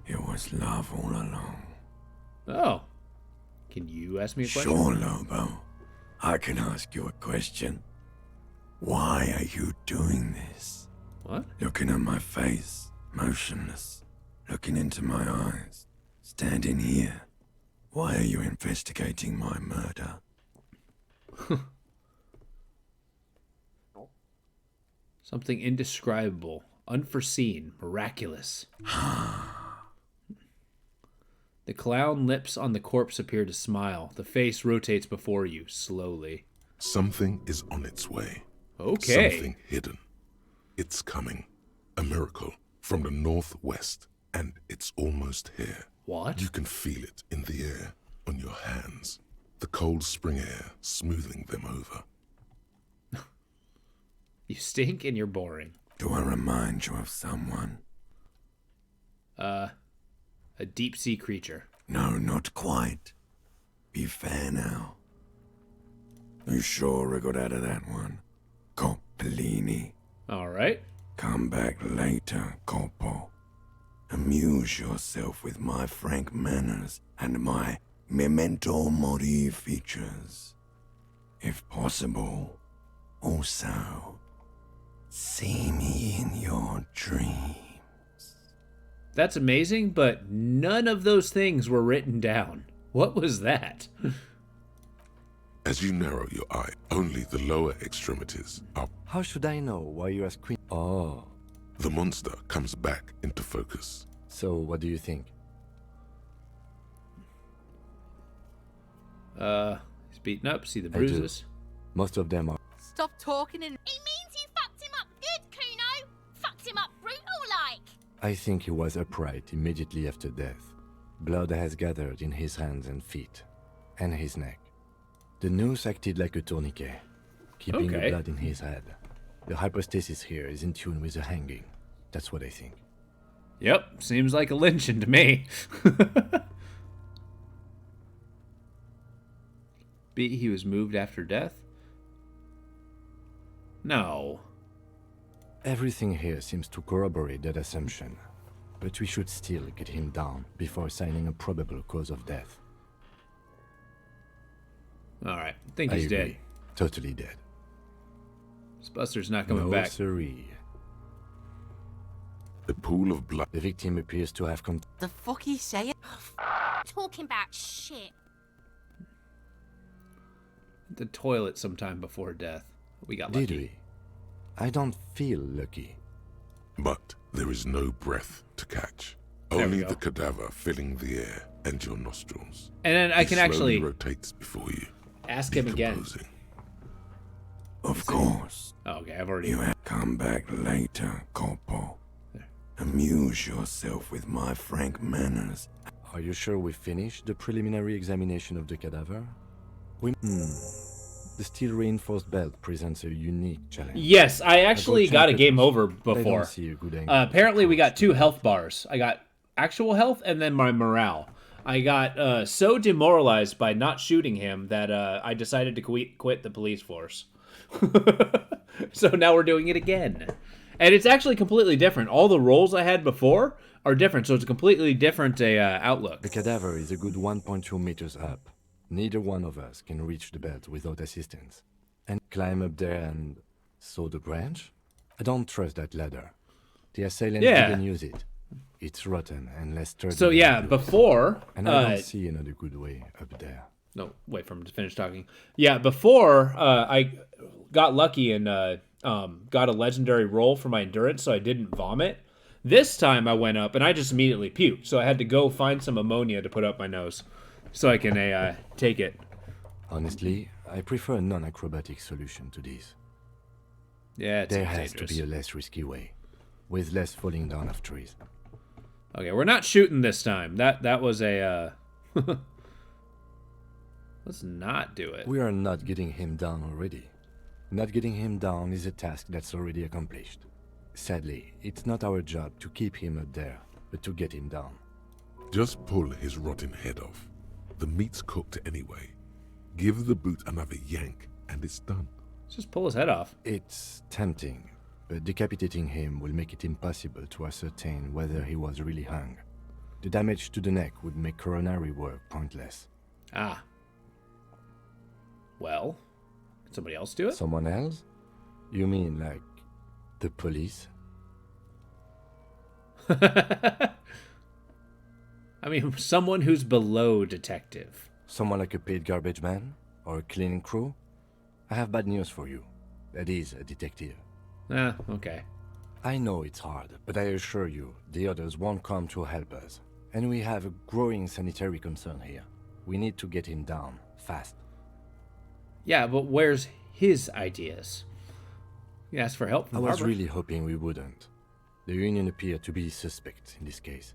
It was love all along. Oh. Can you ask me a question? Sure, Lobo. I can ask you a question. Why are you doing this? What? Looking at my face, motionless. Looking into my eyes. Standing here. Why are you investigating my murder? Something indescribable, unforeseen, miraculous. The clown lips on the corpse appear to smile. The face rotates before you, slowly. Something is on its way. Okay. Something hidden. It's coming. A miracle from the northwest, and it's almost here. What? You can feel it in the air, on your hands. The cold spring air smoothing them over. You stink and you're boring. Do I remind you of someone? A deep sea creature. No, not quite. Be fair now. You sure I got out of that one? Coppolini. All right. Come back later, Coppo. Amuse yourself with my frank manners and my memento mori features. If possible, also, see me in your dreams. That's amazing, but none of those things were written down. What was that? As you narrow your eye, only the lower extremities are. How should I know why you ask Queen? Oh. The monster comes back into focus. So, what do you think? He's beaten up. See the bruises? Most of them are. Stop talking and... It means you fucked him up good, Kuno. Fucked him up brutal like. I think he was upright immediately after death. Blood has gathered in his hands and feet, and his neck. The noose acted like a tourniquet, keeping the blood in his head. The hypostasis here is in tune with the hanging. That's what I think. Yep, seems like a lynching to me. He was moved after death? No. Everything here seems to corroborate that assumption, but we should still get him down before signing a probable cause of death. Alright, I think he's dead. Totally dead. This Buster's not coming back. Siree. A pool of blood. The victim appears to have come. The fuck he saying? Talking about shit. The toilet sometime before death. We got lucky. Did we? I don't feel lucky. But there is no breath to catch. There Only we go. the cadaver filling the air and your nostrils. And then I He can slowly actually rotates before you. ask him again. decomposing. Of course. Oh, okay, I've already... You have come back later, Coppo. Amuse yourself with my frank manners. Are you sure we finished the preliminary examination of the cadaver? The steel reinforced belt presents a unique challenge. Yes, I actually got a game over I don't before. see a good angle. Apparently we got 2 health bars. I got actual health and then my morale. I got so demoralized by not shooting him that I decided to quit the police force. So now we're doing it again. And it's actually completely different. All the roles I had before are different, so it's a completely different outlook. The cadaver is a good 1.2 meters up. Neither one of us can reach the belt without assistance. And climb up there and saw the branch? I don't trust that ladder. The assailants didn't use it. It's rotten and less sturdy. So yeah, before... And I don't see another good way up there. No, wait for him to finish talking. Yeah, before I got lucky and got a legendary roll for my endurance, so I didn't vomit. This time I went up and I just immediately puked, so I had to go find some ammonia to put up my nose so I can take it. Honestly, I prefer a non-acrobatic solution to this. Yeah, it There seems has dangerous. to be a less risky way, with less falling down of trees. Okay, we're not shooting this time. That was a Let's not do it. We are not getting him down already. Not getting him down is a task that's already accomplished. Sadly, it's not our job to keep him up there, but to get him down. Just pull his rotten head off. The meat's cooked anyway. Give the boot another yank, and it's done. Let's just pull his head off. It's tempting, but decapitating him will make it impossible to ascertain whether he was really hung. The damage to the neck would make coronary work pointless. Ah. Well, can somebody else do it? Someone else? You mean like the police? I mean, someone who's below detective. Someone like a paid garbage man? Or a cleaning crew? I have bad news for you. That is a detective. Ah, okay. I know it's hard, but I assure you, the others won't come to help us. And we have a growing sanitary concern here. We need to get him down, fast. Yeah, but where's his ideas? He asked for help I from was Barbara. really hoping we wouldn't. The Union appeared to be suspect in this case.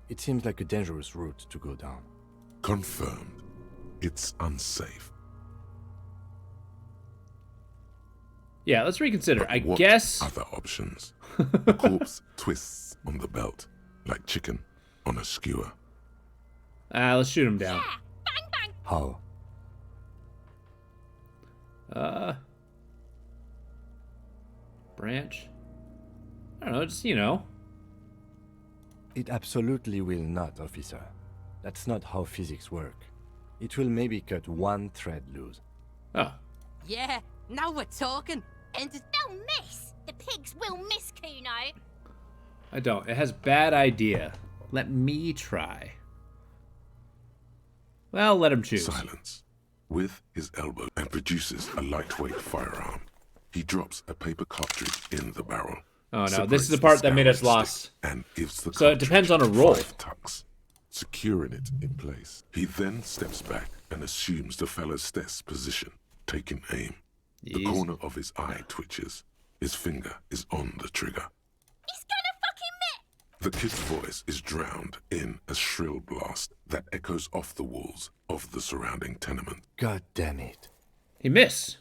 It seems like a dangerous route to go down. Confirmed. It's unsafe. Yeah, let's reconsider. But I what guess. other options? The corpse twists on the belt, like chicken on a skewer. Let's shoot him down. Yeah, bang bang. How? Branch. I don't know, just, you know. It absolutely will not, officer. That's not how physics work. It will maybe cut one thread loose. Oh. Yeah, now we're talking. They'll miss. The pigs will miss, Kuno. I don't. It has bad idea. Let me try. Well, let him choose. Silence. With his elbow and produces a lightweight firearm. He drops a paper cartridge in the barrel. Oh no, separates this is the part that made us scouring lost. stick, and gives the So it depends on a cartridge roll. 5 tucks, securing it in place. He then steps back and assumes the fellow's stess position, taking aim. The Easy. corner of his eye twitches. His finger is on the trigger. He's gonna fucking miss. The kid's voice is drowned in a shrill blast that echoes off the walls of the surrounding tenement. God damn it. He missed.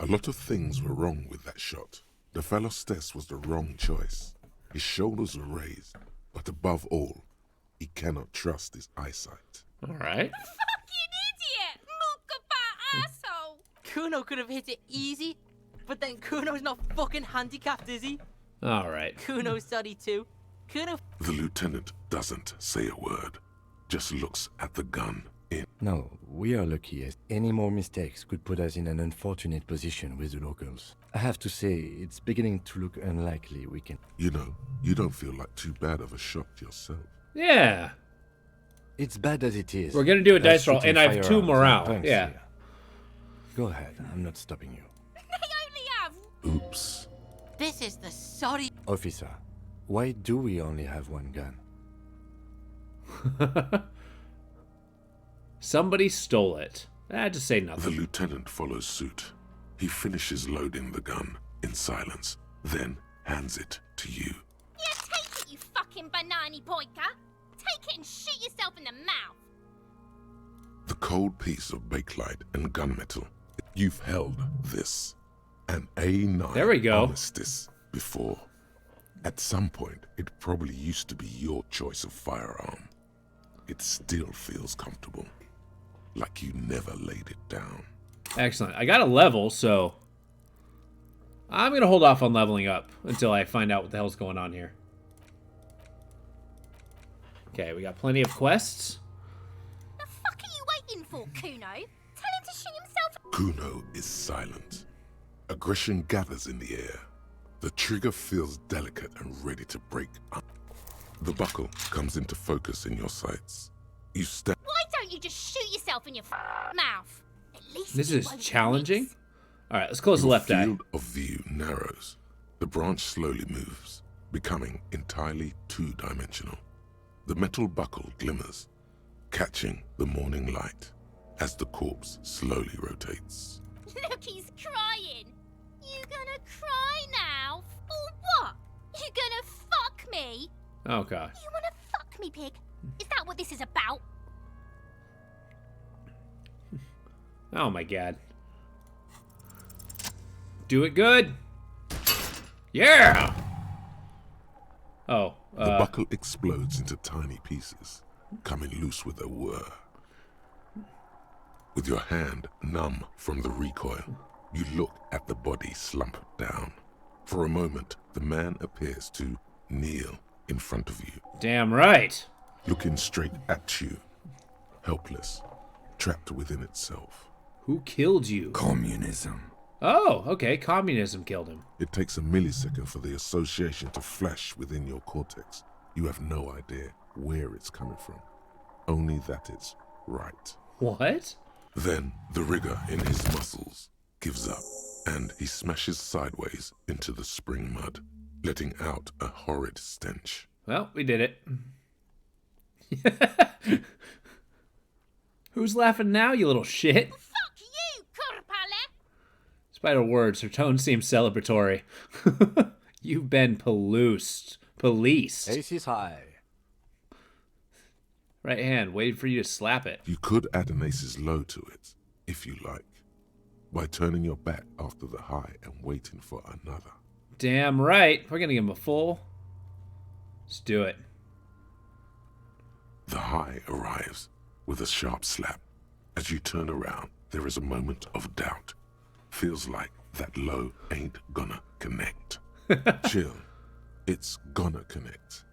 A lot of things were wrong with that shot. The fellow's stess was the wrong choice. His shoulders were raised, but above all, he cannot trust his eyesight. All right. Fucking idiot. Mookabat asshole. Kuno could have hit it easy, but then Kuno's not fucking handicapped, is he? All right. Kuno's sorry too. Kuno. The lieutenant doesn't say a word, just looks at the gun in. No, we are lucky as any more mistakes could put us in an unfortunate position with the locals. I have to say, it's beginning to look unlikely we can... You know, you don't feel like too bad of a shot yourself. Yeah. It's bad as it is. We're gonna do a That's dice roll, shooting and I have 2 firearms morale. and punks Yeah. here. Go ahead, I'm not stopping you. They only have. Oops. This is the sorry. Officer, why do we only have one gun? Somebody stole it. Just say The nothing. lieutenant follows suit. He finishes loading the gun in silence, then hands it to you. Yeah, take it, you fucking banani boyka. Take it and shoot yourself in the mouth. The cold piece of bakelite and gunmetal. You've held this. An A9 There we go. armistice before. At some point, it probably used to be your choice of firearm. It still feels comfortable. Like you never laid it down. Excellent. I got a level, so I'm gonna hold off on leveling up until I find out what the hell's going on here. Okay, we got plenty of quests. The fuck are you waiting for, Kuno? Tell him to shoot himself. Kuno is silent. Aggression gathers in the air. The trigger feels delicate and ready to break up. The buckle comes into focus in your sights. You step. Why don't you just shoot yourself in your mouth? At least This you is won't challenging. miss. All right, let's close the Your left eye. field of view narrows. The branch slowly moves, becoming entirely two-dimensional. The metal buckle glimmers, catching the morning light. as the corpse slowly rotates. Look, he's crying. You gonna cry now? Or what? You gonna fuck me? Oh, God. You wanna fuck me, pig? Is that what this is about? Oh, my God. Do it good. Yeah! Oh, The buckle explodes into tiny pieces, coming loose with a whir. With your hand numb from the recoil, you look at the body slump down. For a moment, the man appears to kneel in front of you. Damn right. Looking straight at you, helpless, trapped within itself. Who killed you? Communism. Oh, okay. Communism killed him. It takes a millisecond for the association to flash within your cortex. You have no idea where it's coming from, only that it's right. What? Then the rigor in his muscles gives up, and he smashes sideways into the spring mud, letting out a horrid stench. Well, we did it. Who's laughing now, you little shit? Fuck you, Kurpale! Despite her words, her tone seems celebratory. You've been policed. Ace is high. Right hand, waiting for you to slap it. You could add an ace's low to it, if you like, by turning your back after the high and waiting for another. Damn right. We're gonna give him a full. Let's do it. The high arrives with a sharp slap. As you turn around, there is a moment of doubt. Feels like that low ain't gonna connect. Chill. It's gonna connect.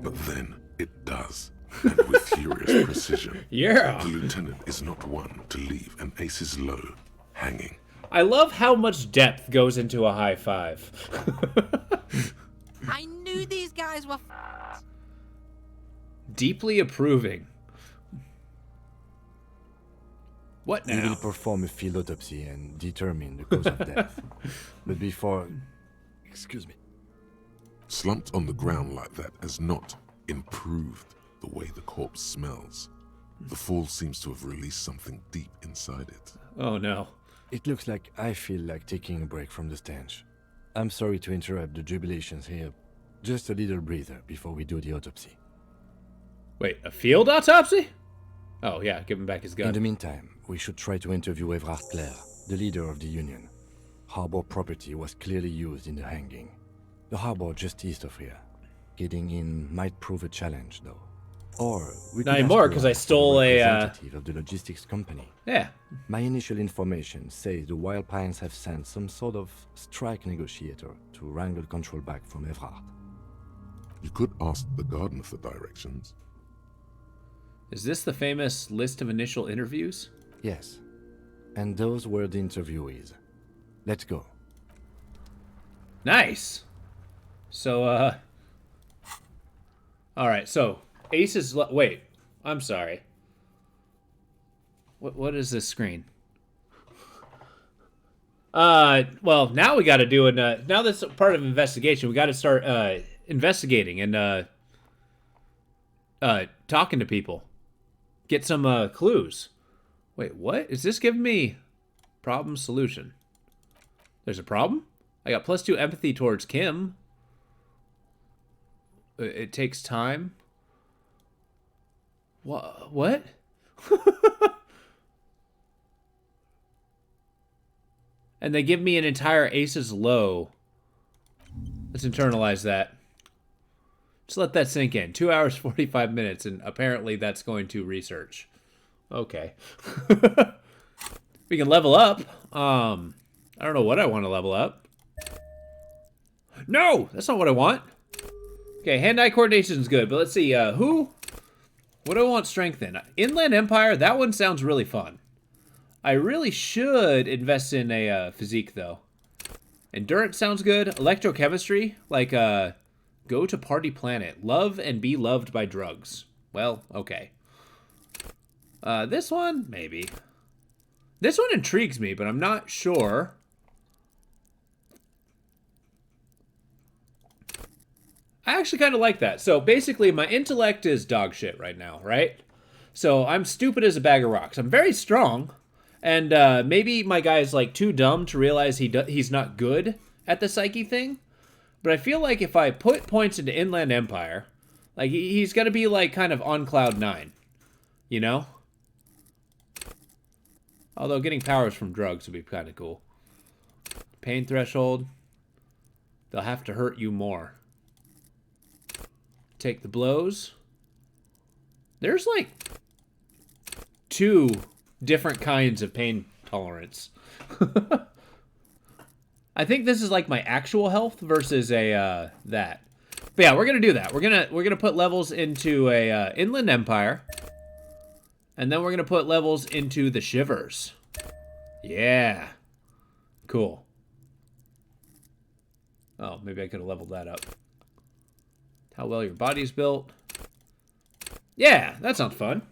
But then it does. And with furious precision. Yeah. The lieutenant is not one to leave an ace's low hanging. I love how much depth goes into a high five. I knew these guys were Deeply approving. What We will now? perform a field autopsy and determine the cause of death. But before... Excuse me. Slumped on the ground like that has not improved the way the corpse smells. The fall seems to have released something deep inside it. Oh no. It looks like I feel like taking a break from the stench. I'm sorry to interrupt the jubilations here. Just a little breather before we do the autopsy. Wait, a field autopsy? Oh yeah, give him back his gun. In the meantime, we should try to interview Evrard Clare, the leader of the Union. Harbor property was clearly used in the hanging. The harbor just east of here. Getting in might prove a challenge, though. Or we Not could anymore, ask 'cause I around stole for a, representative of the logistics company. Yeah. My initial information says the Wild Pines have sent some sort of strike negotiator to wrangle control back from Evrard. You could ask the gardener for directions. Is this the famous list of initial interviews? Yes. And those were the interviewees. Let's go. Nice. So, alright, so, Ace's... Wait, I'm sorry. What is this screen? Well, now we gotta do now that's part of investigation, we gotta start, investigating and, talking to people. Get some, clues. Wait, what? Is this giving me problem solution? There's a problem? I got +2 empathy towards Kim. It takes time. What? And they give me an entire Ace's low. Let's internalize that. Just let that sink in. 2 hours, 45 minutes, and apparently that's going to research. Okay. We can level up. I don't know what I want to level up. No! That's not what I want. Okay, hand-eye coordination is good, but let's see, who? What do I want strength in? Inland Empire, that one sounds really fun. I really should invest in a physique, though. Endurance sounds good. Electrochemistry, like, go to Party Planet. Love and be loved by drugs. Well, okay. This one, maybe. This one intrigues me, but I'm not sure. I actually kind of like that. So basically, my intellect is dog shit right now, right? So I'm stupid as a bag of rocks. I'm very strong, and maybe my guy is like too dumb to realize he's not good at the psyche thing. But I feel like if I put points into Inland Empire, like he's gonna be like kind of on cloud 9, you know? Although getting powers from drugs would be kind of cool. Pain threshold. They'll have to hurt you more. Take the blows. There's like 2 different kinds of pain tolerance. I think this is like my actual health versus a that. But yeah, we're gonna do that. We're gonna put levels into a Inland Empire, and then we're gonna put levels into the Shivers. Yeah, cool. Oh, maybe I could have leveled that up. How well your body's built. Yeah, that sounds fun.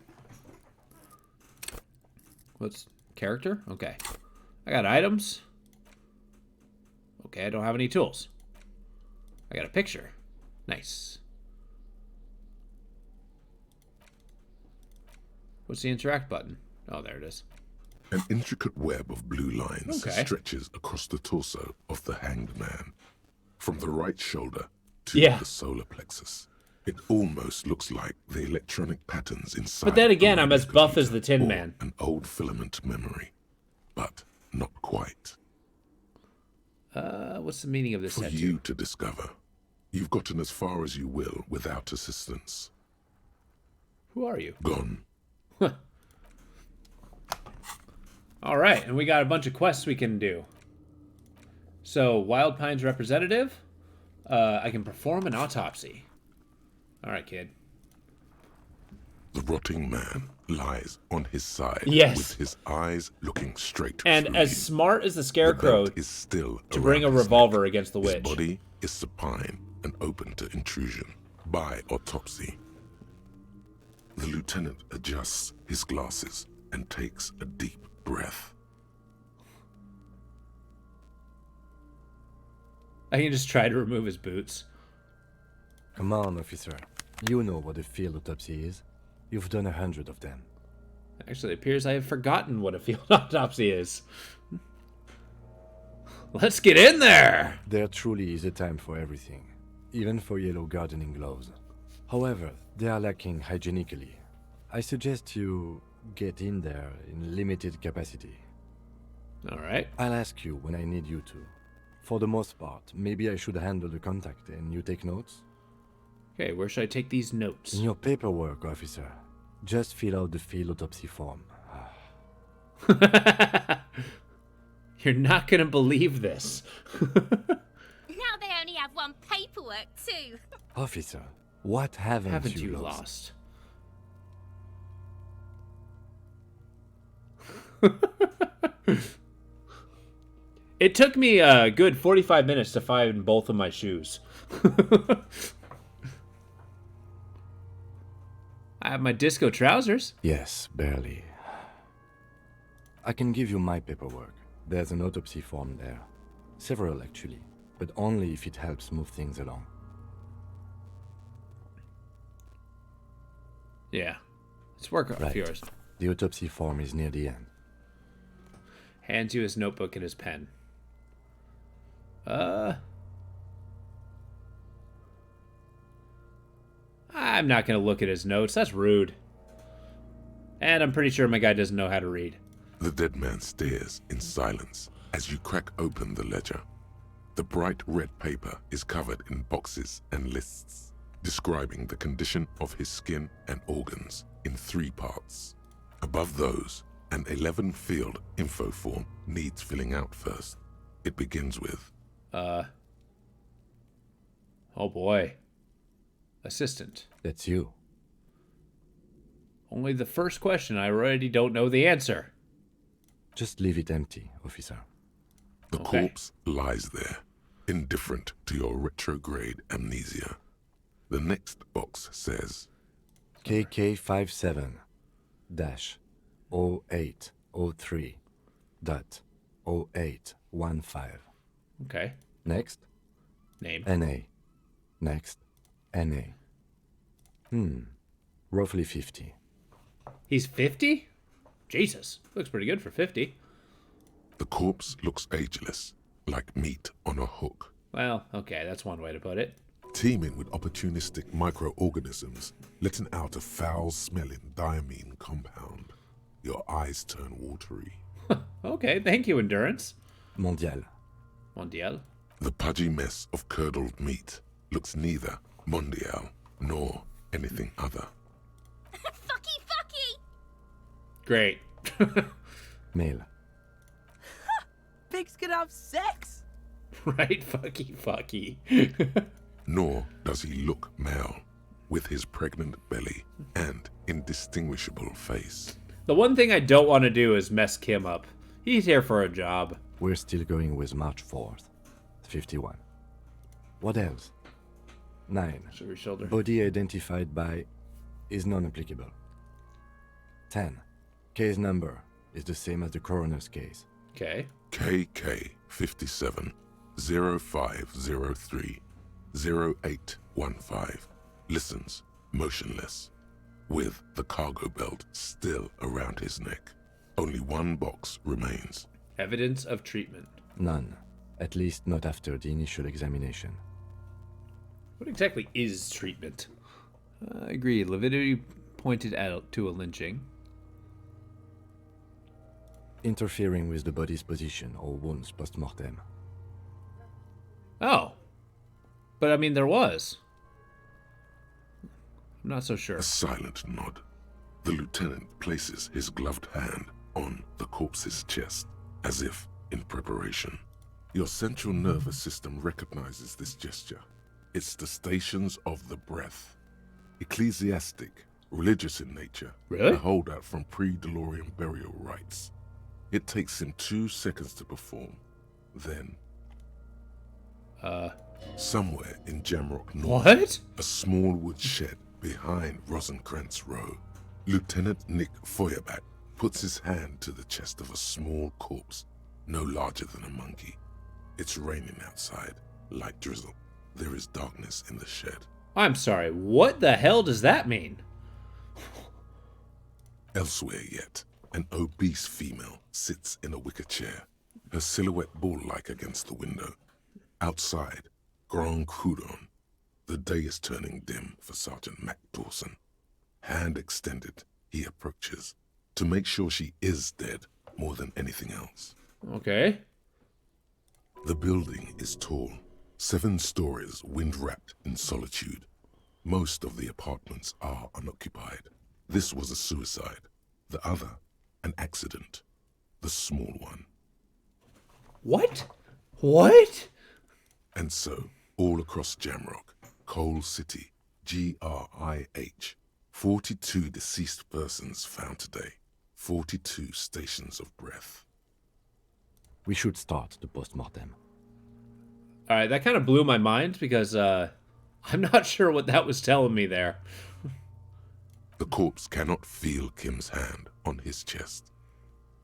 What's character? Okay, I got items. Okay, I don't have any tools. I got a picture. Nice. What's the interact button? Oh, there it is. An intricate web of blue lines Okay. stretches across the torso of the hanged man, from the right shoulder to Yeah. the solar plexus. It almost looks like the electronic patterns inside. But then again, a I'm as buff as the Tin or Man. An old filament memory, but not quite. What's the meaning of this For tattoo? you to discover. You've gotten as far as you will without assistance. Who are you? Gone. All right, and we got a bunch of quests we can do. So, Wild Pines representative. I can perform an autopsy. All right, kid. The rotting man lies on his side, Yes. with his eyes looking straight And through as you. smart as the The Scarecrow belt is still to bring a around his revolver neck. against the His witch. body is supine and open to intrusion by autopsy. The lieutenant adjusts his glasses and takes a deep breath. I can just try to remove his boots. Come on, officer. You know what a field autopsy is. You've done 100 of them. Actually, it appears I have forgotten what a field autopsy is. Let's get in there! There truly is a time for everything, even for yellow gardening gloves. However, they are lacking hygienically. I suggest you get in there in limited capacity. All right. I'll ask you when I need you to. For the most part, maybe I should handle the contact and you take notes? Okay, where should I take these notes? In your paperwork, officer. Just fill out the field autopsy form. You're not gonna believe this. Now they only have one paperwork too. Officer, what haven't you lost? It took me a good 45 minutes to find both of my shoes. I have my disco trousers. Yes, barely. I can give you my paperwork. There's an autopsy form there. Several, actually. But only if it helps move things along. Yeah. Let's work off Right. yours. The autopsy form is near the end. Hands you his notebook and his pen. I'm not gonna look at his notes. That's rude. And I'm pretty sure my guy doesn't know how to read. The dead man stares in silence as you crack open the ledger. The bright red paper is covered in boxes and lists, describing the condition of his skin and organs in 3 parts. Above those, an 11-field info form needs filling out first. It begins with, Oh boy. Assistant. That's you. Only the first question, I already don't know the answer. Just leave it empty, officer. the Okay. corpse lies there, indifferent to your retrograde amnesia. The next box says, KK57-0803.0815. Okay. Next, Name. NA. Next, NA. Roughly 50. He's 50? Jesus, looks pretty good for 50. The corpse looks ageless, like meat on a hook. Well, okay, that's one way to put it. Teeming with opportunistic microorganisms, letting out a foul-smelling diamine compound. Your eyes turn watery. Okay, thank you, Endurance. Mondial. Mondial. The pudgy mess of curdled meat looks neither mondial nor anything other. Fucky! Great. Male. Pigs can have sex. Right, fucky. Nor does he look male, with his pregnant belly and indistinguishable face. The one thing I don't want to do is mess Kim up. He's here for a job. We're still going with March 4th. 51. What else? 9. Shoulder. Body identified by is non-applicable. 10. Case number is the same as the coroner's case. Okay. KK 57 0503 0815 listens motionless, with the cargo belt still around his neck. Only one box remains. Evidence of treatment. None. At least not after the initial examination. What exactly is treatment? Agreed. Lividity pointed out to a lynching. Interfering with the body's position or wounds post-mortem. Oh. But I mean, there was. I'm not so sure. A silent nod. The lieutenant places his gloved hand on the corpse's chest, as if in preparation. Your central nervous system recognizes this gesture. It's the stations of the breath. Ecclesiastic, religious in nature. Really? A holdout from pre-DeLorean burial rites. It takes him 2 seconds to perform. Then... somewhere in Jamrock North, What? a small wood shed behind Rosencrantz Row, Lieutenant Nick Feuerbach puts his hand to the chest of a small corpse, no larger than a monkey. It's raining outside, light drizzle. There is darkness in the shed. I'm sorry, what the hell does that mean? Elsewhere yet, an obese female sits in a wicker chair, her silhouette bull-like against the window. Outside, Grand Coudon. The day is turning dim for Sergeant Mac Dawson. Hand extended, he approaches, to make sure she is dead more than anything else. Okay. The building is tall, 7 stories wind-wrapped in solitude. Most of the apartments are unoccupied. This was a suicide. The other, an accident. The small one. What? What? And so, all across Jamrock, Coal City, GRIH, 42 deceased persons found today. 42 stations of breath. We should start the post-mortem. Alright, that kind of blew my mind because I'm not sure what that was telling me there. The corpse cannot feel Kim's hand on his chest.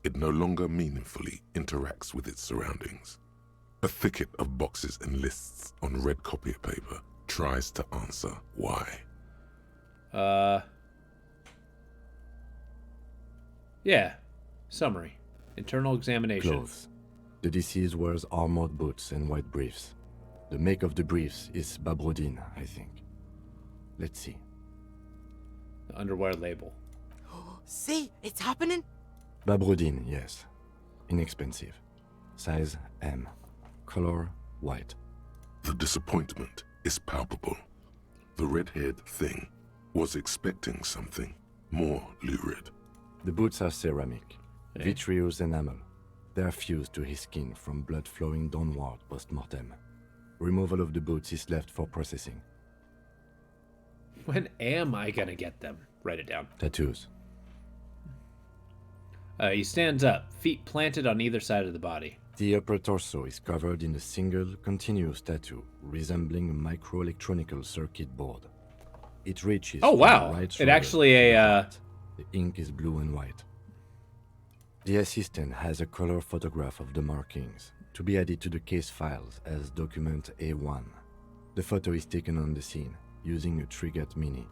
It no longer meaningfully interacts with its surroundings. A thicket of boxes and lists on red copier paper tries to answer why. Yeah. Summary. Internal examination. Clothes. The deceased wears armored boots and white briefs. The make of the briefs is Babrodine, I think. Let's see. The underwear label. See, it's happening. Babrodine, yes. Inexpensive. Size M. Color white. The disappointment is palpable. The red-haired thing was expecting something more lurid. The boots are ceramic. Vitreous enamel. They are fused to his skin from blood flowing downward post-mortem. Removal of the boots is left for processing. When am I gonna get them? Write it down. Tattoos. He stands up, feet planted on either side of the body. The upper torso is covered in a single, continuous tattoo resembling a microelectronical circuit board. It reaches Oh, from wow. the right It shoulder actually to the a, heart. The ink is blue and white. The assistant has a color photograph of the markings to be added to the case files as document A1. The photo is taken on the scene using a Trigat Mini.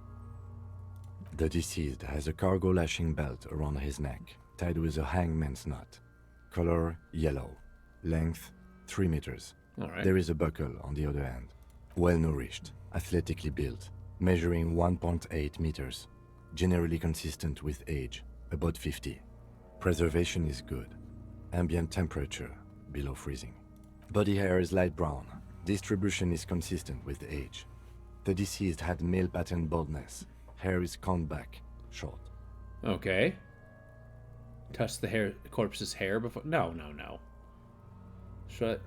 The deceased has a cargo lashing belt around his neck, tied with a hangman's knot. Color yellow. Length 3 meters. All right. There is a buckle on the other end. Well nourished, athletically built, measuring 1.8 meters. Generally consistent with age, about 50. Preservation is good. Ambient temperature, below freezing. Body hair is light brown. Distribution is consistent with age. The deceased had male pattern baldness. Hair is combed back, short. Okay. Touch the corpse's hair before. No. Shut.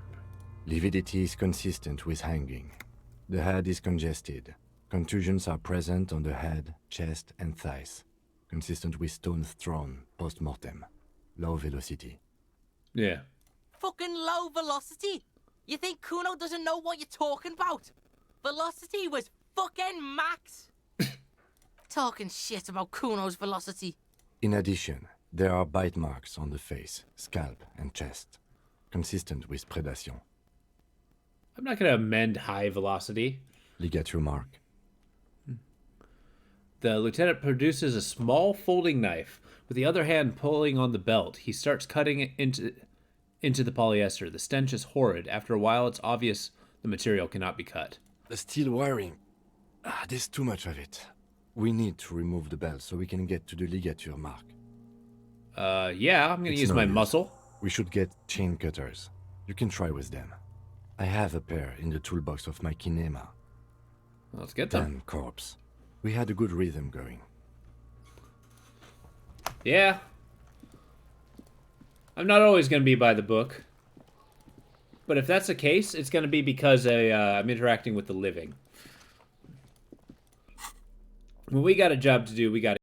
Lividity is consistent with hanging. The head is congested. Contusions are present on the head, chest, and thighs. Consistent with stones thrown post-mortem. Low velocity. Yeah. Fucking low velocity? You think Kuno doesn't know what you're talking about? Velocity was fucking max. Talking shit about Kuno's velocity. In addition, there are bite marks on the face, scalp, and chest. Consistent with predation. I'm not going to amend high velocity. Ligature mark. The lieutenant produces a small folding knife, with the other hand pulling on the belt. He starts cutting it into the polyester. The stench is horrid. After a while, it's obvious the material cannot be cut. The steel wiring. There's too much of it. We need to remove the belt so we can get to the ligature mark. Yeah, I'm going to use my muscle. We should get chain cutters. You can try with them. I have a pair in the toolbox of my kinema. Let's get them. Then corpse. We had a good rhythm going. Yeah. I'm not always going to be by the book. But if that's the case, it's going to be because I'm interacting with the living. When we got a job to do, we got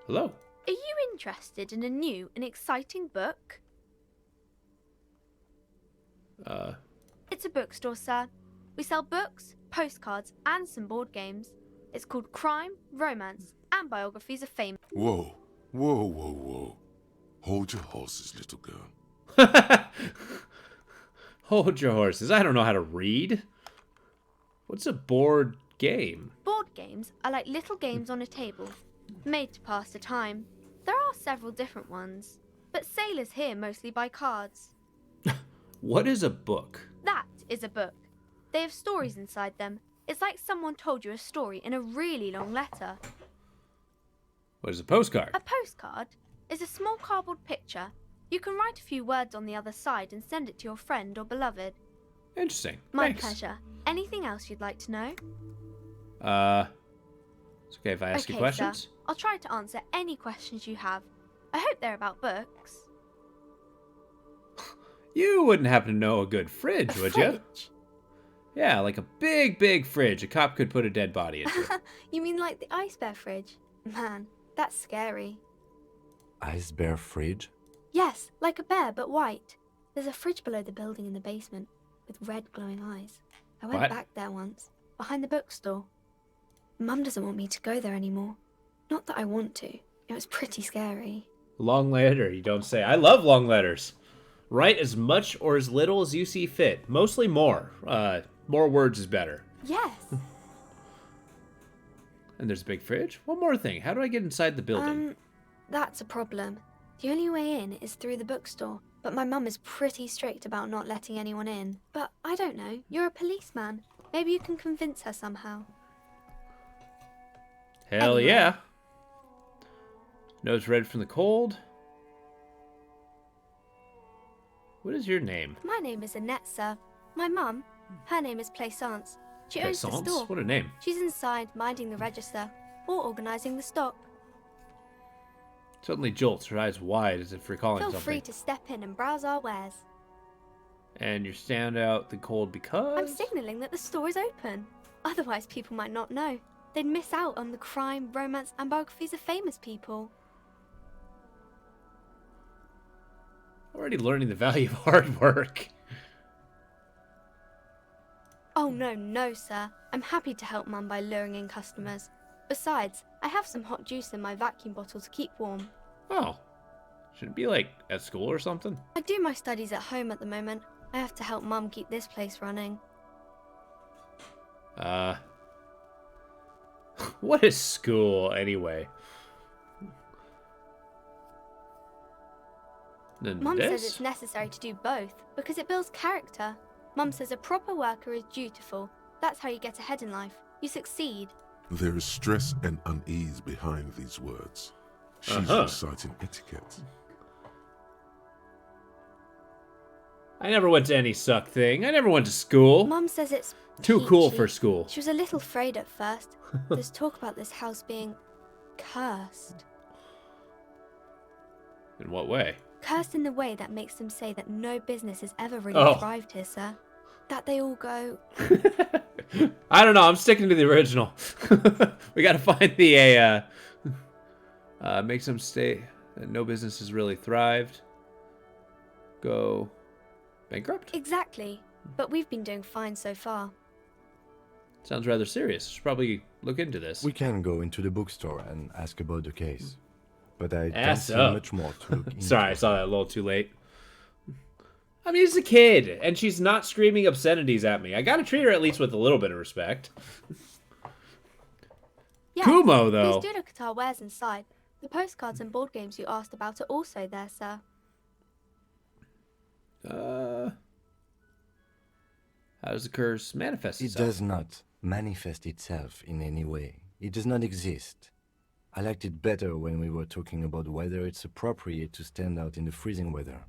Hello. Are you interested in a new and exciting book? It's a bookstore, sir. We sell books, postcards, and some board games. It's called Crime, Romance, and Biographies of Famous. Whoa, whoa, whoa, whoa. Hold your horses, little girl. Hold your horses. I don't know how to read. What's a board game? Board games are like little games on a table, made to pass the time. There are several different ones, but sailors here mostly buy cards. What is a book? That is a book. They have stories inside them. It's like someone told you a story in a really long letter. What is a postcard? A postcard is a small cardboard picture. You can write a few words on the other side and send it to your friend or beloved. Interesting. My Thanks. pleasure. Anything else you'd like to know? It's okay if I ask you Okay, questions? sir. I'll try to answer any questions you have. I hope they're about books. You wouldn't happen to know a good fridge, A would you? fridge? Yeah, like a big, big fridge a cop could put a dead body into. You mean like the ice bear fridge? Man, that's scary. Ice bear fridge? Yes, like a bear, but white. There's a fridge below the building in the basement, with red glowing eyes. I went What? back there once, behind the bookstore. Mum doesn't want me to go there anymore. Not that I want to. It was pretty scary. Long letter, you don't say. I love long letters. Write as much or as little as you see fit. Mostly more. More words is better. Yes. And there's a big fridge? One more thing. How do I get inside the building? That's a problem. The only way in is through the bookstore. But my mum is pretty strict about not letting anyone in. But I don't know. You're a policeman. Maybe you can convince her somehow. Hell anyway. yeah. Nose red from the cold. What is your name? My name is Annette, sir. My mum, her name is Plaisance. She owns the Plaisance? store. What a name. She's inside, minding the register, or organising the stock. Suddenly jolts, her eyes wide as if recalling Feel something. free to step in and browse our wares. And you stand out the cold because? I'm signalling that the store is open. Otherwise, people might not know. They'd miss out on the crime, romance, and biographies of famous people. Already learning the value of hard work. Oh, no, sir. I'm happy to help Mum by luring in customers. Besides, I have some hot juice in my vacuum bottle to keep warm. Oh. Should it be like at school or something? I do my studies at home at the moment. I have to help Mum keep this place running. What is school anyway? Then Mum this? says it's necessary to do both because it builds character. Mum says a proper worker is dutiful. That's how you get ahead in life. You succeed. There is stress and unease behind these words. She's reciting etiquette. I never went to any suck thing. I never went to school. Mum says it's Too cool peachy. for school. She was a little afraid at first. There's talk about this house being cursed. In what way? Cursed in the way that makes them say that no business has ever really Oh. thrived here, sir. That they all go, I don't know. I'm sticking to the original. We gotta find the makes them stay. No business has really thrived. Go bankrupt. exactly. But we've been doing fine so far. Sounds rather serious. Should probably look into this. We can go into the bookstore and ask about the case. But I don't Ass see up. much more to look into. Sorry, I saw that a little too late. I mean, it's a kid, and she's not screaming obscenities at me. I gotta treat her at least with a little bit of respect. Yes, Kumo, though. Please do look at our wares inside. The postcards and board games you asked about are also there, sir. How does the curse manifest It itself? does not manifest itself in any way. It does not exist. I liked it better when we were talking about whether it's appropriate to stand out in the freezing weather.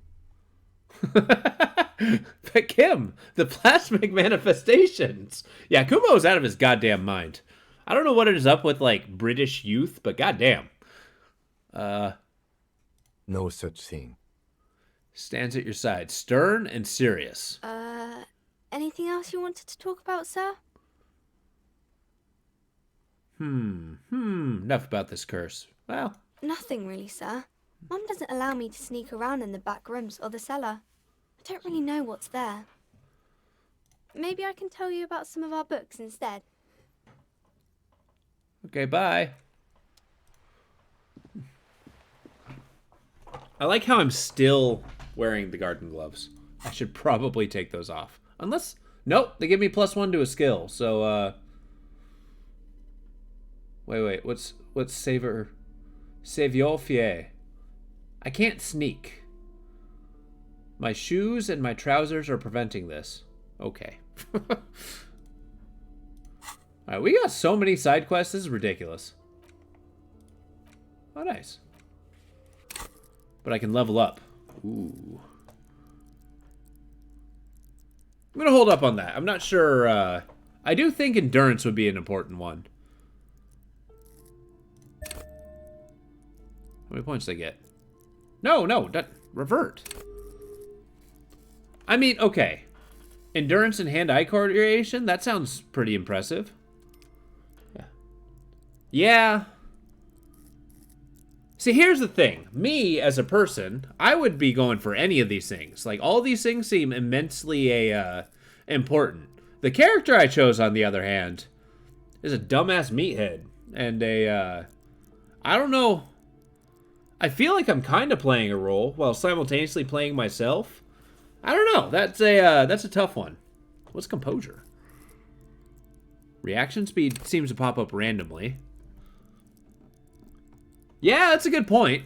But Kim, the plasmic manifestations. Yeah, Kumo's out of his goddamn mind. I don't know what it is up with, like, British youth, but goddamn. No such thing. Stands at your side, stern and serious. Anything else you wanted to talk about, sir? Enough about this curse. Well, Nothing really, sir. Mum doesn't allow me to sneak around in the back rooms or the cellar. I don't really know what's there. Maybe I can tell you about some of our books instead. Okay, bye. I like how I'm still wearing the garden gloves. I should probably take those off. Unless... Nope, they give me +1 to a skill, so, Wait, what's Savior Fier? I can't sneak. My shoes and my trousers are preventing this. Okay. Alright, we got so many side quests, this is ridiculous. Oh, nice. But I can level up. Ooh. I'm gonna hold up on that. I'm not sure, I do think endurance would be an important one. How many points did I get? No, revert. I mean, okay. Endurance and hand-eye coordination? That sounds pretty impressive. Yeah. See, here's the thing. Me, as a person, I would be going for any of these things. Like, all these things seem immensely important. The character I chose, on the other hand, is a dumbass meathead. And I don't know. I feel like I'm kind of playing a role while simultaneously playing myself. I don't know. That's a tough one. What's composure? Reaction speed seems to pop up randomly. Yeah, that's a good point.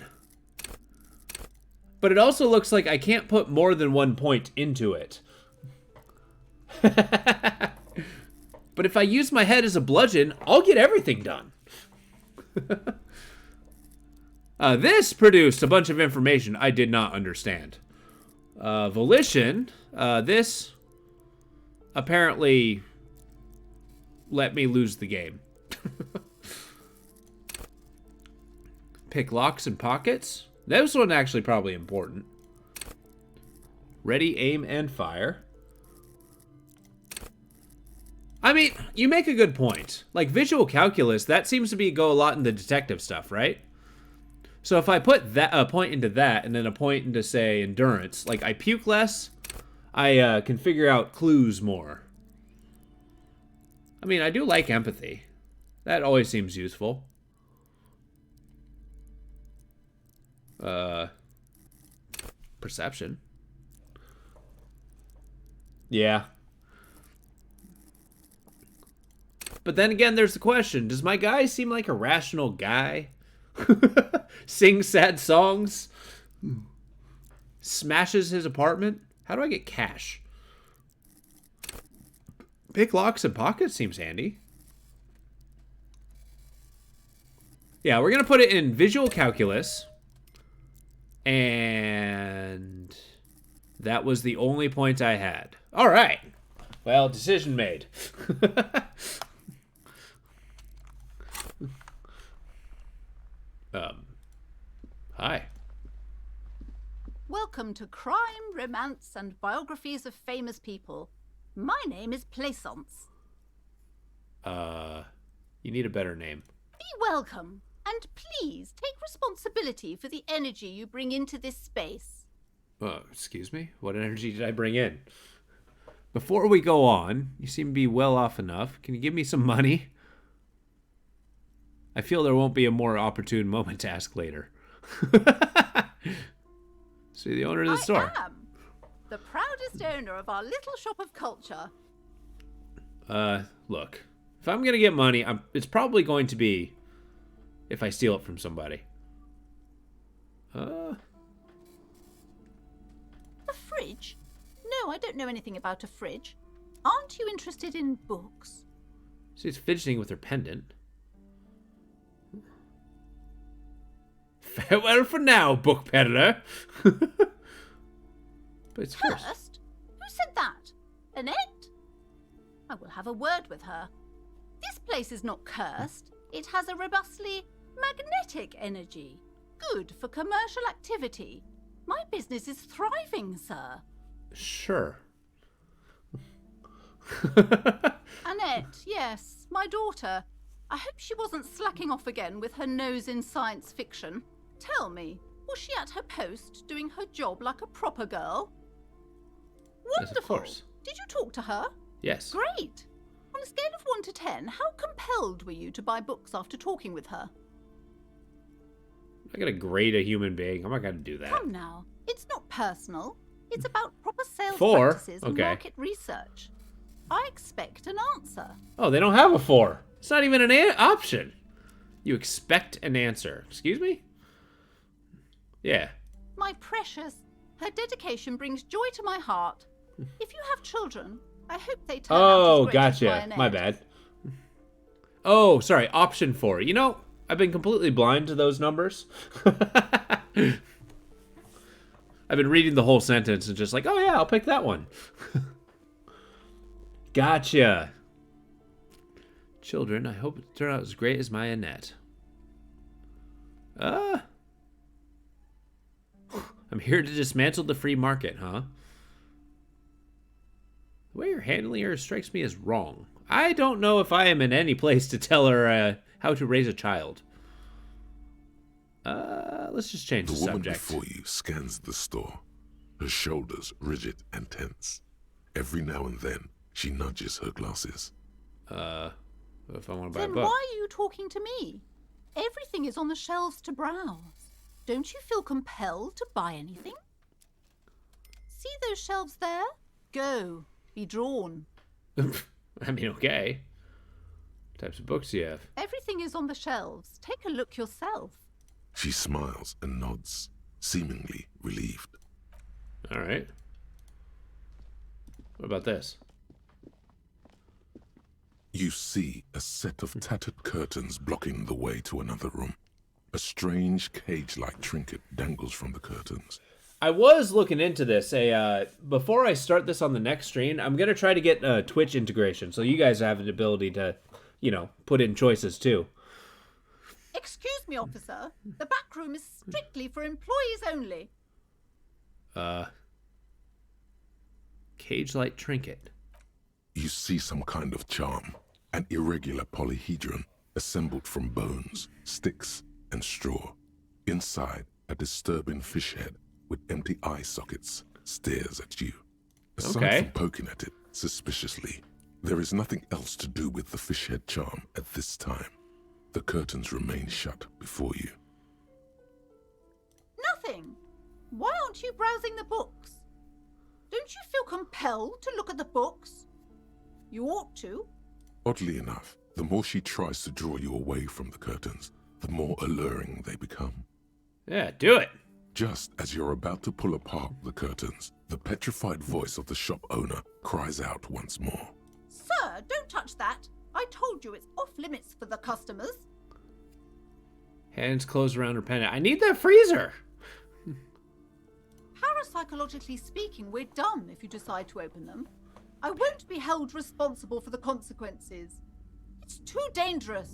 But it also looks like I can't put more than 1 point into it. But if I use my head as a bludgeon, I'll get everything done. This produced a bunch of information I did not understand. Volition. This apparently let me lose the game. Pick locks and pockets. This one actually probably important. Ready, aim, and fire. I mean, you make a good point. Like visual calculus, that seems to go a lot in the detective stuff, right? So if I put that a point into that and then a point into, say, endurance, like I puke less, I can figure out clues more. I mean, I do like empathy. That always seems useful. Perception. Yeah. But then again, there's the question. Does my guy seem like a rational guy? Sings sad songs? Smashes his apartment? How do I get cash? Pick locks and pockets seems handy. Yeah, we're going to put it in visual calculus. And that was the only point I had. All right. Well, decision made. Hi. Welcome to Crime, Romance, and Biographies of Famous People. My name is Plaisance. You need a better name. Be welcome, and please take responsibility for the energy you bring into this space. Excuse me? What energy did I bring in? Before we go on, you seem to be well off enough. Can you give me some money? I feel there won't be a more opportune moment to ask later. See the owner of the store. I am the proudest owner of our little shop of culture. Look. If I'm gonna get money, it's probably going to be if I steal it from somebody. A fridge? No, I don't know anything about a fridge. Aren't you interested in books? She's fidgeting with her pendant. Farewell for now, book peddler. But it's Cursed? Who said that? Annette? I will have a word with her. This place is not cursed. It has a robustly magnetic energy. Good for commercial activity. My business is thriving, sir. Sure. Annette, yes, my daughter. I hope she wasn't slacking off again with her nose in science fiction. Tell me, was she at her post doing her job like a proper girl? Wonderful. Yes, of course. Did you talk to her? Yes. Great. On a scale of 1 to 10, how compelled were you to buy books after talking with her? I gotta grade a human being. I'm not gonna do that. Come now. It's not personal. It's about proper sales 4? practices and Okay. market research. I expect an answer. Oh, they don't have a 4. It's not even an option. You expect an answer. Excuse me? Yeah. My precious, her dedication brings joy to my heart. If you have children, I hope they turn out Oh, as great as gotcha. Annette. My bad. Oh, sorry. Option 4. You know, I've been completely blind to those numbers. I've been reading the whole sentence and just like, oh yeah, I'll pick that one. Gotcha. Children, I hope it turns out as great as my Annette. I'm here to dismantle the free market, huh? The way you're handling her strikes me as wrong. I don't know if I am in any place to tell her how to raise a child. Let's just change the woman subject. before you scans the store, her shoulders rigid and tense. Every now and then, she nudges her glasses. If I want to buy a Then book. why are you talking to me? Everything is on the shelves to browse. Don't you feel compelled to buy anything? See those shelves there? Go. Be drawn. I mean, okay. What types of books do you have? Everything is on the shelves. Take a look yourself. She smiles and nods, seemingly relieved. All right. What about this? You see a set of tattered curtains blocking the way to another room. A strange cage-like trinket dangles from the curtains. I was looking into this. Before I start this on the next stream, I'm going to try to get Twitch integration, so you guys have the ability to, put in choices too. Excuse me, officer. The back room is strictly for employees only. Cage-like trinket. You see some kind of charm, an irregular polyhedron assembled from bones, sticks, and straw. Inside, a disturbing fish head with empty eye sockets stares at you. Aside from poking at it suspiciously, there is nothing else to do with the fish head charm at this time. The curtains remain shut before you. Nothing. Why aren't you browsing the books? Don't you feel compelled to look at the books? You ought to. Oddly enough, the more she tries to draw you away from the curtains, the more alluring they become. Yeah, do it. Just as you're about to pull apart the curtains, the petrified voice of the shop owner cries out once more. Sir, don't touch that. I told you it's off limits for the customers. Hands closed around her pen. I need that freezer. Parapsychologically speaking, we're dumb if you decide to open them. I won't be held responsible for the consequences. It's too dangerous.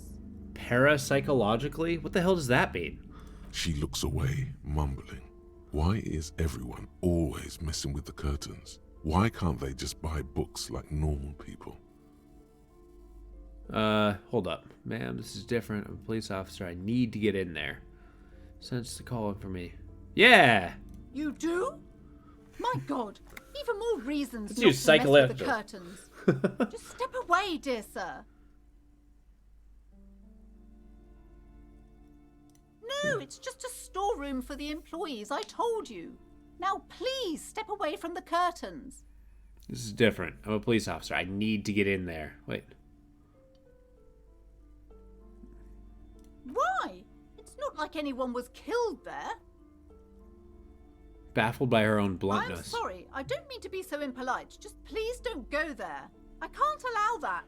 Parapsychologically? What the hell does that mean? She looks away, mumbling. Why is everyone always messing with the curtains? Why can't they just buy books like normal people? Hold up. Ma'am, this is different. I'm a police officer. I need to get in there. Sends the call in for me. Yeah! You do? My God, even more reasons Let's not use to mess with the psychoelectric. curtains. Just step away, dear sir. No, it's just a storeroom for the employees, I told you. Now please step away from the curtains. This is different. I'm a police officer. I need to get in there. Wait. Why? It's not like anyone was killed there. Baffled by her own I'm bluntness. sorry, I don't mean to be so impolite. Just please don't go there. I can't allow that.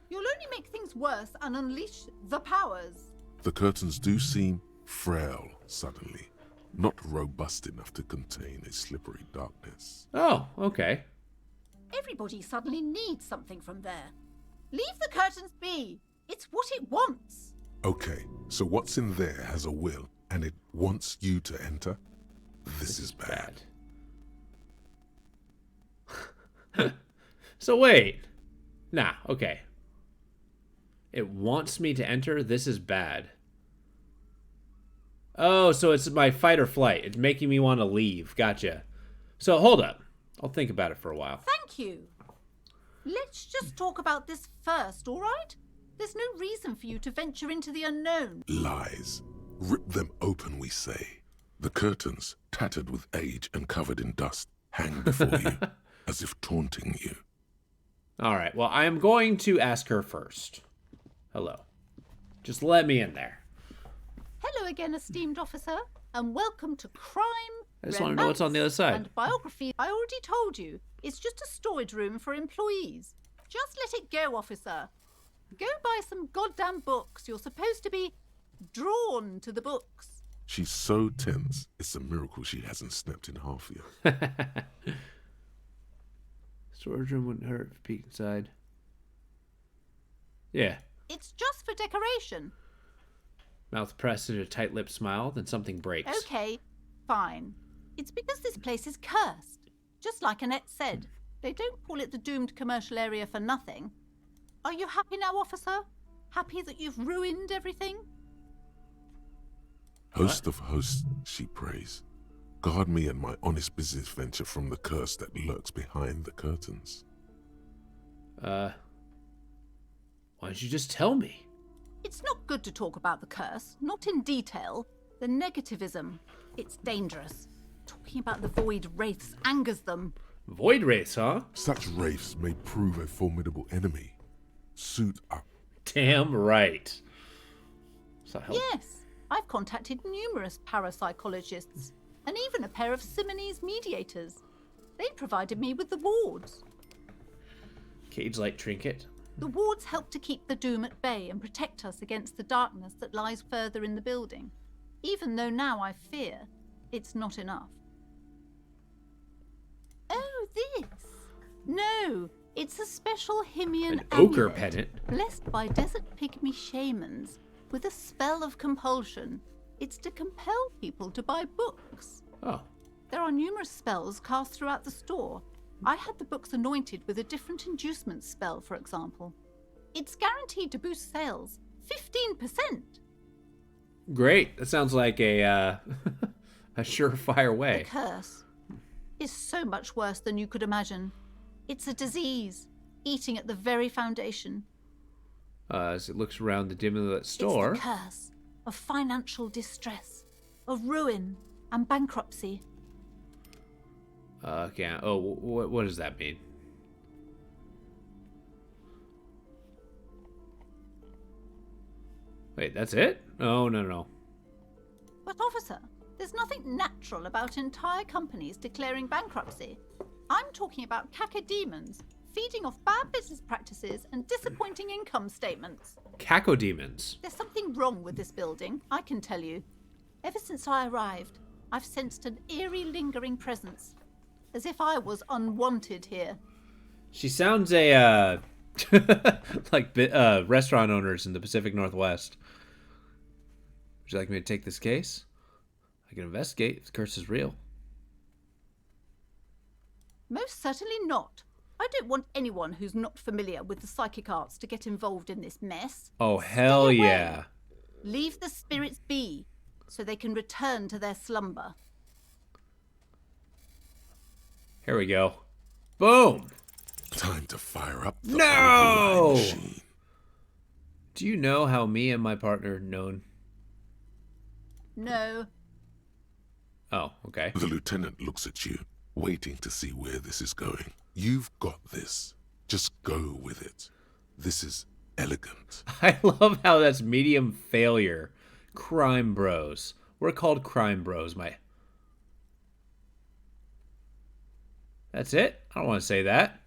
You'll only make things worse and unleash the powers. The curtains do seem frail suddenly, not robust enough to contain a slippery darkness. Oh, okay. Everybody suddenly needs something from there. Leave the curtains be. It's what it wants. Okay, so what's in there has a will, and it wants you to enter? This is bad. So wait. Nah, okay. It wants me to enter? This is bad. Oh, so it's my fight or flight. It's making me want to leave. Gotcha. So hold up. I'll think about it for a while. Thank you. Let's just talk about this first, all right? There's no reason for you to venture into the unknown. Lies. Rip them open, we say. The curtains, tattered with age and covered in dust, hang before you, as if taunting you. All right, well, I am going to ask her first. Hello. Just let me in there. Hello again, esteemed officer, and welcome to Crime, I just want to know what's on the other side. and Biography. I already told you, it's just a storage room for employees. Just let it go, officer. Go buy some goddamn books. You're supposed to be drawn to the books. She's so tense, it's a miracle she hasn't snapped in half yet. Storage room wouldn't hurt if you peek inside. Yeah. It's just for decoration. Mouth pressed into a tight-lipped smile, then something breaks. Okay, fine. It's because this place is cursed. Just like Annette said, they don't call it the doomed commercial area for nothing. Are you happy now, officer? Happy that you've ruined everything? Host of hosts, she prays. Guard me and my honest business venture from the curse that lurks behind the curtains. Why don't you just tell me? It's not good to talk about the curse, not in detail. The negativism, it's dangerous. Talking about the void wraiths angers them. Void wraiths, huh? Such wraiths may prove a formidable enemy. Suit up. Damn right. Yes, I've contacted numerous parapsychologists, and even a pair of Simonese mediators. They provided me with the wards. Cage-like trinket. The wards help to keep the doom at bay and protect us against the darkness that lies further in the building, even though now I fear it's not enough. Oh, this? No, it's a special Himian An ochre amulet, pendant. blessed by desert pygmy shamans with a spell of compulsion. It's to compel people to buy books. Oh. There are numerous spells cast throughout the store. I had the books anointed with a different inducement spell, for example. It's guaranteed to boost sales 15%. Great. That sounds like a a surefire way. The curse is so much worse than you could imagine. It's a disease, eating at the very foundation. As it looks around the dimly lit store. It's the curse of financial distress, of ruin and bankruptcy. Okay. Oh, what does that mean? Wait, that's it? Oh, no. But officer, there's nothing natural about entire companies declaring bankruptcy. I'm talking about cacodemons feeding off bad business practices and disappointing income statements. Cacodemons. There's something wrong with this building, I can tell you. Ever since I arrived, I've sensed an eerie lingering presence, as if I was unwanted here. She sounds like restaurant owners in the Pacific Northwest. Would you like me to take this case? I can investigate if the curse is real. Most certainly not. I don't want anyone who's not familiar with the psychic arts to get involved in this mess. Oh, hell Stay away. yeah. Leave the spirits be, so they can return to their slumber. Here we go. Boom! Time to fire up the No! machine. Do you know how me and my partner known? No. Oh, okay. The lieutenant looks at you, waiting to see where this is going. You've got this. Just go with it. This is elegant. I love how that's medium failure. Crime bros. We're called crime bros, That's it? I don't want to say that.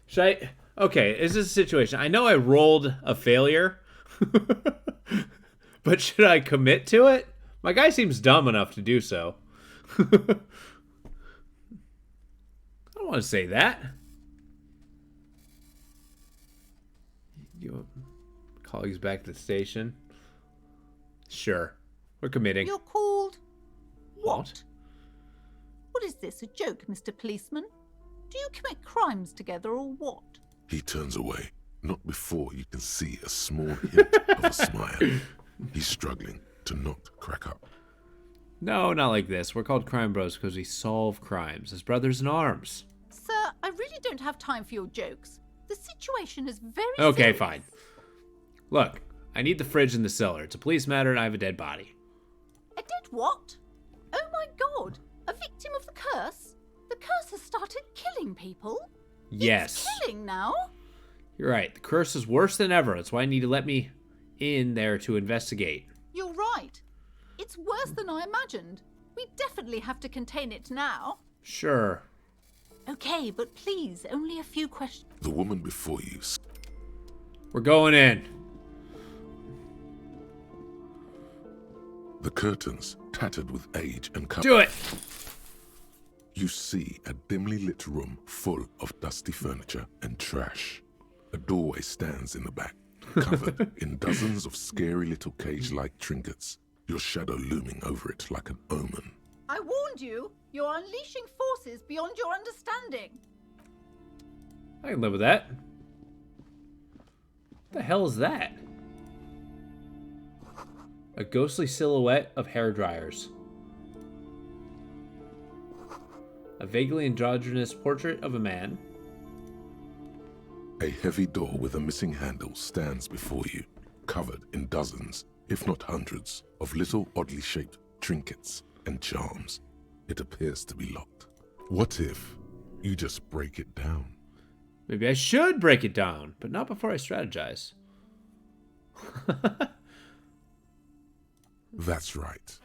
Should I... Okay, is this a situation? I know I rolled a failure. But should I commit to it? My guy seems dumb enough to do so. I don't want to say that. You colleagues back to the station? Sure. We're committing. You're called... What? What is this, a joke, Mr. Policeman? Do Do you commit crimes together or what? He turns away, not before you can see a small hint of a smile. He's struggling to not crack up. No, not like this. We're called Crime Bros because we solve crimes as brothers in arms. Sir, I really don't have time for your jokes. The situation is very Okay, serious. fine. Look, I need the fridge in the cellar. It's a police matter and I have a dead body. A dead what? Oh my god! A victim of the curse? The curse has started killing people? Yes. It's killing now? You're right. The curse is worse than ever. That's why I need to let me in there to investigate. You're right. It's worse than I imagined. We definitely have to contain it now. Sure. Okay, but please, only a few questions. The woman before you. We're going in. The curtains, tattered with age and cover. Do it! You see a dimly lit room full of dusty furniture and trash. A doorway stands in the back, covered in dozens of scary little cage-like trinkets, your shadow looming over it like an omen. I warned you. You're unleashing forces beyond your understanding. I can live with that. What the hell is that? A ghostly silhouette of hair dryers. A vaguely androgynous portrait of a man. A heavy door with a missing handle stands before you, covered in dozens, if not hundreds, of little oddly shaped trinkets and charms. It appears to be locked. What if you just break it down? Maybe I should break it down, but not before I strategize. That's right.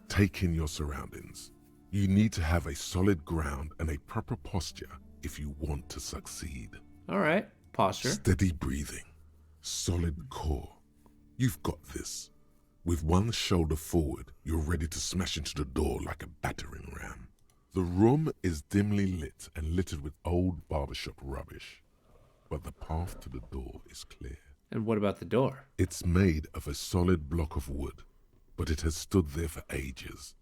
Take in your surroundings. You need to have a solid ground and a proper posture if you want to succeed. All right, posture. Steady breathing. Solid core. You've got this. With one shoulder forward, you're ready to smash into the door like a battering ram. The room is dimly lit and littered with old barbershop rubbish. But the path to the door is clear. And what about the door? It's made of a solid block of wood, but it has stood there for ages.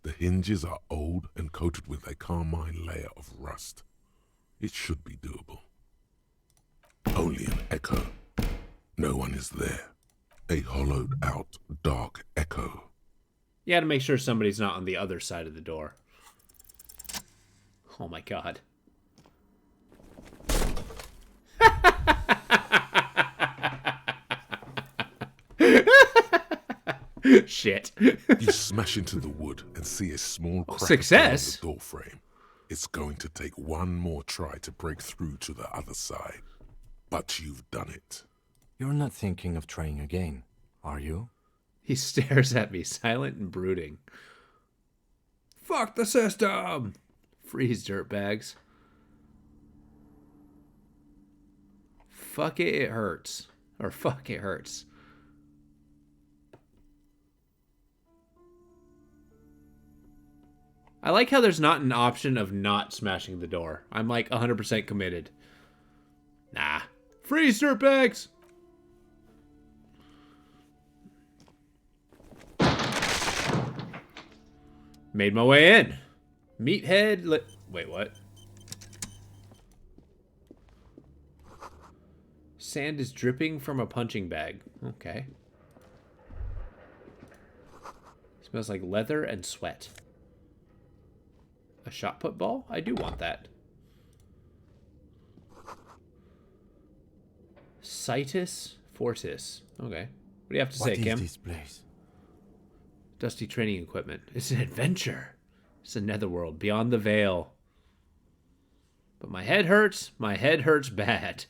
The hinges are old and coated with a carmine layer of rust. It should be doable. Only an echo. No one is there. A hollowed out, dark echo. You gotta make sure somebody's not on the other side of the door. Oh my god. Shit. You smash into the wood and see a small crack Success? above the door frame. It's going to take one more try to break through to the other side. But you've done it. You're not thinking of trying again, are you? He stares at me, silent and brooding. Fuck the system! Freeze, dirtbags. Fuck it, it hurts. Or fuck, it hurts. I like how there's not an option of not smashing the door. I'm like 100% committed. Nah. Freeze, dirtbags! Made my way in. Meathead. Wait, what? Sand is dripping from a punching bag. Okay. Smells like leather and sweat. A shot put ball? I do want that. Citus Fortis. Okay. What do you have to say, Kim? What is this place? Dusty training equipment. It's an adventure. It's a netherworld beyond the veil. But my head hurts. My head hurts bad.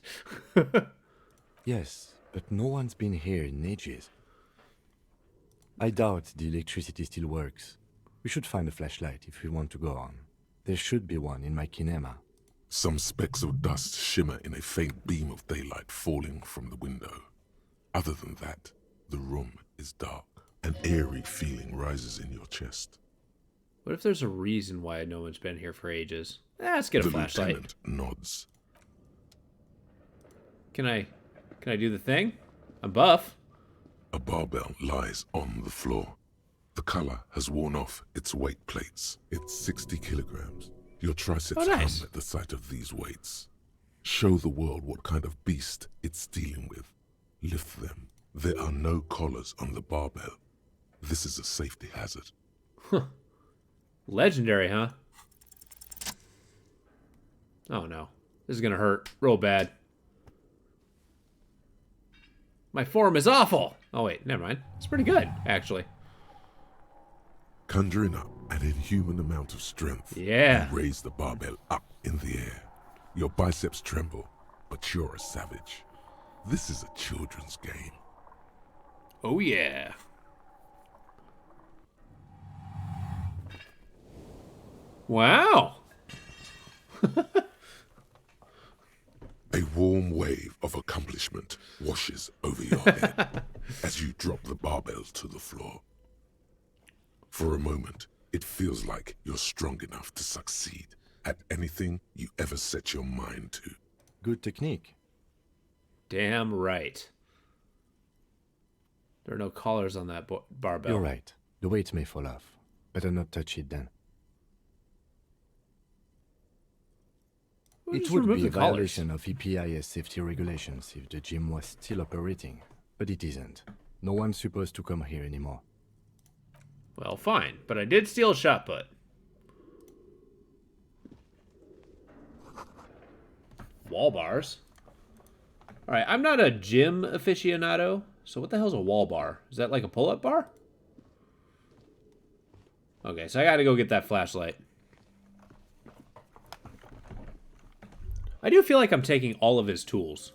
Yes, but no one's been here in ages. I doubt the electricity still works. We should find a flashlight if we want to go on. There should be one in my kinema. Some specks of dust shimmer in a faint beam of daylight falling from the window. Other than that, the room is dark. An eerie feeling rises in your chest. What if there's a reason why no one's been here for ages? Let's get a flashlight. Lieutenant nods. Can I do the thing? I'm buff. A barbell lies on the floor. The color has worn off its weight plates. It's 60 kilograms. Your triceps nice. hum at the sight of these weights. Show the world what kind of beast it's dealing with. Lift them. There are no collars on the barbell. This is a safety hazard. Legendary, huh? Oh no. This is gonna hurt real bad. My form is awful! Oh wait, never mind. It's pretty good, actually. Conjuring up an inhuman amount of strength. Yeah. You raise the barbell up in the air. Your biceps tremble, but you're a savage. This is a children's game. Oh yeah. Wow. A warm wave of accomplishment washes over your head as you drop the barbell to the floor. For a moment, it feels like you're strong enough to succeed at anything you ever set your mind to. Good technique. Damn right. There are no collars on that barbell. You're right. The weight may fall off. Better not touch it then. It would be a violation of EPIS safety regulations if the gym was still operating, but it isn't. No one's supposed to come here anymore. Well, fine, but I did steal a shot put. Wall bars. Alright, I'm not a gym aficionado, so what the hell's a wall bar? Is that like a pull-up bar? Okay, so I gotta go get that flashlight. I do feel like I'm taking all of his tools.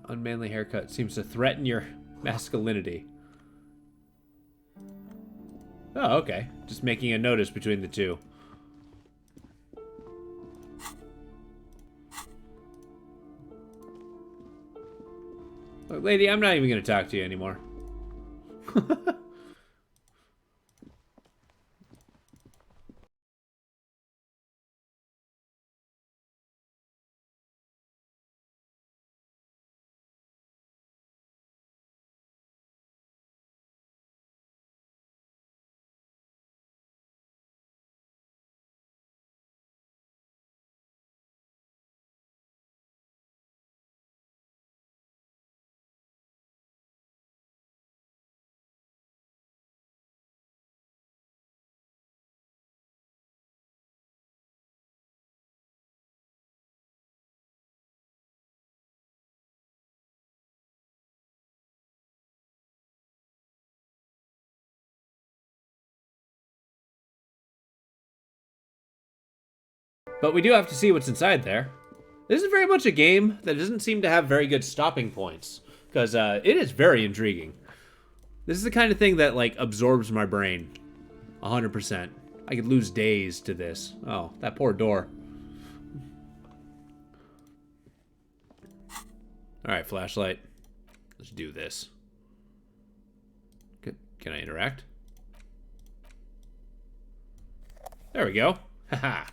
Unmanly haircut seems to threaten your masculinity. Oh, okay. Just making a notice between the two. Look, lady, I'm not even going to talk to you anymore. But we do have to see what's inside there. This is very much a game that doesn't seem to have very good stopping points, because it is very intriguing. This is the kind of thing that like absorbs my brain 100%. I could lose days to this. Oh, that poor door. Alright, flashlight. Let's do this. Can I interact? There we go. Haha.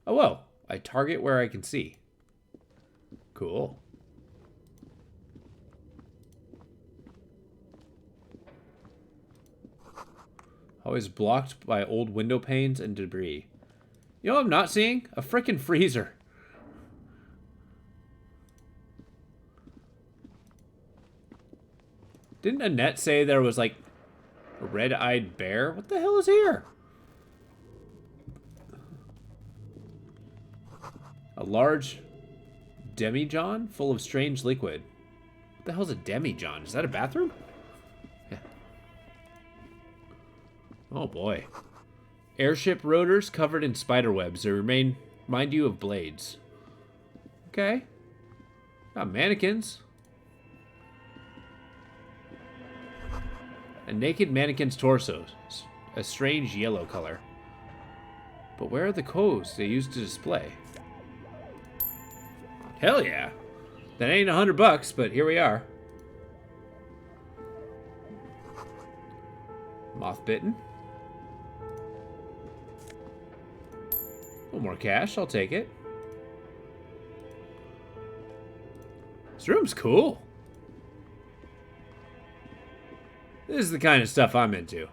Oh, whoa. I target where I can see. Cool. Always blocked by old window panes and debris. You know what I'm not seeing? A frickin' freezer. Didn't Annette say there was like a red-eyed bear? What the hell is here? A large demijohn full of strange liquid. What the hell's a demijohn? Is that a bathroom? Yeah. Oh boy. Airship rotors covered in spider webs. They remind you of blades. Okay. Got mannequins. A naked mannequin's torso. A strange yellow color. But where are the codes they used to display? Hell yeah. That ain't $100, but here we are. Moth bitten. One more cash, I'll take it. This room's cool. This is the kind of stuff I'm into.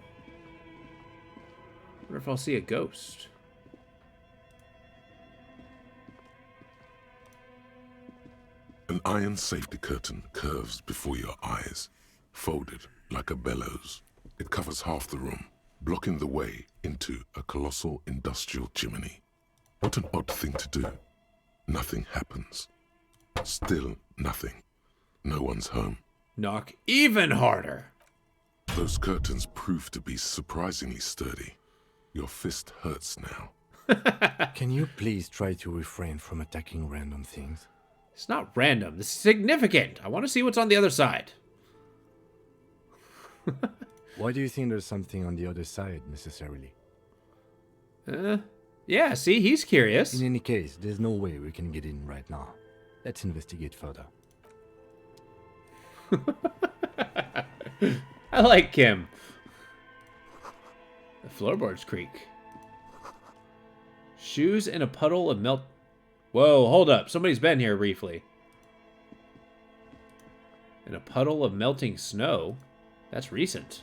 Wonder if I'll see a ghost. An iron safety curtain curves before your eyes, folded like a bellows. It covers half the room, blocking the way into a colossal industrial chimney. What an odd thing to do. Nothing happens. Still nothing. No one's home. Knock even harder. Those curtains prove to be surprisingly sturdy. Your fist hurts now. Can you please try to refrain from attacking random things? It's not random. This is significant. I want to see what's on the other side. Why do you think there's something on the other side, necessarily? Yeah, see, he's curious. In any case, there's no way we can get in right now. Let's investigate further. I like Kim. The floorboards creak. Shoes in a puddle of melt... Whoa, hold up. Somebody's been here briefly. In a puddle of melting snow? That's recent.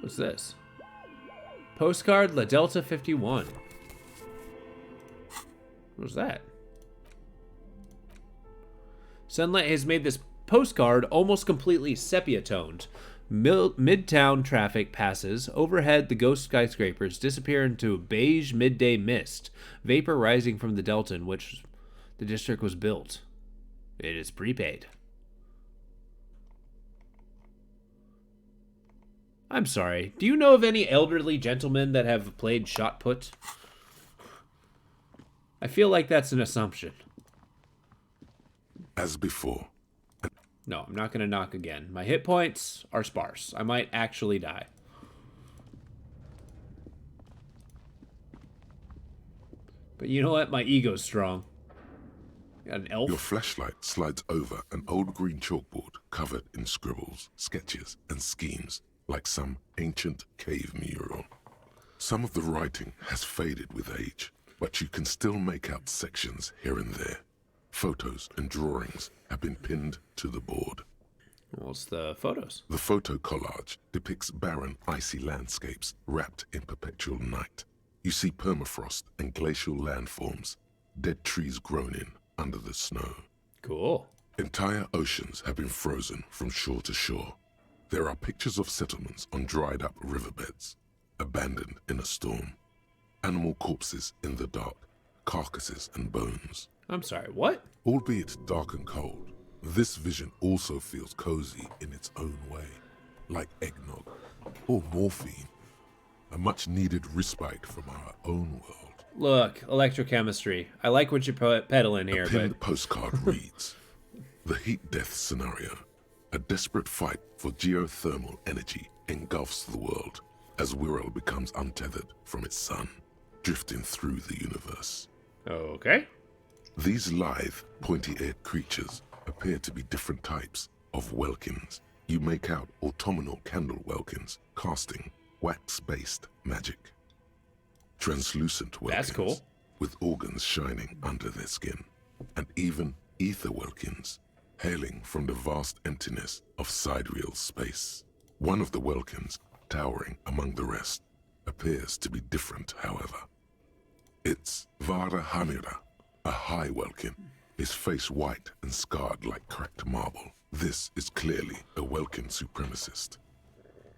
What's this? Postcard La Delta 51. What's that? Sunlight has made this postcard almost completely sepia-toned. Midtown traffic passes. Overhead, the ghost skyscrapers disappear into a beige midday mist, vapor rising from the delta in which the district was built. It is prepaid. I'm sorry. Do you know of any elderly gentlemen that have played shot put? I feel like that's an assumption. As before. No, I'm not going to knock again. My hit points are sparse. I might actually die. But you know what? My ego's strong. Got an elf. Your flashlight slides over an old green chalkboard covered in scribbles, sketches, and schemes, like some ancient cave mural. Some of the writing has faded with age, but you can still make out sections here and there. Photos and drawings have been pinned to the board. What's the photos? The photo collage depicts barren, icy landscapes wrapped in perpetual night. You see permafrost and glacial landforms, dead trees grown in under the snow. Cool. Entire oceans have been frozen from shore to shore. There are pictures of settlements on dried-up riverbeds, abandoned in a storm. Animal corpses in the dark, carcasses and bones. I'm sorry, what? Albeit dark and cold, this vision also feels cozy in its own way, like eggnog or morphine, a much-needed respite from our own world. Look, electrochemistry. I like what you're peddling here, A pinned but... postcard reads, "The heat death scenario. A desperate fight for geothermal energy engulfs the world as Wirral becomes untethered from its sun, drifting through the universe." Okay. These lithe, pointy-eared creatures appear to be different types of Welkins. You make out autumnal candle Welkins casting wax-based magic. Translucent Welkins. That's cool. With organs shining under their skin. And even ether Welkins, hailing from the vast emptiness of sidereal space. One of the Welkins, towering among the rest, appears to be different, however. It's Vara Hamira, a high Welkin, his face white and scarred like cracked marble. This is clearly a Welkin supremacist.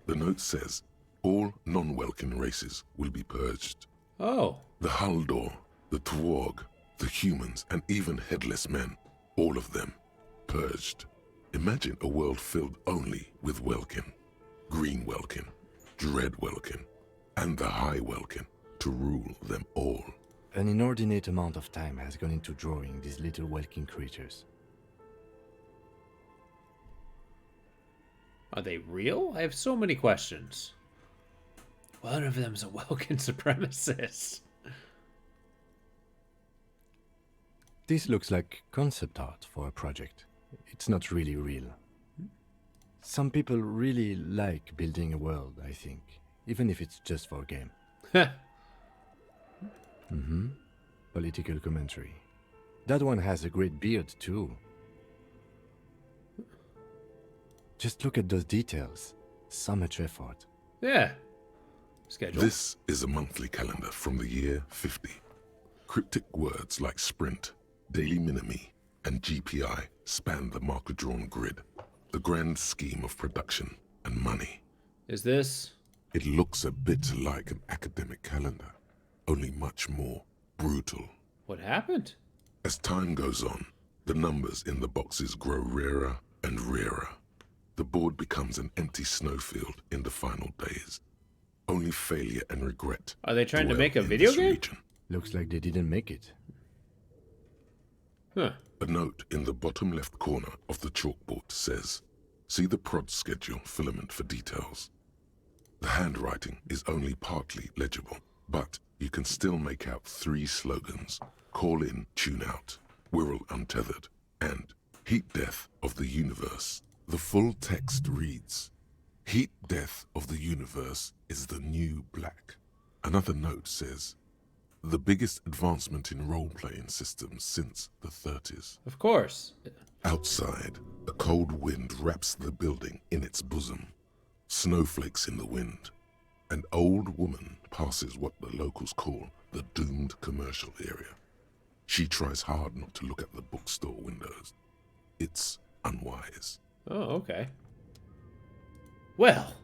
The note says, all non-Welkin races will be purged. Oh. The Haldor, the Twarg, the humans, and even headless men, all of them, purged. Imagine a world filled only with Welkin, Green Welkin, Dread Welkin, and the High Welkin to rule them all. An inordinate amount of time has gone into drawing these little Welkin creatures. Are they real? I have so many questions. One of them's a Welkin supremacist. This looks like concept art for a project. It's not really real. Some people really like building a world, I think, even if it's just for a game. Political commentary. That one has a great beard, too. Just look at those details. So much effort. Yeah. Schedule. This is a monthly calendar from the year 50. Cryptic words like sprint, daily minimi, and GPI span the marker-drawn grid. The grand scheme of production and money. Is this? It looks a bit like an academic calendar, only much more brutal. What happened? As time goes on, the numbers in the boxes grow rarer and rarer. The board becomes an empty snowfield in the final days. Only failure and regret. Are they trying to dwell make a in video this game? region. Looks like they didn't make it. Huh. A note in the bottom left corner of the chalkboard says, "See the prod schedule filament for details." The handwriting is only partly legible, but you can still make out 3 slogans: Call in, Tune out, Wirral Untethered, and Heat Death of the Universe. The full text reads, "Heat Death of the Universe is the new black." Another note says, "The biggest advancement in role-playing systems since the 30s. Of course. Outside, a cold wind wraps the building in its bosom. Snowflakes in the wind. An old woman passes what the locals call the doomed commercial area. She tries hard not to look at the bookstore windows. It's unwise. Oh, okay. Well,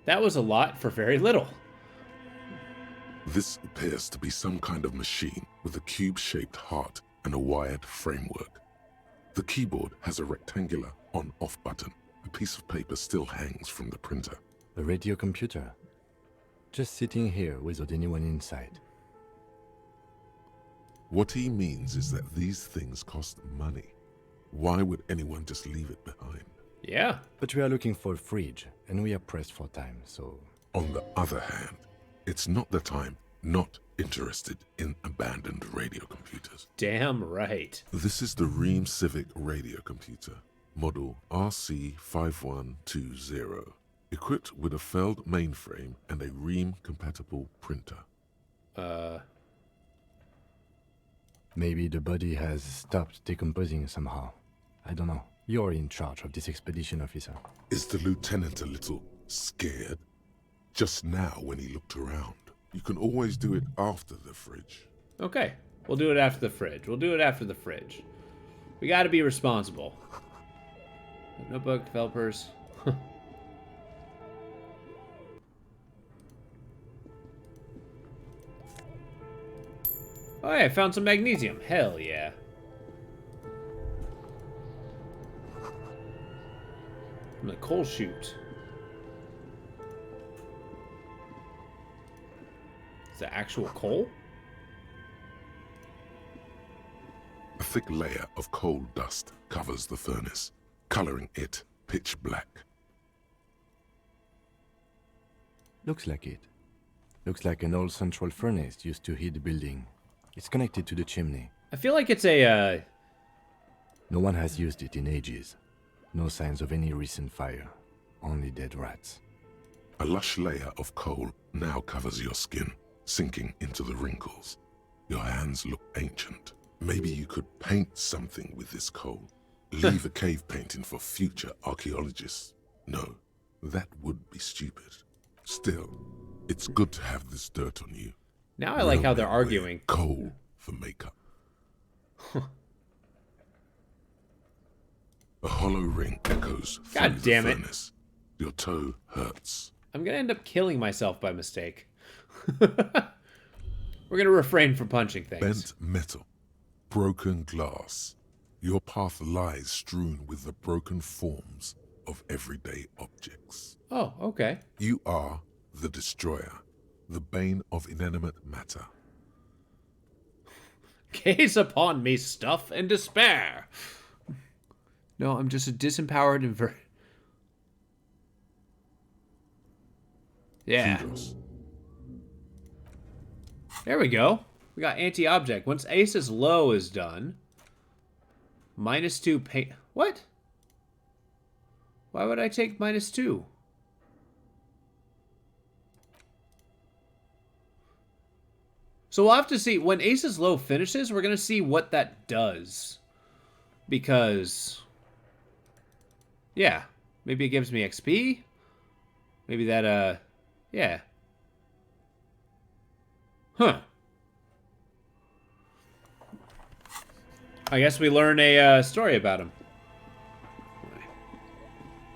that was a lot for very little. This appears to be some kind of machine with a cube-shaped heart and a wired framework. The keyboard has a rectangular on-off button. A piece of paper still hangs from the printer. A radio computer. Just sitting here without anyone inside. What he means is that these things cost money. Why would anyone just leave it behind? Yeah. But we are looking for a fridge, and we are pressed for time, so... On the other hand, it's not that I'm not interested in abandoned radio computers. Damn right. This is the Ream Civic radio computer, model RC5120, equipped with a Feld mainframe and a Ream-compatible printer. Maybe the body has stopped decomposing somehow. I don't know. You're in charge of this expedition, officer. Is the lieutenant a little scared? Just now when he looked around. You can always do it after the fridge. Okay. We'll do it after the fridge. We'll do it after the fridge. We gotta be responsible. Notebook, developers. Oh, hey, I found some magnesium. Hell yeah. From the coal chute. Is that actual coal? A thick layer of coal dust covers the furnace, coloring it pitch black. Looks like it. Looks like an old central furnace used to heat the building. It's connected to the chimney. I feel like it's a, No one has used it in ages. No signs of any recent fire. Only dead rats. A lush layer of coal now covers your skin, sinking into the wrinkles. Your hands look ancient. Maybe you could paint something with this coal. Leave a cave painting for future archaeologists. No, that would be stupid. Still, it's good to have this dirt on you. Now I like how they're arguing. Coal for makeup. A hollow ring echoes God through damn the it. furnace. Your toe hurts. I'm gonna end up killing myself by mistake. We're gonna refrain from punching things. Bent metal. Broken glass. Your path lies strewn with the broken forms of everyday objects. Oh, okay. You are the destroyer, the bane of inanimate matter. Gaze upon me, stuff and despair. No, I'm just a disempowered Yeah. Kudos. There we go. We got anti-object. Once Ace's low is done, -2 pain. What? Why would I take -2? So we'll have to see when Ace's low finishes. We're gonna see what that does, because yeah, Maybe it gives me XP? Maybe that, yeah. Huh. I guess we learn a story about him.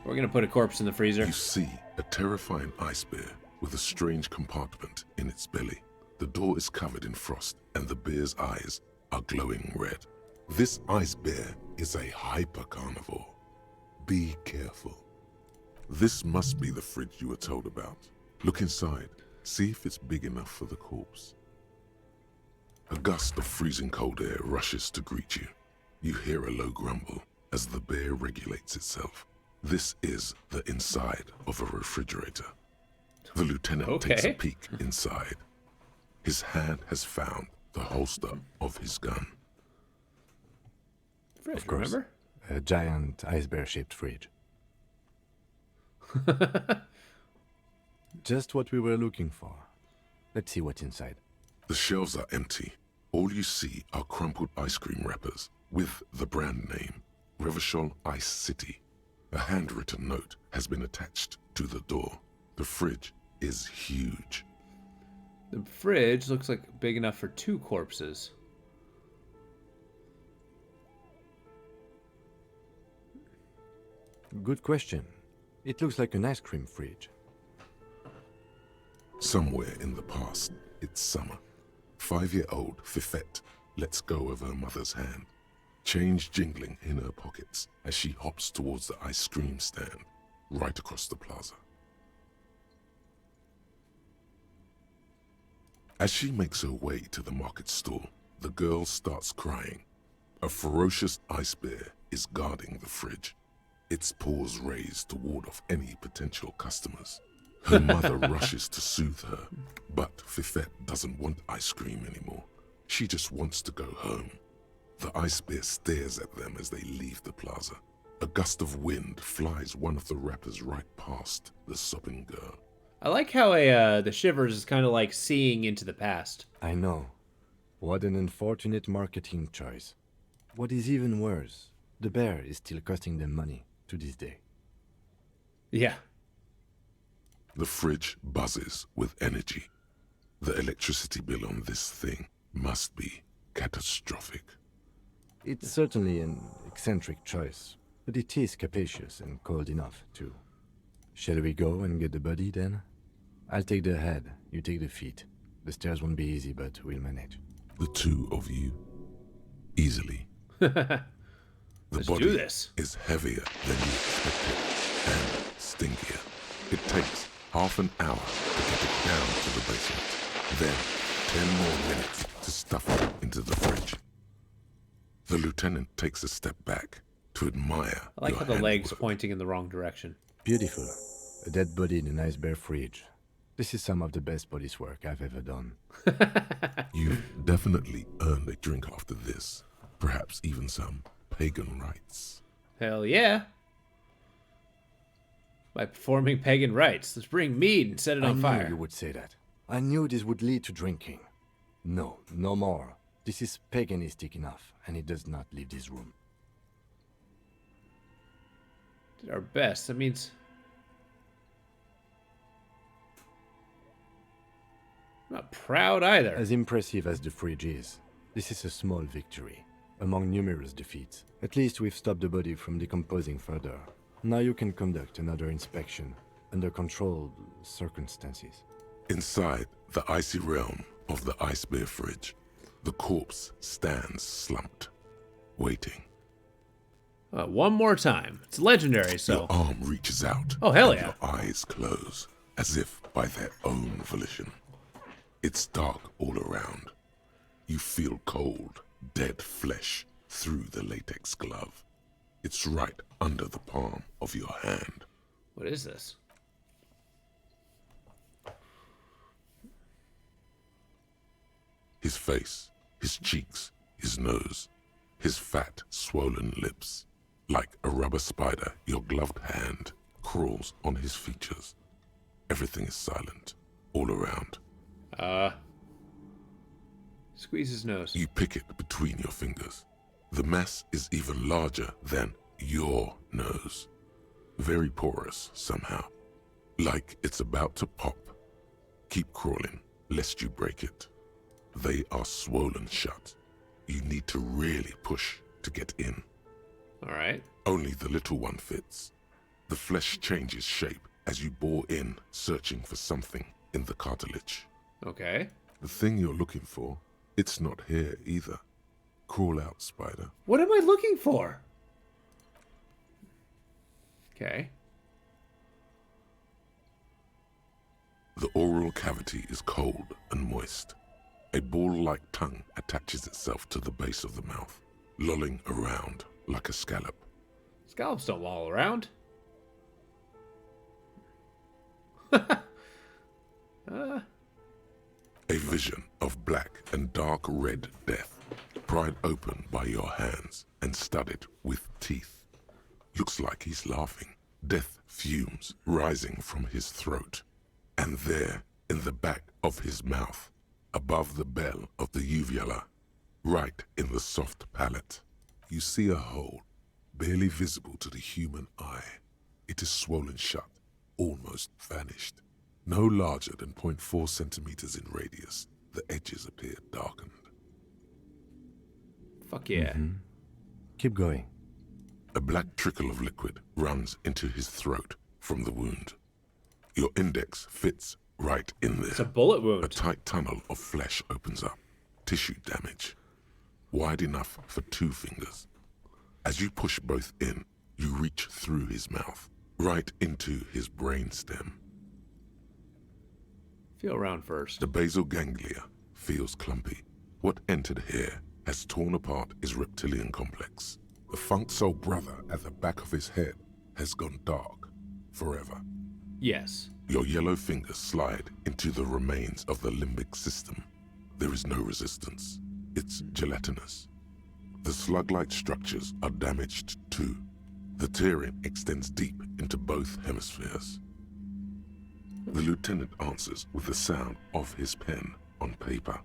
We're gonna put a corpse in the freezer. You see a terrifying ice bear with a strange compartment in its belly. The door is covered in frost, and the bear's eyes are glowing red. This ice bear is a hyper carnivore. Be careful. This must be the fridge you were told about. Look inside. See if it's big enough for the corpse. A gust of freezing cold air rushes to greet you. You hear a low grumble as the bear regulates itself. This is the inside of a refrigerator. The lieutenant takes a peek inside. His hand has found the holster of his gun. Fridge, of course, remember? A giant ice bear-shaped fridge. Just what we were looking for. Let's see what's inside. The shelves are empty. All you see are crumpled ice cream wrappers with the brand name, Revachol Ice City. A handwritten note has been attached to the door. The fridge is huge. The fridge looks like big enough for 2 corpses. Good question. It looks like an ice cream fridge. Somewhere in the past, it's summer. 5-year-old Fifette lets go of her mother's hand, change jingling in her pockets as she hops towards the ice cream stand right across the plaza. As she makes her way to the market stall, the girl starts crying. A ferocious ice bear is guarding the fridge, its paws raised to ward off any potential customers. Her mother rushes to soothe her, but Fifette doesn't want ice cream anymore. She just wants to go home. The ice bear stares at them as they leave the plaza. A gust of wind flies one of the wrappers right past the sobbing girl. I like how the shivers is kind of like seeing into the past. I know. What an unfortunate marketing choice. What is even worse, the bear is still costing them money to this day. Yeah. The fridge buzzes with energy. The electricity bill on this thing must be catastrophic. It's certainly an eccentric choice, but it is capacious and cold enough, too. Shall we go and get the body, then? I'll take the head, you take the feet. The stairs won't be easy, but we'll manage. The 2 of you, easily. The Let's body do this. is heavier than you expected and stinkier. It takes half an hour to get it down to the basement. Then 10 more minutes to stuff it into the fridge. The lieutenant takes a step back to admire I like your how the legs handwork. pointing in the wrong direction. Beautiful. A dead body in an ice bear fridge. This is some of the best police work I've ever done. You've definitely earned a drink after this. Perhaps even some pagan rites. Hell yeah. By performing pagan rites. Let's bring mead and set it on I fire. knew you would say that. I knew this would lead to drinking. No, no more. This is paganistic enough, and it does not leave this room. Did our best. That means... I'm not proud either. As impressive as the fridge is, this is a small victory, among numerous defeats. At least we've stopped the body from decomposing further. Now you can conduct another inspection, under controlled circumstances. Inside the icy realm of the ice bear fridge, the corpse stands slumped, waiting. One more time. It's legendary, so... Your arm reaches out. Oh, hell and yeah. Your eyes close, as if by their own volition. It's dark all around. You feel cold, dead flesh through the latex glove. It's right under the palm of your hand. What is this? His face, his cheeks, his nose, his fat, swollen lips. Like a rubber spider, your gloved hand crawls on his features. Everything is silent, all around. Squeeze his nose. You pick it between your fingers. The mess is even larger than your nose. very porous somehow, like it's about to pop. Keep crawling, lest you break it. They are swollen shut. You need to really push to get in. All right. Only the little one fits. The flesh changes shape as you bore in, searching for something in the cartilage. Okay. The thing you're looking for, it's not here either. Crawl out, spider. What am I looking for? Okay. The oral cavity is cold and moist. A ball-like tongue attaches itself to the base of the mouth, lolling around like a scallop. Scallops don't loll around. A vision of black and dark red death, pried open by your hands and studded with teeth. Looks like he's laughing. Death fumes rising from his throat. And there, in the back of his mouth, above the bell of the uvula, right in the soft palate, you see a hole, barely visible to the human eye. It is swollen shut, almost vanished. No larger than 0.4 centimeters in radius, the edges appear darkened. Fuck yeah. Keep going. A black trickle of liquid runs into his throat from the wound. Your index fits right in there. It's a bullet wound. A tight tunnel of flesh opens up. Tissue damage. Wide enough for 2 fingers. As you push both in, you reach through his mouth, right into his brainstem. Feel around first. The basal ganglia feels clumpy. What entered here has torn apart his reptilian complex. The funk soul brother at the back of his head has gone dark forever. Yes. Your yellow fingers slide into the remains of the limbic system. There is no resistance. It's gelatinous. The slug-like structures are damaged too. The tearing extends deep into both hemispheres. The lieutenant answers with the sound of his pen on paper.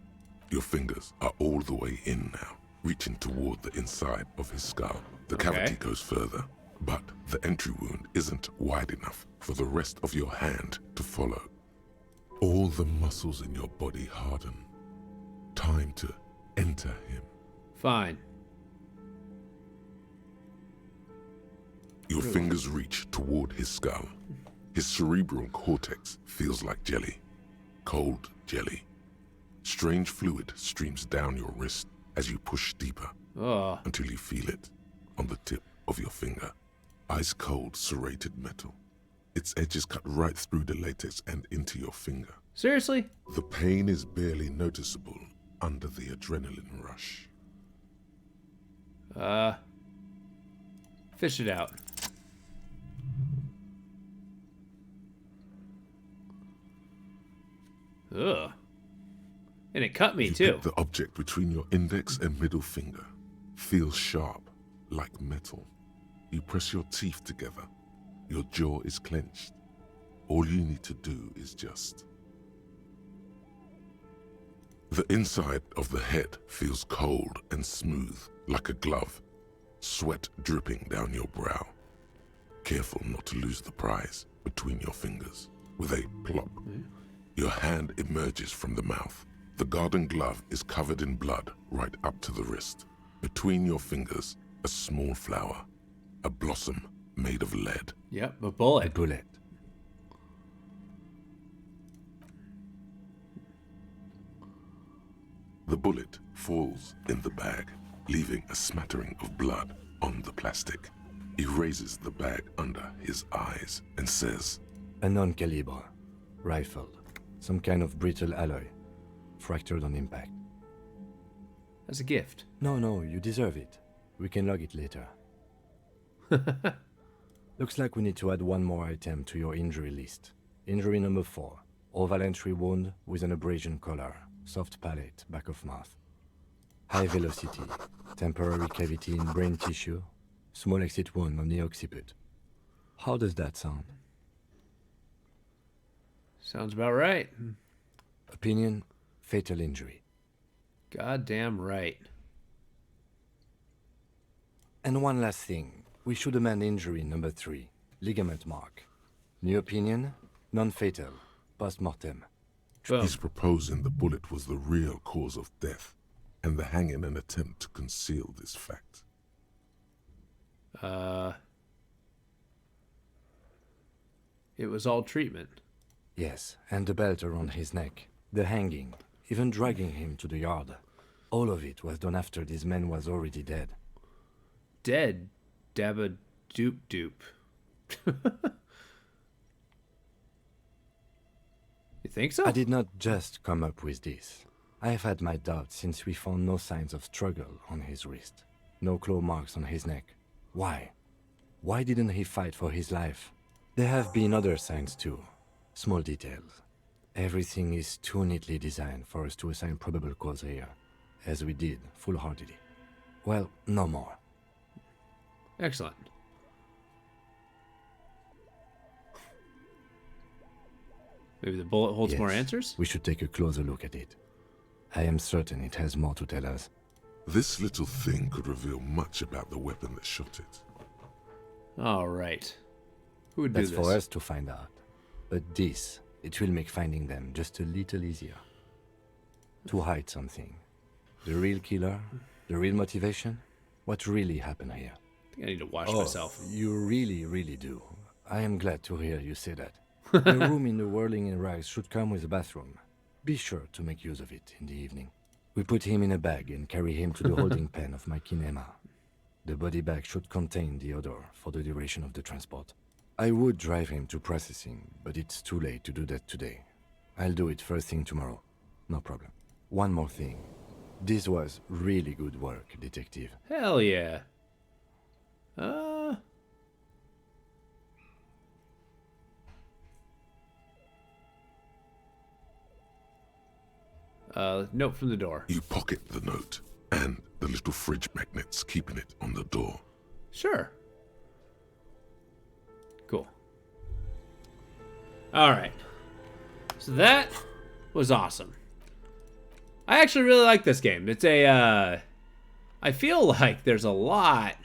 Your fingers are all the way in now, reaching toward the inside of his skull. The cavity goes further, but the entry wound isn't wide enough for the rest of your hand to follow. All the muscles in your body harden. Time to enter him. Fine. Your fingers reach toward his skull. His cerebral cortex feels like jelly. Cold jelly. Strange fluid streams down your wrist as you push deeper until you feel it on the tip of your finger. Ice cold serrated metal. Its edges cut right through the latex and into your finger. Seriously? The pain is barely noticeable under the adrenaline rush. Fish it out. Ugh. And it cut me too. The object between your index and middle finger feels sharp, like metal. You press your teeth together. Your jaw is clenched. All you need to do is just... The inside of the head feels cold and smooth, like a glove. Sweat dripping down your brow. Careful not to lose the prize between your fingers. With a plop, your hand emerges from the mouth. The garden glove is covered in blood right up to the wrist. Between your fingers, a small flower. A blossom made of lead. Yep, a bullet. A bullet. The bullet falls in the bag, leaving a smattering of blood on the plastic. He raises the bag under his eyes and says, A non-caliber. Rifle. Some kind of brittle alloy. Fractured on impact. As a gift. No, you deserve it. We can log it later. Looks like we need to add one more item to your injury list. Injury number 4. Oval entry wound with an abrasion collar. Soft palate, back of mouth. High velocity. Temporary cavity in brain tissue. Small exit wound on the occiput. How does that sound? Sounds about right. Opinion, fatal injury. Goddamn right. And one last thing. We should amend injury number 3. Ligament mark. New opinion? Non-fatal. Post-mortem. He's proposing the bullet was the real cause of death, and the hanging an attempt to conceal this fact. It was all treatment. Yes, and the belt around his neck. The hanging. Even dragging him to the yard. All of it was done after this man was already dead. Dead? Dabba doop doop. You think so? I did not just come up with this. I have had my doubts since we found no signs of struggle on his wrist. No claw marks on his neck. Why? Why didn't he fight for his life? There have been other signs too. Small details. Everything is too neatly designed for us to assign probable cause here, as we did, full-heartedly. Well, no more. Excellent. Maybe the bullet holds Yes, more answers? We should take a closer look at it. I am certain it has more to tell us. This little thing could reveal much about the weapon that shot it. All right. Who would do That's this? for us to find out. But this, it will make finding them just a little easier. To hide something. The real killer? The real motivation? What really happened here? I think I need to wash myself. You really, really do. I am glad to hear you say that. The room in the Whirling in Rags should come with a bathroom. Be sure to make use of it in the evening. We put him in a bag and carry him to the holding pen of my kinema. The body bag should contain the odor for the duration of the transport. I would drive him to processing, but it's too late to do that today. I'll do it first thing tomorrow. No problem. One more thing. This was really good work, detective. Hell yeah. Note from the door. You pocket the note and the little fridge magnets keeping it on the door. Sure. Cool. All right. So that was awesome. I actually really like this game. It's a, I feel like there's a lot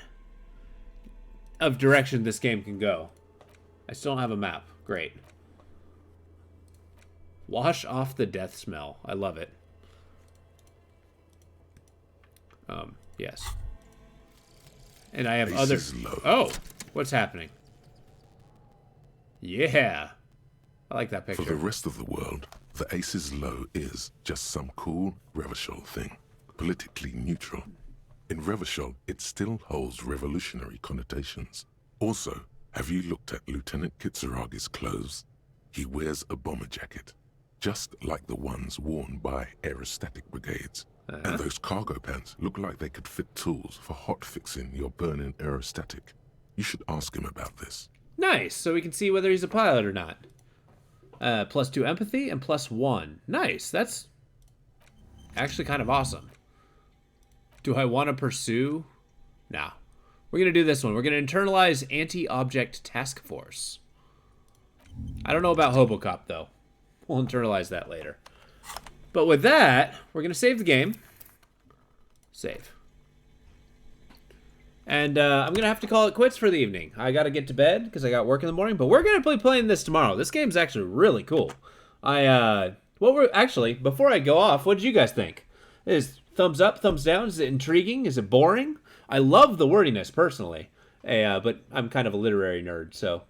of direction this game can go. I still don't have a map. Great. Wash off the death smell. I love it. Yes. And I have other... Oh, what's happening? Yeah. I like that picture. For the rest of the world, the ace is low is just some cool Revachol thing. Politically neutral. In Revachol, it still holds revolutionary connotations. Also, have you looked at Lieutenant Kitsuragi's clothes? He wears a bomber jacket, just like the ones worn by aerostatic brigades. And those cargo pants look like they could fit tools for hot fixing your burning aerostatic. You should ask him about this. Nice, so we can see whether he's a pilot or not. +2 empathy and +1. Nice, that's actually kind of awesome. Do I want to pursue? Nah. We're going to do this one. We're going to internalize anti-object task force. I don't know about Hobocop, though. We'll internalize that later. But with that, we're going to save the game. Save. And I'm going to have to call it quits for the evening. I got to get to bed because I got work in the morning. But we're going to be playing this tomorrow. This game's actually really cool. Actually, before I go off, what did you guys think? Is thumbs up, thumbs down? Is it intriguing? Is it boring? I love the wordiness, personally. But I'm kind of a literary nerd, so...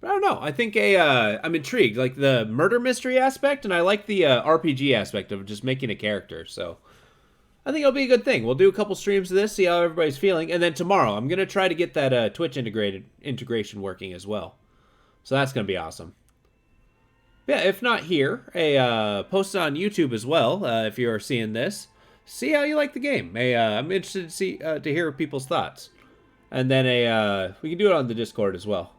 I don't know. I think I'm intrigued. Like the murder mystery aspect, and I like the RPG aspect of just making a character. So I think it'll be a good thing. We'll do a couple streams of this, see how everybody's feeling, and then tomorrow I'm gonna try to get that Twitch integration working as well. So that's gonna be awesome. Yeah, if not here, post it on YouTube as well. If you're seeing this, see how you like the game. I'm interested to see to hear people's thoughts, and then we can do it on the Discord as well.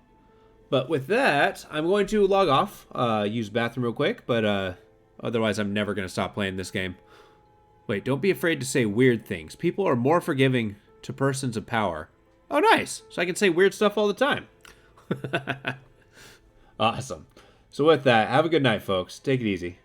But with that, I'm going to log off, use bathroom real quick, but otherwise I'm never going to stop playing this game. Wait, don't be afraid to say weird things. People are more forgiving to persons of power. Oh, nice. So I can say weird stuff all the time. Awesome. So with that, have a good night, folks. Take it easy.